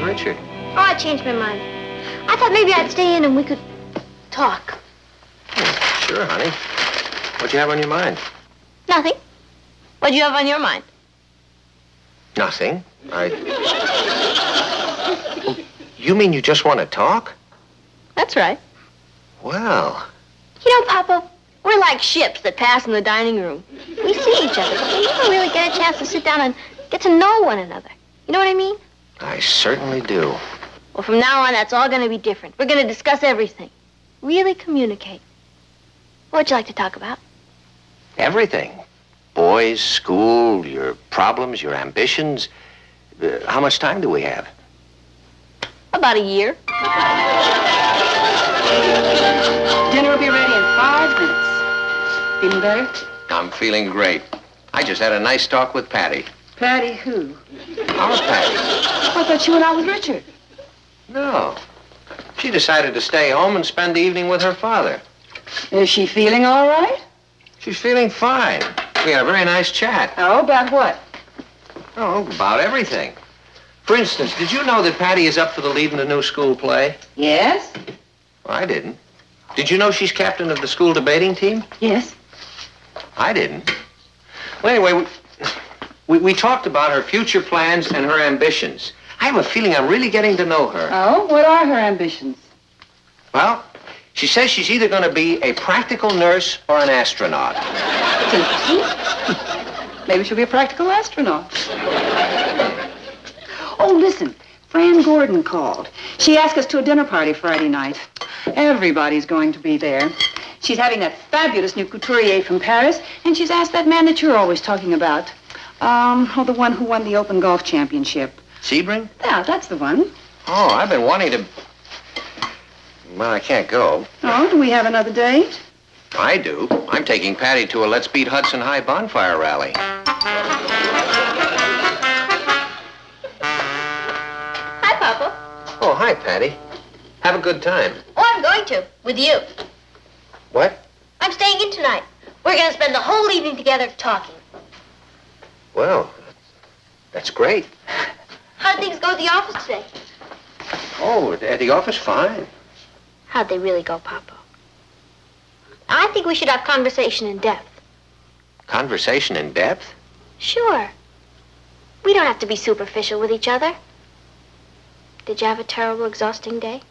Richard. Oh, I changed my mind. I thought maybe I'd stay in and we could talk. Sure, honey. What you have on your mind? Nothing. What do you have on your mind? Nothing. Oh, you mean you just want to talk? That's right. Well, You know, Papa, we're like ships that pass in the dining room. We see each other, but we never really get a chance to sit down and get to know one another. You know what I mean? I certainly do. Well, from now on, that's all going to be different. We're going to discuss everything. Really communicate. What'd you like to talk about? Everything. Boys, school, your problems, your ambitions. How much time do we have? About a year. Dinner will be ready in 5 minutes. Feeling better? I'm feeling great. I just had a nice talk with Patty. Patty who? Our Patty. I thought you went out with Richard. No. She decided to stay home and spend the evening with her father. Is she feeling all right? She's feeling fine. We had a very nice chat. Oh, about what? Oh, about everything. For instance, did you know that Patty is up for the lead in the new school play? Yes? Well, I didn't. Did you know she's captain of the school debating team? Yes. I didn't. Well, anyway, we talked about her future plans and her ambitions. I have a feeling I'm really getting to know her. Oh, what are her ambitions? Well, she says she's either going to be a practical nurse or an astronaut. It's interesting. Maybe she'll be a practical astronaut. Oh, listen. Fran Gordon called. She asked us to a dinner party Friday night. Everybody's going to be there. She's having that fabulous new couturier from Paris, and she's asked that man that you're always talking about. The one who won the Open Golf Championship. Sebring? Yeah, that's the one. Oh, I've been wanting to... Well, I can't go. Oh, do we have another date? I do. I'm taking Patty to a Let's Beat Hudson High bonfire rally. Hi, Papa. Oh, hi, Patty. Have a good time. Oh, I'm going to. With you. What? I'm staying in tonight. We're going to spend the whole evening together talking. Well, that's great. How'd things go at the office today? Oh, at the office, fine. How'd they really go, Papa? I think we should have conversation in depth. Conversation in depth? Sure. We don't have to be superficial with each other. Did you have a terrible, exhausting day?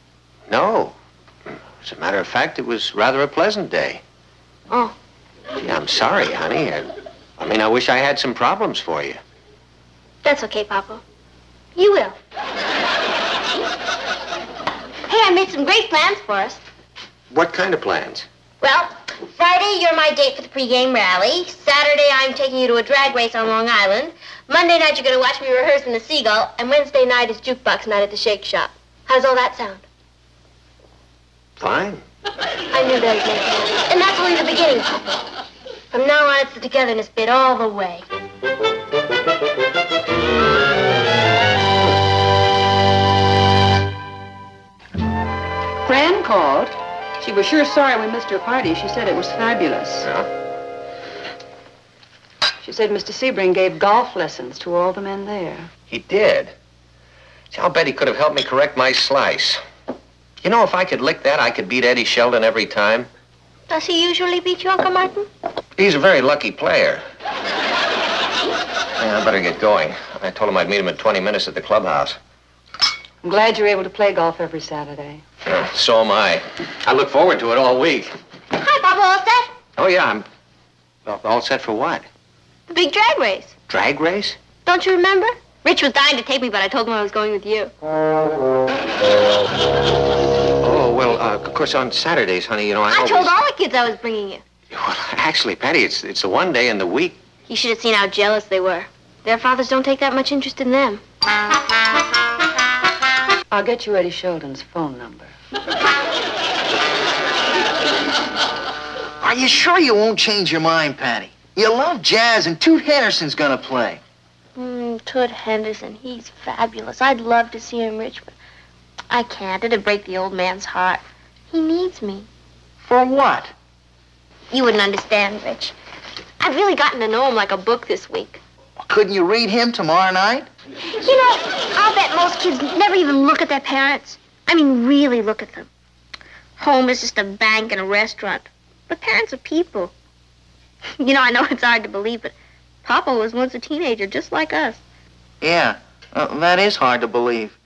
No. As a matter of fact, it was rather a pleasant day. Oh. Gee, I'm sorry, honey. I wish I had some problems for you. That's okay, Papa. You will. Hey, I made some great plans for us. What kind of plans? Well, Friday, you're my date for the pregame rally. Saturday, I'm taking you to a drag race on Long Island. Monday night, you're going to watch me rehearse in the Seagull. And Wednesday night is jukebox night at the Shake Shop. How does all that sound? Fine. I knew that would make it. And that's only the beginning, Papa. From now on, it's the togetherness bit all the way. Fran called. She was sure sorry we missed her party. She said it was fabulous. Yeah? She said Mr. Sebring gave golf lessons to all the men there. He did. See, I'll bet he could have helped me correct my slice. You know, if I could lick that, I could beat Eddie Sheldon every time. Does he usually beat you, Uncle Martin? He's a very lucky player. Yeah, I better get going. I told him I'd meet him in 20 minutes at the clubhouse. I'm glad you're able to play golf every Saturday. Yeah, so am I. I look forward to it all week. Hi, Papa, all set? Oh, yeah, I'm... Well, all set for what? The big drag race. Drag race? Don't you remember? Rich was dying to take me, but I told him I was going with you. Oh, well, of course, on Saturdays, honey, you know, I told all the kids I was bringing you. Well, actually, Patty, it's the one day in the week. You should have seen how jealous they were. Their fathers don't take that much interest in them. I'll get you Eddie Sheldon's phone number. Are you sure you won't change your mind, Patty? You love jazz, and Toot Henderson's gonna play. Toot Henderson, he's fabulous. I'd love to see him, Rich, but I can't. It'd break the old man's heart. He needs me. For what? You wouldn't understand, Rich. I've really gotten to know him like a book this week. Couldn't you read him tomorrow night? You I'll bet most kids never even look at their parents. I mean, really look at them. Home is just a bank and a restaurant. But parents are people. You know, I know it's hard to believe, but Papa was once a teenager, just like us. Yeah, that is hard to believe.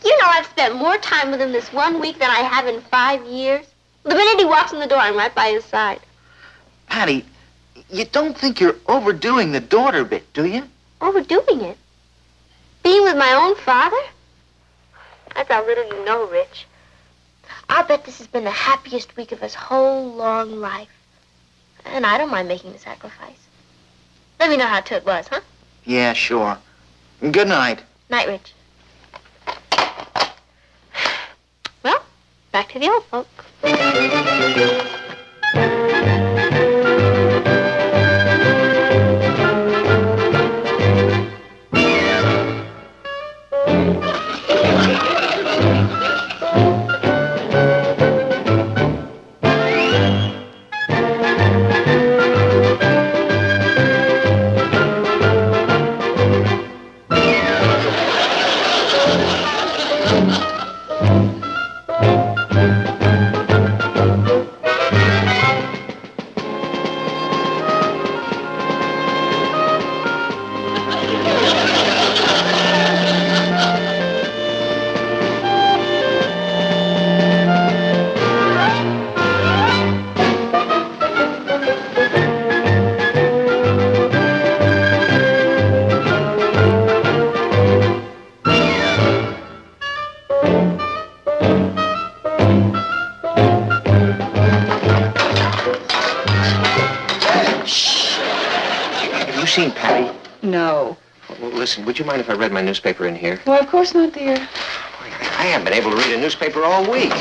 You know, I've spent more time with him this 1 week than I have in 5 years. The minute he walks in the door, I'm right by his side. Patty, you don't think you're overdoing the daughter bit, do you? Overdoing it? Being with my own father? That's how little you know, Rich. I'll bet this has been the happiest week of his whole long life. And I don't mind making the sacrifice. Let me know how it was, huh? Yeah, sure. Good night. Night, Rich. Well, back to the old folk. Seen Patty? No. Well, listen, would you mind if I read my newspaper in here? Well, of course not, dear. I haven't been able to read a newspaper all week.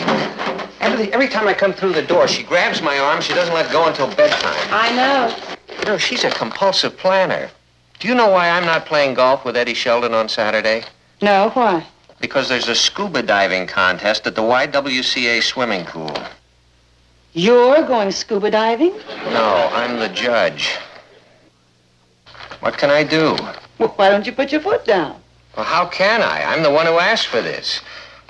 Every time I come through the door, she grabs my arm. She doesn't let go until bedtime. I know. You know, she's a compulsive planner. Do you know why I'm not playing golf with Eddie Sheldon on Saturday? No, why? Because there's a scuba diving contest at the YWCA swimming pool. You're going scuba diving? No, I'm the judge. What can I do? Well, why don't you put your foot down? Well, how can I? I'm the one who asked for this.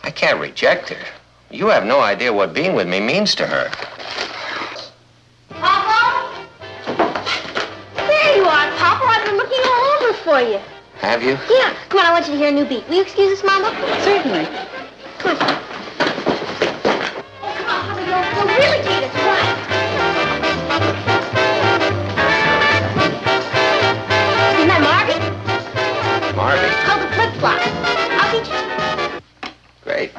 I can't reject her. You have no idea what being with me means to her. Papa? There you are, Papa. I've been looking all over for you. Have you? Yeah. Come on, I want you to hear a new beat. Will you excuse us, Mama? Certainly. Come on. Oh, come on, Papa. You'll really take us right. Isn't that Marvin? Marvin? It's called the flip-flop. I'll teach you. Great.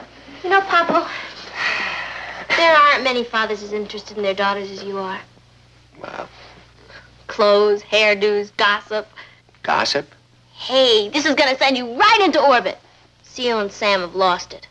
You know, Papa, there aren't many fathers as interested in their daughters as you are. Well. Clothes, hairdos, gossip. Gossip? Hey, this is gonna send you right into orbit. Seal and Sam have lost it.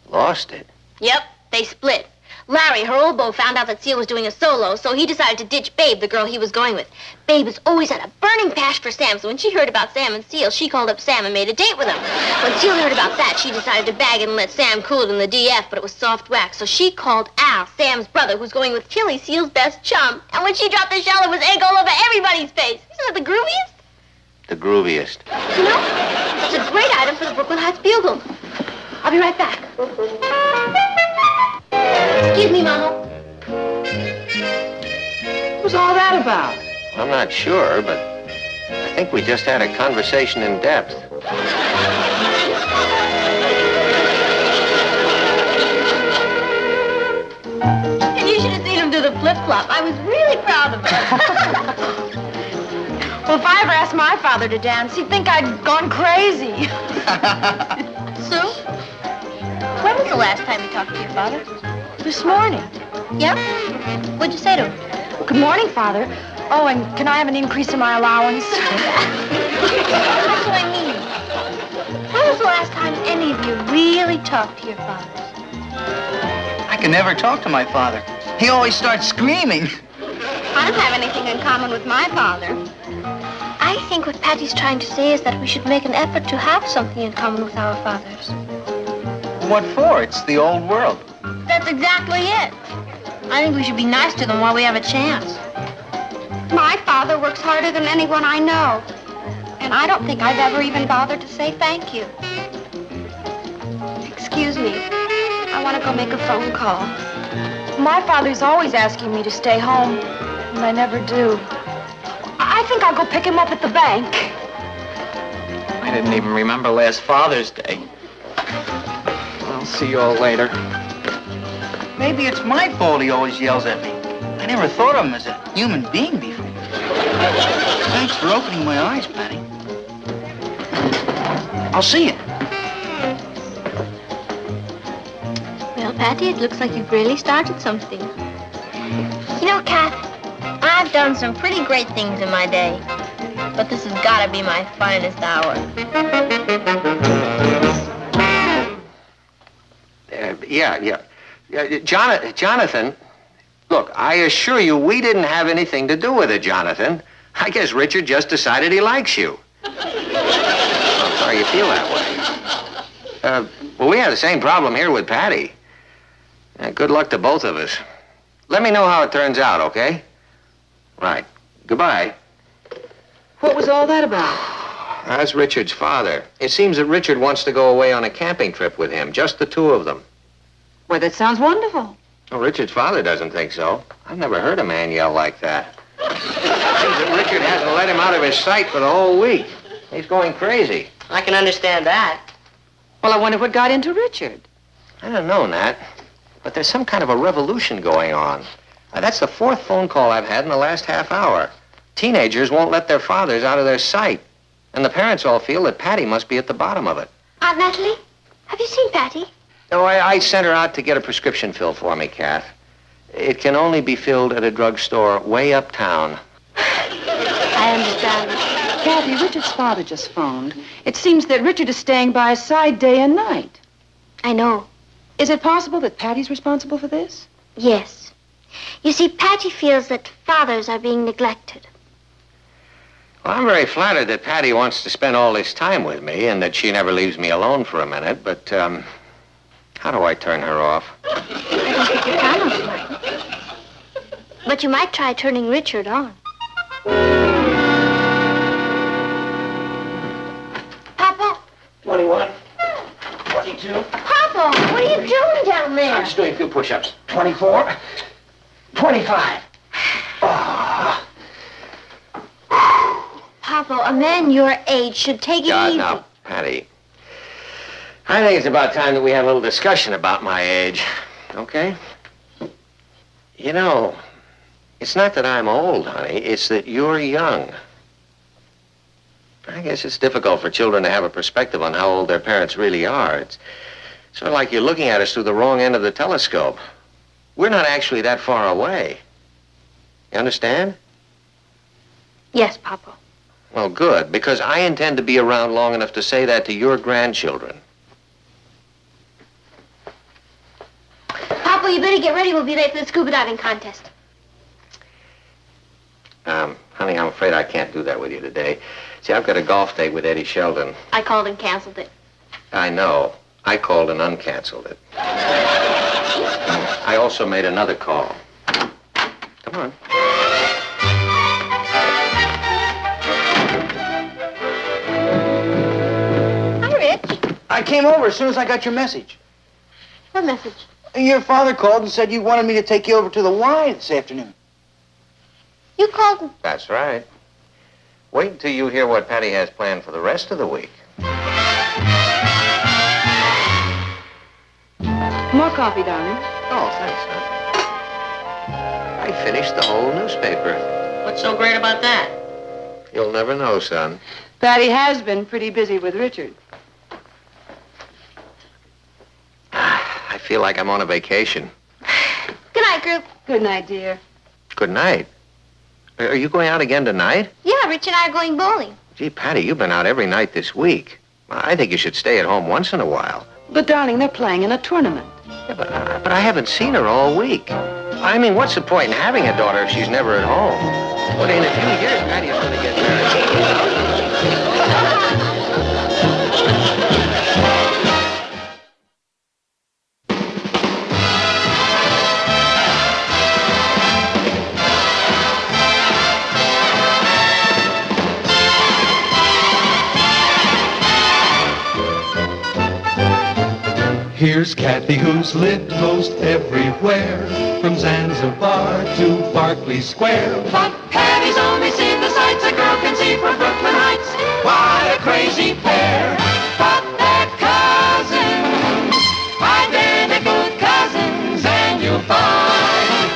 Lost it? Yep, they split. Larry, her old beau, found out that Seal was doing a solo, so he decided to ditch Babe, the girl he was going with. Babe was always had a burning passion for Sam, so when she heard about Sam and Seal, she called up Sam and made a date with him. When Seal heard about that, she decided to bag it and let Sam cool it in the DF, but it was soft wax, so she called Al, Sam's brother, who's going with Tilly, Seal's best chum. And when she dropped the shell, it was egg all over everybody's face. Isn't that the grooviest? The grooviest. You know, that's a great item for the Brooklyn Heights Bugle. I'll be right back. Excuse me, Mama. What was all that about? I'm not sure, but I think we just had a conversation in depth. And you should have seen him do the flip-flop. I was really proud of him. Well, if I ever asked my father to dance, he'd think I'd gone crazy. Sue? When was the last time you talked to your father? This morning. Yep. What'd you say to him? Good morning, Father. Oh, and can I have an increase in my allowance? That's what I mean. When was the last time any of you really talked to your fathers? I can never talk to my father. He always starts screaming. I don't have anything in common with my father. I think what Patty's trying to say is that we should make an effort to have something in common with our fathers. What for? It's the old world. That's exactly it. I think we should be nice to them while we have a chance. My father works harder than anyone I know. And And I don't think I've ever even bothered to say thank you. Excuse me. I want to go make a phone call. My father's always asking me to stay home, and I never do. I think I'll go pick him up at the bank. I didn't even remember last Father's Day. I'll see you all later. Maybe it's my fault he always yells at me. I never thought of him as a human being before. Thanks for opening my eyes, Patty. I'll see you. Well, Patty, it looks like you've really started something. You know, Kath, I've done some pretty great things in my day, but this has got to be my finest hour. Jonathan, look, I assure you we didn't have anything to do with it, Jonathan. I guess Richard just decided he likes you. I'm sorry you feel that way. Well, we have the same problem here with Patty. Good luck to both of us. Let me know how it turns out, okay? Right. Goodbye. What was all that about? That's Richard's father. It seems that Richard wants to go away on a camping trip with him, just the two of them. Why, that sounds wonderful. Oh, Richard's father doesn't think so. I've never heard a man yell like that. It seems that Richard hasn't let him out of his sight for the whole week. He's going crazy. I can understand that. Well, I wonder what got into Richard. I don't know, Nat, but there's some kind of a revolution going on. That's the fourth phone call I've had in the last half hour. Teenagers won't let their fathers out of their sight, and the parents all feel that Patty must be at the bottom of it. Aunt Natalie, have you seen Patty? Oh, I sent her out to get a prescription filled for me, Kath. It can only be filled at a drugstore way uptown. I understand. Kathy, Richard's father just phoned. It seems that Richard is staying by his side day and night. I know. Is it possible that Patty's responsible for this? Yes. You see, Patty feels that fathers are being neglected. Well, I'm very flattered that Patty wants to spend all this time with me and that she never leaves me alone for a minute, but, how do I turn her off? I don't think you can, Uncle Mike. But you might try turning Richard on. Papa? 21, 22. Papa, what are you doing down there? I'm just doing a few push-ups. 24, 25. Oh. Papa, a man your age should take it easy. Now, Patty. I think it's about time that we had a little discussion about my age, okay? You know, it's not that I'm old, honey. It's that you're young. I guess it's difficult for children to have a perspective on how old their parents really are. It's sort of like you're looking at us through the wrong end of the telescope. We're not actually that far away. You understand? Yes, Papa. Well, good, because I intend to be around long enough to say that to your grandchildren. Papa, you better get ready. We'll be late for the scuba diving contest. Honey, I'm afraid I can't do that with you today. See, I've got a golf date with Eddie Sheldon. I called and canceled it. I know. I called and uncanceled it. I also made another call. Come on. Hi, Rich. I came over as soon as I got your message. What message? Your father called and said you wanted me to take you over to the Y this afternoon. You called him. That's right. Wait until you hear what Patty has planned for the rest of the week. More coffee, darling. Oh, thanks, son. I finished the whole newspaper. What's so great about that? You'll never know, son. Patty has been pretty busy with Richard. I feel like I'm on a vacation. Good night, group. Good night, dear. Good night. Are you going out again tonight? Yeah, Rich and I are going bowling. Gee, Patty, you've been out every night this week. I think you should stay at home once in a while. But, darling, they're playing in a tournament. Yeah, but I haven't seen her all week. I mean, what's the point in having a daughter if she's never at home? Well, in a few years, Patty's going to get married. Here's Kathy, who's lived most everywhere, from Zanzibar to Berkeley Square. But Patty's only seen the sights a girl can see from Brooklyn Heights. What a crazy pair. But they're cousins, identical cousins, and you'll find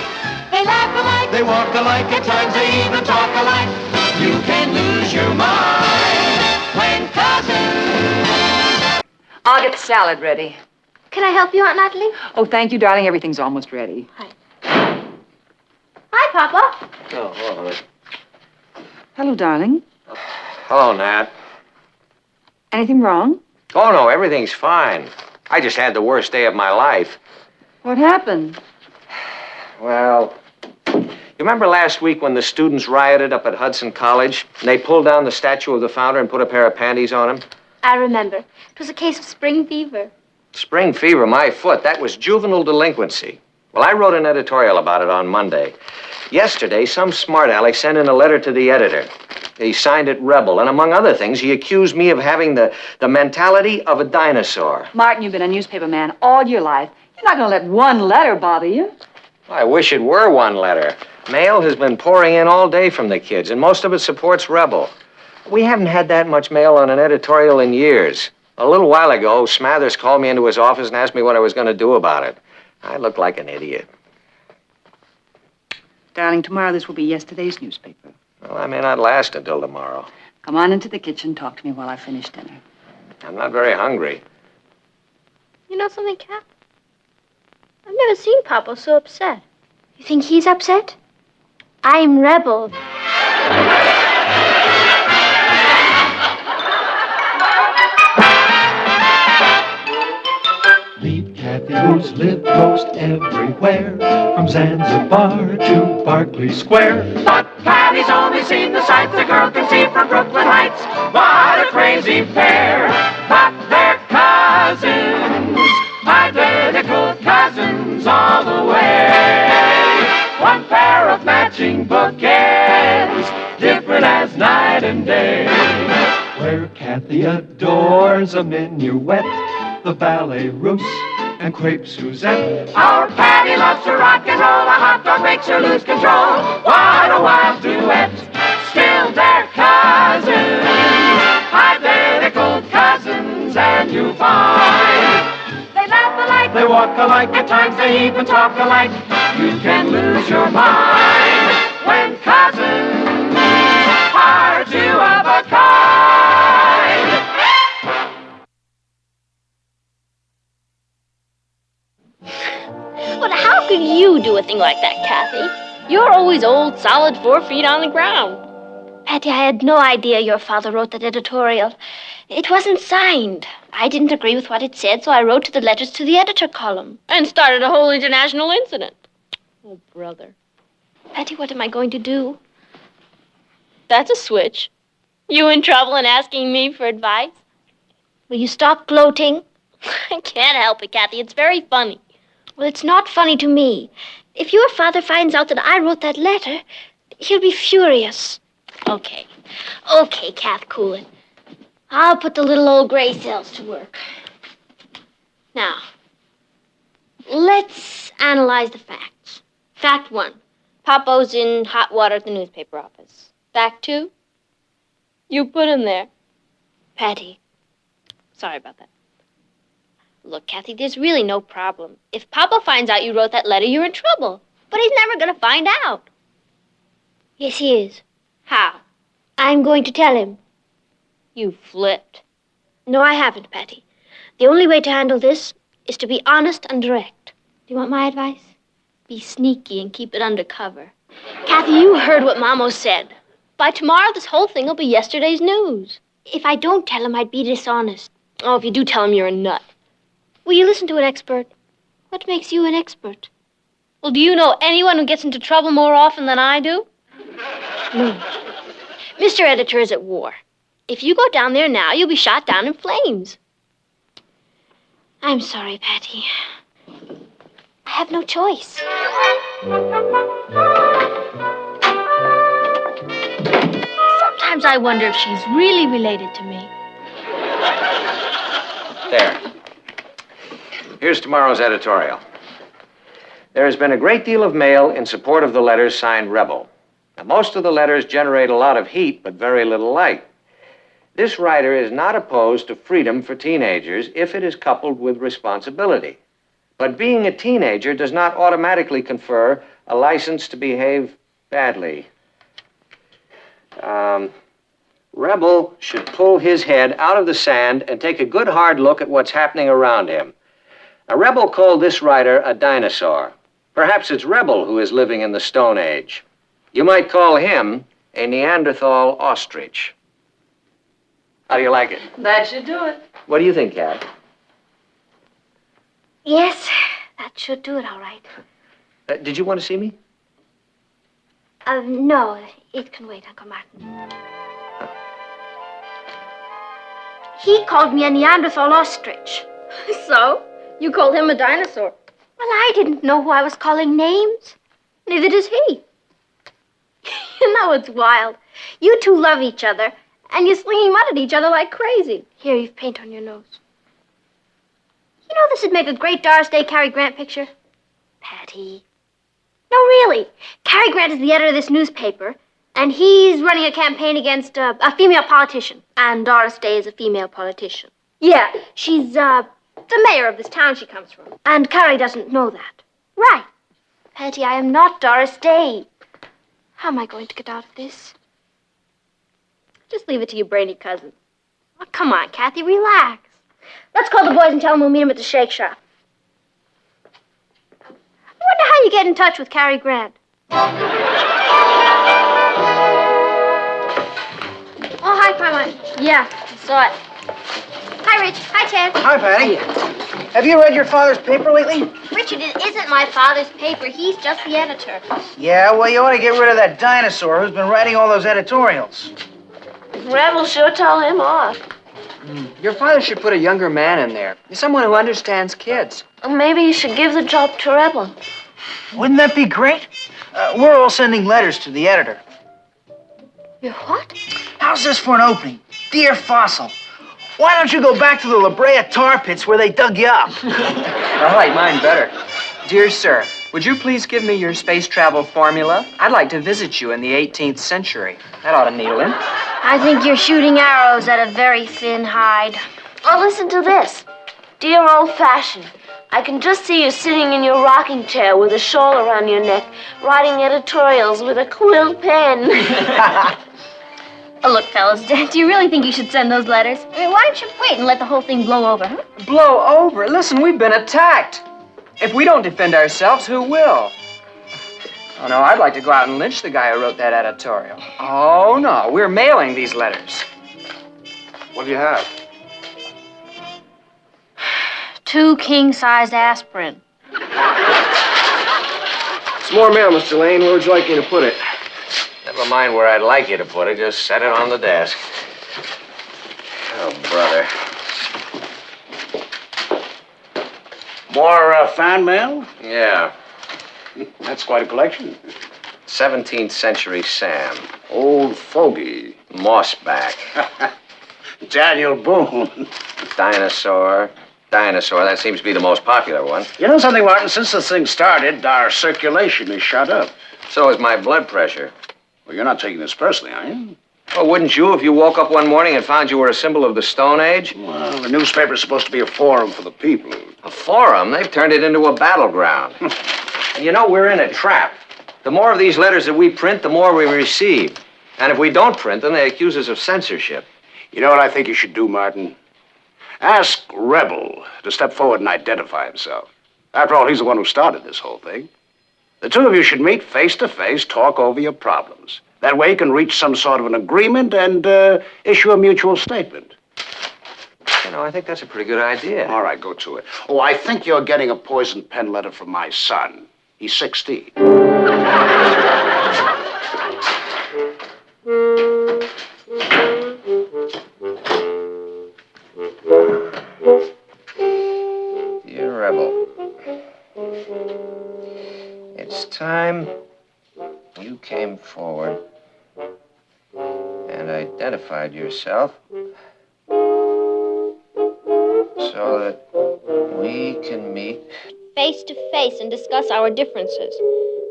they laugh alike, they walk alike, at times they even talk alike. You can lose your mind when cousins. I'll get the salad ready. Can I help you, Aunt Natalie? Oh, thank you, darling. Everything's almost ready. Hi, Papa. Oh, hello, honey. Hello, darling. Hello, Nat. Anything wrong? Oh, no, everything's fine. I just had the worst day of my life. What happened? Well, you remember last week when the students rioted up at Hudson College and they pulled down the statue of the founder and put a pair of panties on him? I remember. It was a case of spring fever. Spring fever, my foot. That was juvenile delinquency. Well, I wrote an editorial about it on Monday. Yesterday, some smart aleck sent in a letter to the editor. He signed it Rebel, and among other things, he accused me of having the mentality of a dinosaur. Martin, you've been a newspaper man all your life. You're not going to let one letter bother you. I wish it were one letter. Mail has been pouring in all day from the kids, and most of it supports Rebel. We haven't had that much mail on an editorial in years. A little while ago, Smathers called me into his office and asked me what I was going to do about it. I looked like an idiot. Darling, tomorrow this will be yesterday's newspaper. Well, I may not last until tomorrow. Come on into the kitchen. Talk to me while I finish dinner. I'm not very hungry. You know something, Kat? I've never seen Papa so upset. You think he's upset? I'm Rebel. Meet Kathy, who's lived most everywhere, from Zanzibar to Berkeley Square. But Patty's only seen the sights a girl can see from Brooklyn Heights. What a crazy pair. But they're cousins, identical cousins all the way. One pair of matching bookends, different as night and day. Where Kathy adores a minuet, the ballet russe, and crepe Suzette. Our Patty loves to rock and roll, a hot dog makes her lose control. What a wild duet, still they're cousins, identical cousins, and you find they laugh alike, they walk alike, at times they even talk alike. You can lose your mind when cousins are two of a kind. But how could you do a thing like that, Kathy? You're always old, solid 4 feet on the ground. Patty, I had no idea your father wrote that editorial. It wasn't signed. I didn't agree with what it said, so I wrote to the letters to the editor column. And started a whole international incident. Oh, brother. Patty, what am I going to do? That's a switch. You in trouble and asking me for advice? Will you stop gloating? I can't help it, Kathy. It's very funny. Well, it's not funny to me. If your father finds out that I wrote that letter, he'll be furious. Okay. Okay, Kath, cool it. I'll put the little old gray cells to work. Now, let's analyze the facts. Fact 1. Papa's in hot water at the newspaper office. Fact 2. You put him there. Patty. Sorry about that. Look, Kathy, there's really no problem. If Papa finds out you wrote that letter, you're in trouble. But he's never going to find out. Yes, he is. How? I'm going to tell him. You flipped. No, I haven't, Patty. The only way to handle this is to be honest and direct. Do you want my advice? Be sneaky and keep it undercover. Kathy, you heard what Mamo said. By tomorrow, this whole thing will be yesterday's news. If I don't tell him, I'd be dishonest. Oh, if you do tell him, you're a nut. Will you listen to an expert? What makes you an expert? Well, do you know anyone who gets into trouble more often than I do? No. Mr. Editor is at war. If you go down there now, you'll be shot down in flames. I'm sorry, Patty. I have no choice. Sometimes I wonder if she's really related to me. There. Here's tomorrow's editorial. There has been a great deal of mail in support of the letters signed Rebel. Now, most of the letters generate a lot of heat, but very little light. This writer is not opposed to freedom for teenagers if it is coupled with responsibility. But being a teenager does not automatically confer a license to behave badly. Rebel should pull his head out of the sand and take a good hard look at what's happening around him. Now, Rebel called this writer a dinosaur. Perhaps it's Rebel who is living in the Stone Age. You might call him a Neanderthal ostrich. How do you like it? That should do it. What do you think, Kat? Yes, that should do it all right. Did you want to see me? No, it can wait, Uncle Martin. He called me a Neanderthal ostrich. So? You called him a dinosaur. Well, I didn't know who I was calling names. Neither does he. You know, it's wild. You two love each other, and you're slinging mud at each other like crazy. Here, you've paint on your nose. You know, this would make a great Doris Day Cary Grant picture. Patty. No, really. Cary Grant is the editor of this newspaper, and he's running a campaign against a female politician. And Doris Day is a female politician. Yeah, she's, the mayor of this town she comes from. And Cary doesn't know that. Right. Patty, I am not Doris Day. How am I going to get out of this? Just leave it to your brainy cousin. Oh, come on, Kathy, relax. Let's call the boys and tell them we'll meet them at the shake shop. I wonder how you get in touch with Cary Grant. Oh, hi, Carmine. Yeah, I saw it. Hi, Rich. Hi, Ted. Hi, Patty. Have you read your father's paper lately? Richard, it isn't my father's paper. He's just the editor. Yeah, well, you ought to get rid of that dinosaur who's been writing all those editorials. Rebel sure tell him off. Your father should put a younger man in there. Someone who understands kids. Or maybe you should give the job to Rebel. Wouldn't that be great? We're all sending letters to the editor. You're what? How's this for an opening? Dear Fossil, why don't you go back to the La Brea tar pits where they dug you up? I like mine better. Dear sir, would you please give me your space travel formula? I'd like to visit you in the 18th century. That ought to needle him. I think you're shooting arrows at a very thin hide. Oh, listen to this. Dear old-fashioned, I can just see you sitting in your rocking chair with a shawl around your neck, writing editorials with a quill pen. Oh, look, fellas, do you really think you should send those letters? I mean, why don't you wait and let the whole thing blow over, huh? Blow over? Listen, we've been attacked. If we don't defend ourselves, who will? Oh, no, I'd like to go out and lynch the guy who wrote that editorial. Oh, no, we're mailing these letters. What do you have? 2 king-sized aspirin. It's more mail, Mr. Lane. Where would you like me to put it? Never mind where I'd like you to put it. Just set it on the desk. Oh, brother. More fan mail? Yeah. That's quite a collection. 17th century Sam. Old fogey. Mossback. Daniel Boone. Dinosaur. Dinosaur. That seems to be the most popular one. You know something, Martin? Since this thing started, our circulation is shot up. So is my blood pressure. Well, you're not taking this personally, are you? Well, wouldn't you if you woke up one morning and found you were a symbol of the Stone Age? Well, the newspaper's supposed to be a forum for the people. A forum? They've turned it into a battleground. And you know, we're in a trap. The more of these letters that we print, the more we receive. And if we don't print them, they accuse us of censorship. You know what I think you should do, Martin? Ask Rebel to step forward and identify himself. After all, he's the one who started this whole thing. The two of you should meet face to face, talk over your problems. That way you can reach some sort of an agreement and issue a mutual statement. You know, I think that's a pretty good idea. All right, go to it. Oh, I think you're getting a poison pen letter from my son. He's 16. Dear Rebel, it's time you came forward and identified yourself so that We can meet. Face to face and discuss our differences.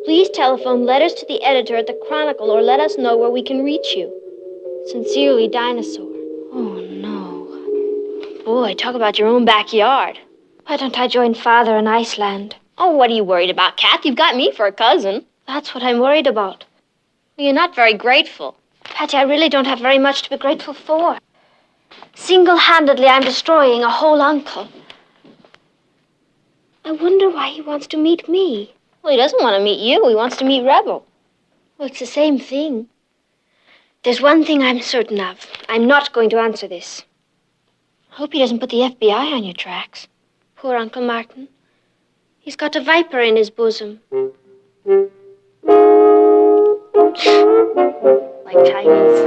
Please telephone letters to the editor at the Chronicle or let us know where we can reach you. Sincerely, Dinosaur. Oh, no. Boy, talk about your own backyard. Why don't I join Father in Iceland? Oh, what are you worried about, Kath? You've got me for a cousin. That's what I'm worried about. Well, you're not very grateful. Patty, I really don't have very much to be grateful for. Single-handedly, I'm destroying a whole uncle. I wonder why he wants to meet me. Well, he doesn't want to meet you. He wants to meet Rebel. Well, it's the same thing. There's one thing I'm certain of. I'm not going to answer this. I hope he doesn't put the FBI on your tracks. Poor Uncle Martin. He's got a viper in his bosom. Like Chinese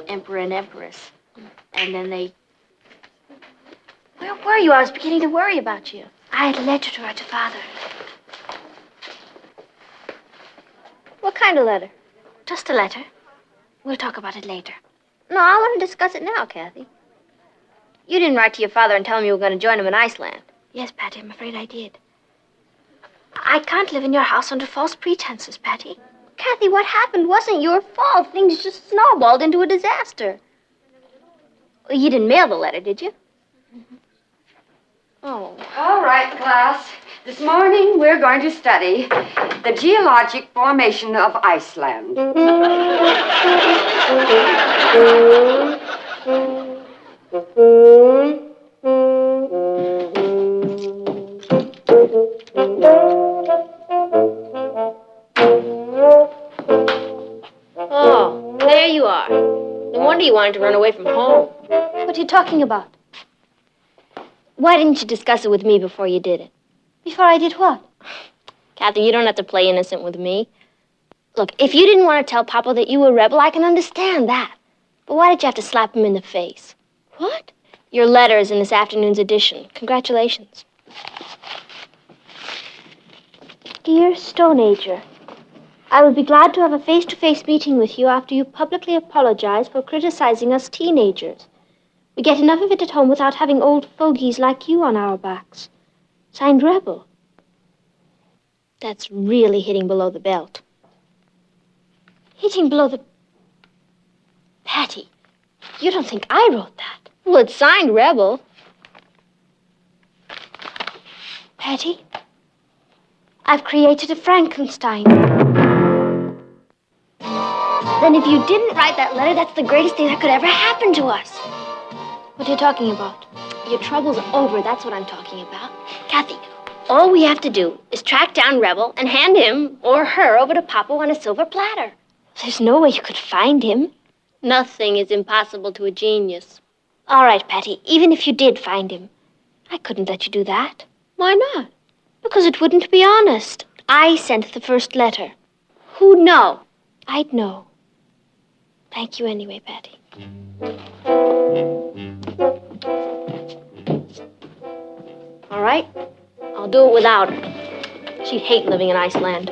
emperor and empress. And then they... Where were you? I was beginning to worry about you. I had a letter to write to Father. What kind of letter? Just a letter. We'll talk about it later. No, I want to discuss it now, Kathy. You didn't write to your father and tell him you were going to join him in Iceland. Yes, Patty, I'm afraid I did. I can't live in your house under false pretenses, Patty. Kathy, what happened wasn't your fault. Things just snowballed into a disaster. Well, you didn't mail the letter, did you? Oh. All right, class. This morning we're going to study the geologic formation of Iceland. Oh, there you are. No wonder you wanted to run away from home. What are you talking about? Why didn't you discuss it with me before you did it? Before I did what? Kathy, you don't have to play innocent with me. Look, if you didn't want to tell Papa that you were a rebel, I can understand that. But why did you have to slap him in the face? What? Your letter is in this afternoon's edition. Congratulations. Dear Stone Ager, I would be glad to have a face-to-face meeting with you after you publicly apologize for criticizing us teenagers. We get enough of it at home without having old fogies like you on our backs. Signed, Rebel. That's really hitting below the belt. Hitting below the... Patty, you don't think I wrote that? Well, it's signed, Rebel. Patty, I've created a Frankenstein. Then if you didn't write that letter, that's the greatest thing that could ever happen to us. What are you talking about? Your trouble's over, that's what I'm talking about. Kathy, all we have to do is track down Rebel and hand him or her over to Papa on a silver platter. There's no way you could find him. Nothing is impossible to a genius. All right, Patty, even if you did find him, I couldn't let you do that. Why not? Because it wouldn't be honest. I sent the first letter. Who'd know? I'd know. Thank you anyway, Patty. All right, I'll do it without her. She'd hate living in Iceland.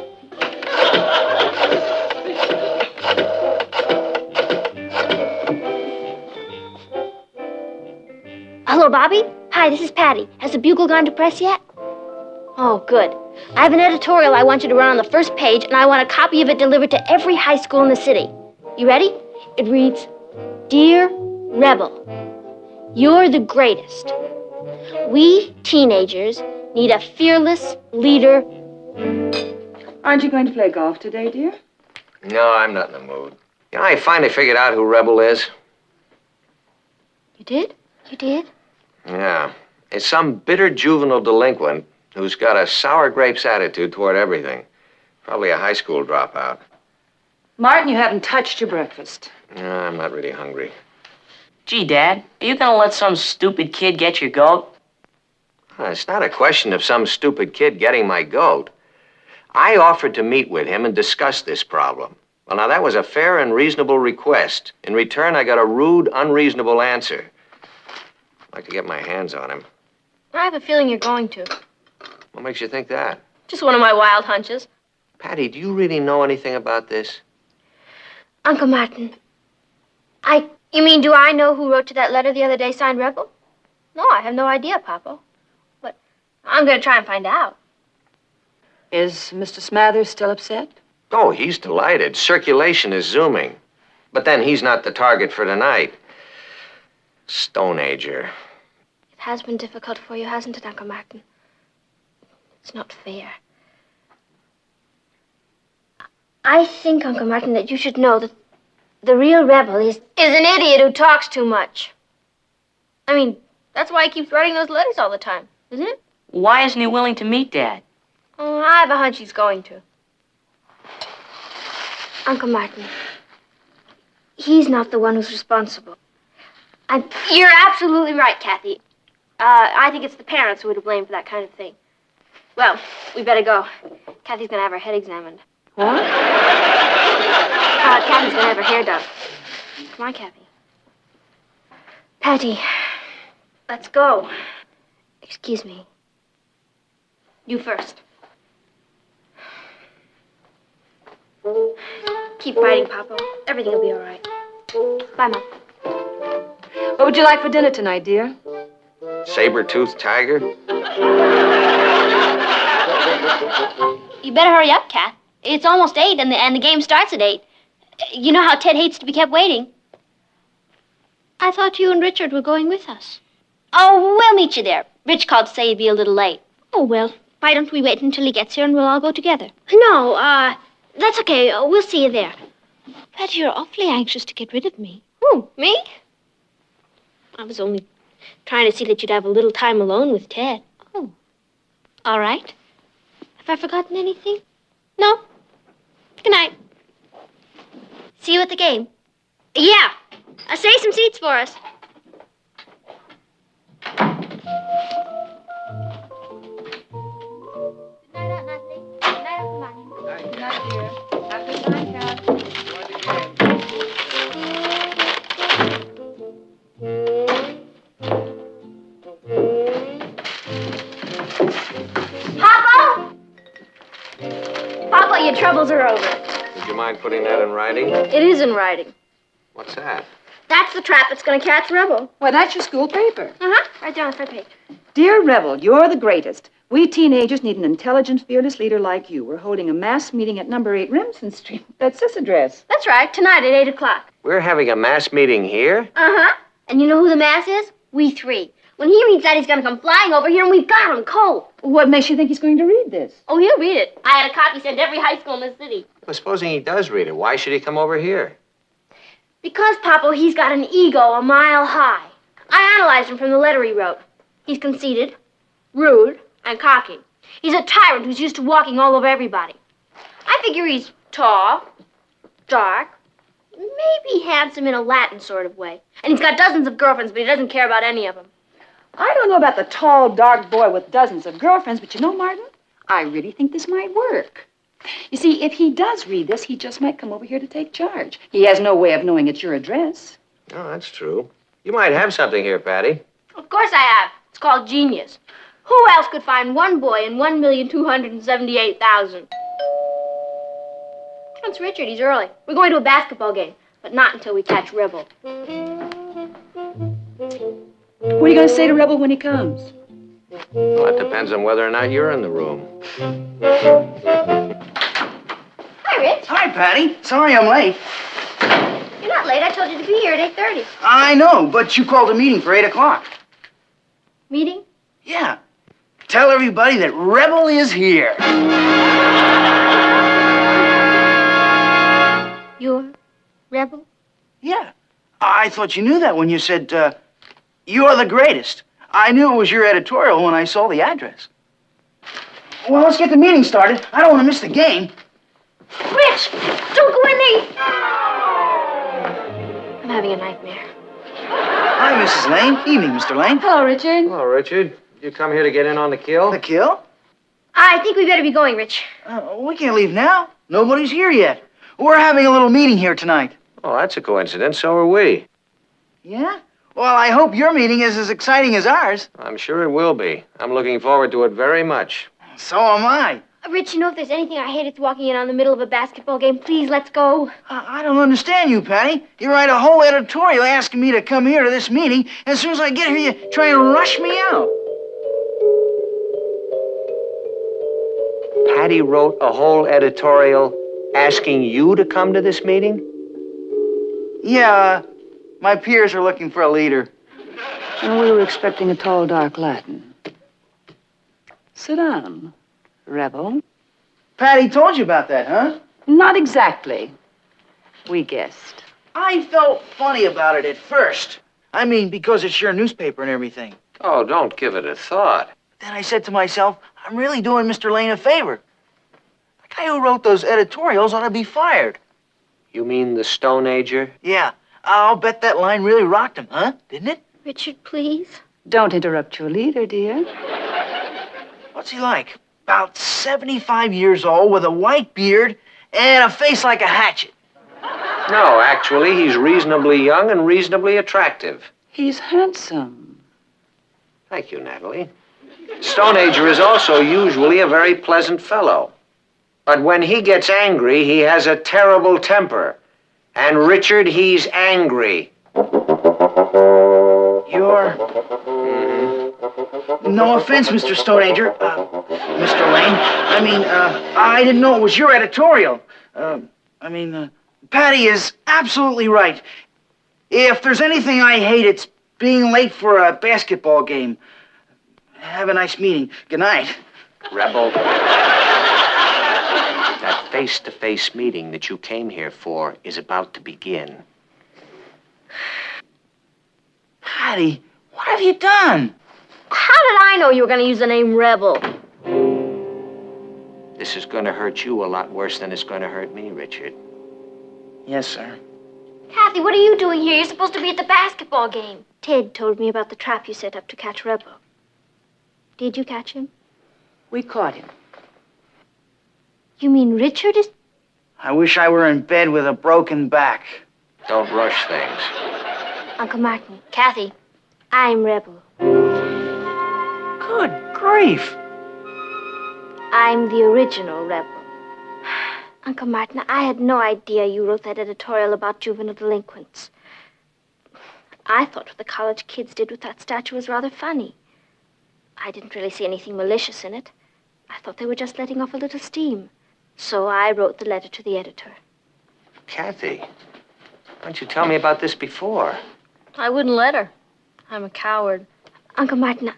Hello, Bobby? Hi, this is Patty. Has the Bugle gone to press yet? Oh, good. I have an editorial I want you to run on the first page, and I want a copy of it delivered to every high school in the city. You ready? It reads, Dear Rebel, you're the greatest. We teenagers need a fearless leader. Aren't you going to play golf today, dear? No, I'm not in the mood. You know, I finally figured out who Rebel is. You did? You did? Yeah. It's some bitter juvenile delinquent who's got a sour grapes attitude toward everything. Probably a high school dropout. Martin, you haven't touched your breakfast. No, I'm not really hungry. Gee, Dad, are you gonna let some stupid kid get your goat? It's not a question of some stupid kid getting my goat. I offered to meet with him and discuss this problem. Well, now, that was a fair and reasonable request. In return, I got a rude, unreasonable answer. I'd like to get my hands on him. I have a feeling you're going to. What makes you think that? Just one of my wild hunches. Patty, do you really know anything about this? Uncle Martin, you mean, do I know who wrote to that letter the other day signed Rebel? No, I have no idea, Papa. But I'm going to try and find out. Is Mr. Smathers still upset? Oh, he's delighted. Circulation is zooming. But then he's not the target for tonight. Stone Ager. It has been difficult for you, hasn't it, Uncle Martin? It's not fair. I think, Uncle Martin, that you should know that the real rebel is an idiot who talks too much. I mean, that's why he keeps writing those letters all the time, isn't it? Why isn't he willing to meet Dad? Oh, I have a hunch he's going to. Uncle Martin, he's not the one who's responsible. You're absolutely right, Kathy. I think it's the parents who are to blame for that kind of thing. Well, we better go. Kathy's going to have her head examined. What? Kathy's going to have her hair done. Come on, Kathy. Patty, let's go. Excuse me. You first. Keep fighting, Papa. Everything will be all right. Bye, Mom. What would you like for dinner tonight, dear? Saber-toothed tiger? You better hurry up, Kath. It's almost 8 and the game starts at 8. You know how Ted hates to be kept waiting. I thought you and Richard were going with us. Oh, we'll meet you there. Rich called to say he'd be a little late. Oh, well, why don't we wait until he gets here and we'll all go together? No, that's okay. We'll see you there. Patty, you're awfully anxious to get rid of me. Who, me? I was only trying to see that you'd have a little time alone with Ted. Oh, all right. Have I forgotten anything? No. Good night. See you at the game. Yeah. Save some seats for us. Papa, your troubles are over. Would you mind putting that in writing? It is in writing. What's that? That's the trap that's going to catch Rebel. Why, that's your school paper. Uh-huh. Right there on the front page. Dear Rebel, you're the greatest. We teenagers need an intelligent, fearless leader like you. We're holding a mass meeting at number 8 Remsen Street. That's this address. That's right. Tonight at 8 o'clock. We're having a mass meeting here? Uh-huh. And you know who the mass is? We 3. When he reads that, he's going to come flying over here, and we've got him cold. What makes you think he's going to read this? Oh, he'll read it. I had a copy sent to every high school in the city. Well, supposing he does read it, why should he come over here? Because, Papa, he's got an ego a mile high. I analyzed him from the letter he wrote. He's conceited, rude, and cocky. He's a tyrant who's used to walking all over everybody. I figure he's tall, dark, maybe handsome in a Latin sort of way. And he's got dozens of girlfriends, but he doesn't care about any of them. I don't know about the tall, dark boy with dozens of girlfriends, but you know, Martin, I really think this might work. You see, if he does read this, he just might come over here to take charge. He has no way of knowing it's your address. Oh, that's true. You might have something here, Patty. Of course I have. It's called genius. Who else could find one boy in 1,278,000? It's Richard. He's early. We're going to a basketball game, but not until we catch Rebel. What are you going to say to Rebel when he comes? Well, that depends on whether or not you're in the room. Hi, Rich. Hi, Patty. Sorry I'm late. You're not late. I told you to be here at 8:30. I know, but you called a meeting for 8 o'clock. Meeting? Yeah. Tell everybody that Rebel is here. You're Rebel? Yeah. I thought you knew that when you said, you're the greatest. I knew it was your editorial when I saw the address. Well, let's get the meeting started. I don't want to miss the game. Rich! Don't go in there! I'm having a nightmare. Hi, Mrs. Lane. Evening, Mr. Lane. Hello, Richard. Hello, Richard. You come here to get in on the kill? The kill? I think we better be going, Rich. We can't leave now. Nobody's here yet. We're having a little meeting here tonight. Oh, that's a coincidence. So are we. Yeah? Well, I hope your meeting is as exciting as ours. I'm sure it will be. I'm looking forward to it very much. So am I. Rich, you know, if there's anything I hate, it's walking in on the middle of a basketball game. Please, let's go. I don't understand you, Patty. You write a whole editorial asking me to come here to this meeting. As soon as I get here, you try and rush me out. Patty wrote a whole editorial asking you to come to this meeting? Yeah, my peers are looking for a leader. And we were expecting a tall, dark Latin. Sit down, rebel. Patty told you about that, huh? Not exactly. We guessed. I felt funny about it at first. I mean, because it's your newspaper and everything. Oh, don't give it a thought. Then I said to myself, I'm really doing Mr. Lane a favor. The guy who wrote those editorials ought to be fired. You mean the Stone Ager? Yeah, I'll bet that line really rocked him, huh? Didn't it? Richard, please. Don't interrupt your leader, dear. What's he like? About 75 years old with a white beard and a face like a hatchet. No, actually, he's reasonably young and reasonably attractive. He's handsome. Thank you, Natalie. Stone Ager is also usually a very pleasant fellow. But when he gets angry, he has a terrible temper. And Richard, he's angry. You're... No offense, Mr. Stone Ager. Mr. Lane. I didn't know it was your editorial. Patty is absolutely right. If there's anything I hate, it's being late for a basketball game. Have a nice meeting. Good night. Rebel. That face-to-face meeting that you came here for is about to begin. Patty, what have you done? How did I know you were going to use the name Rebel? This is going to hurt you a lot worse than it's going to hurt me, Richard. Yes, sir. Kathy, what are you doing here? You're supposed to be at the basketball game. Ted told me about the trap you set up to catch Rebel. Did you catch him? We caught him. You mean Richard is... I wish I were in bed with a broken back. Don't rush things. Uncle Martin, Kathy, I'm Rebel. Good grief. I'm the original Rebel. Uncle Martin, I had no idea you wrote that editorial about juvenile delinquents. I thought what the college kids did with that statue was rather funny. I didn't really see anything malicious in it. I thought they were just letting off a little steam. So I wrote the letter to the editor. Kathy, why didn't you tell me about this before? I wouldn't let her. I'm a coward. Uncle Martin,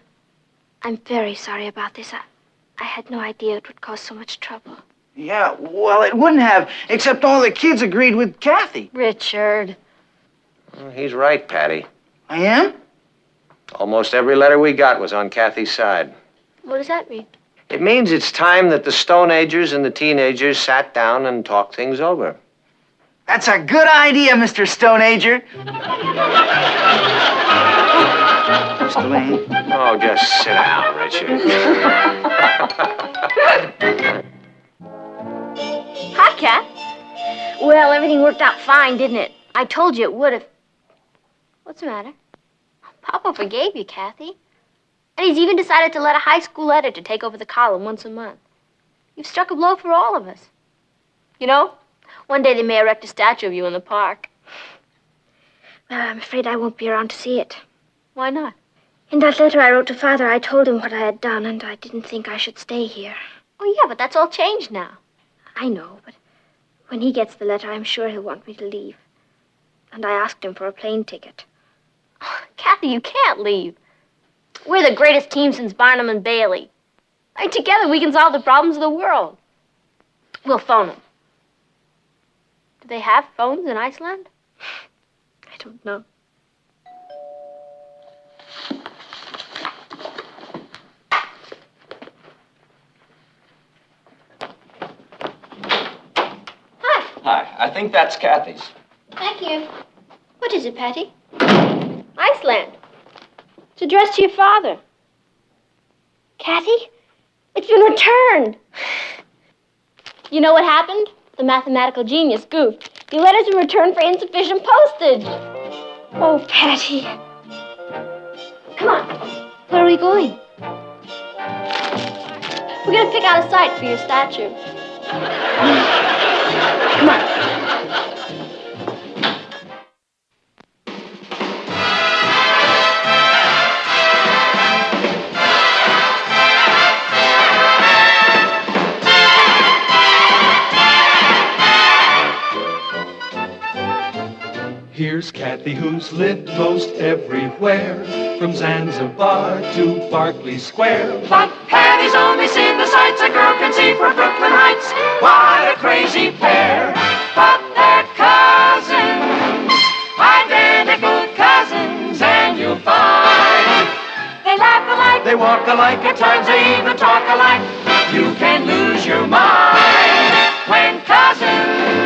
I'm very sorry about this. I had no idea it would cause so much trouble. Yeah, well, it wouldn't have, except all the kids agreed with Kathy. Richard. Well, he's right, Patty. I am? Almost every letter we got was on Kathy's side. What does that mean? It means it's time that the Stone Agers and the teenagers sat down and talked things over. That's a good idea, Mr. Stone Ager. Mr. Lane. Oh, just sit down, Richard. Hi, Kat. Well, everything worked out fine, didn't it? I told you it would have. What's the matter? Papa forgave you, Kathy. And he's even decided to let a high school editor take over the column once a month. You've struck a blow for all of us. You know, one day they may erect a statue of you in the park. Well, I'm afraid I won't be around to see it. Why not? In that letter I wrote to Father, I told him what I had done, and I didn't think I should stay here. Oh, yeah, but that's all changed now. I know, but when he gets the letter, I'm sure he'll want me to leave. And I asked him for a plane ticket. Oh, Kathy, you can't leave. We're the greatest team since Barnum and Bailey. Right, together we can solve the problems of the world. We'll phone them. Do they have phones in Iceland? I don't know. Hi, I think that's Kathy's. Thank you. What is it, Patty? Iceland. It's addressed to your father. Kathy, it's been returned. You know what happened? The mathematical genius goofed. The letter's been returned for insufficient postage. Oh, Patty. Come on. Where are we going? We're gonna pick out a site for your statue. Come on. Here's Kathy, who's lived most everywhere, from Zanzibar to Berkeley Square. But Patty's only seen the sights a girl can see from Brooklyn Heights. What a crazy pair. But they're cousins, identical cousins, and you'll find they laugh alike, they walk alike, at times they even talk alike. You can lose your mind when cousins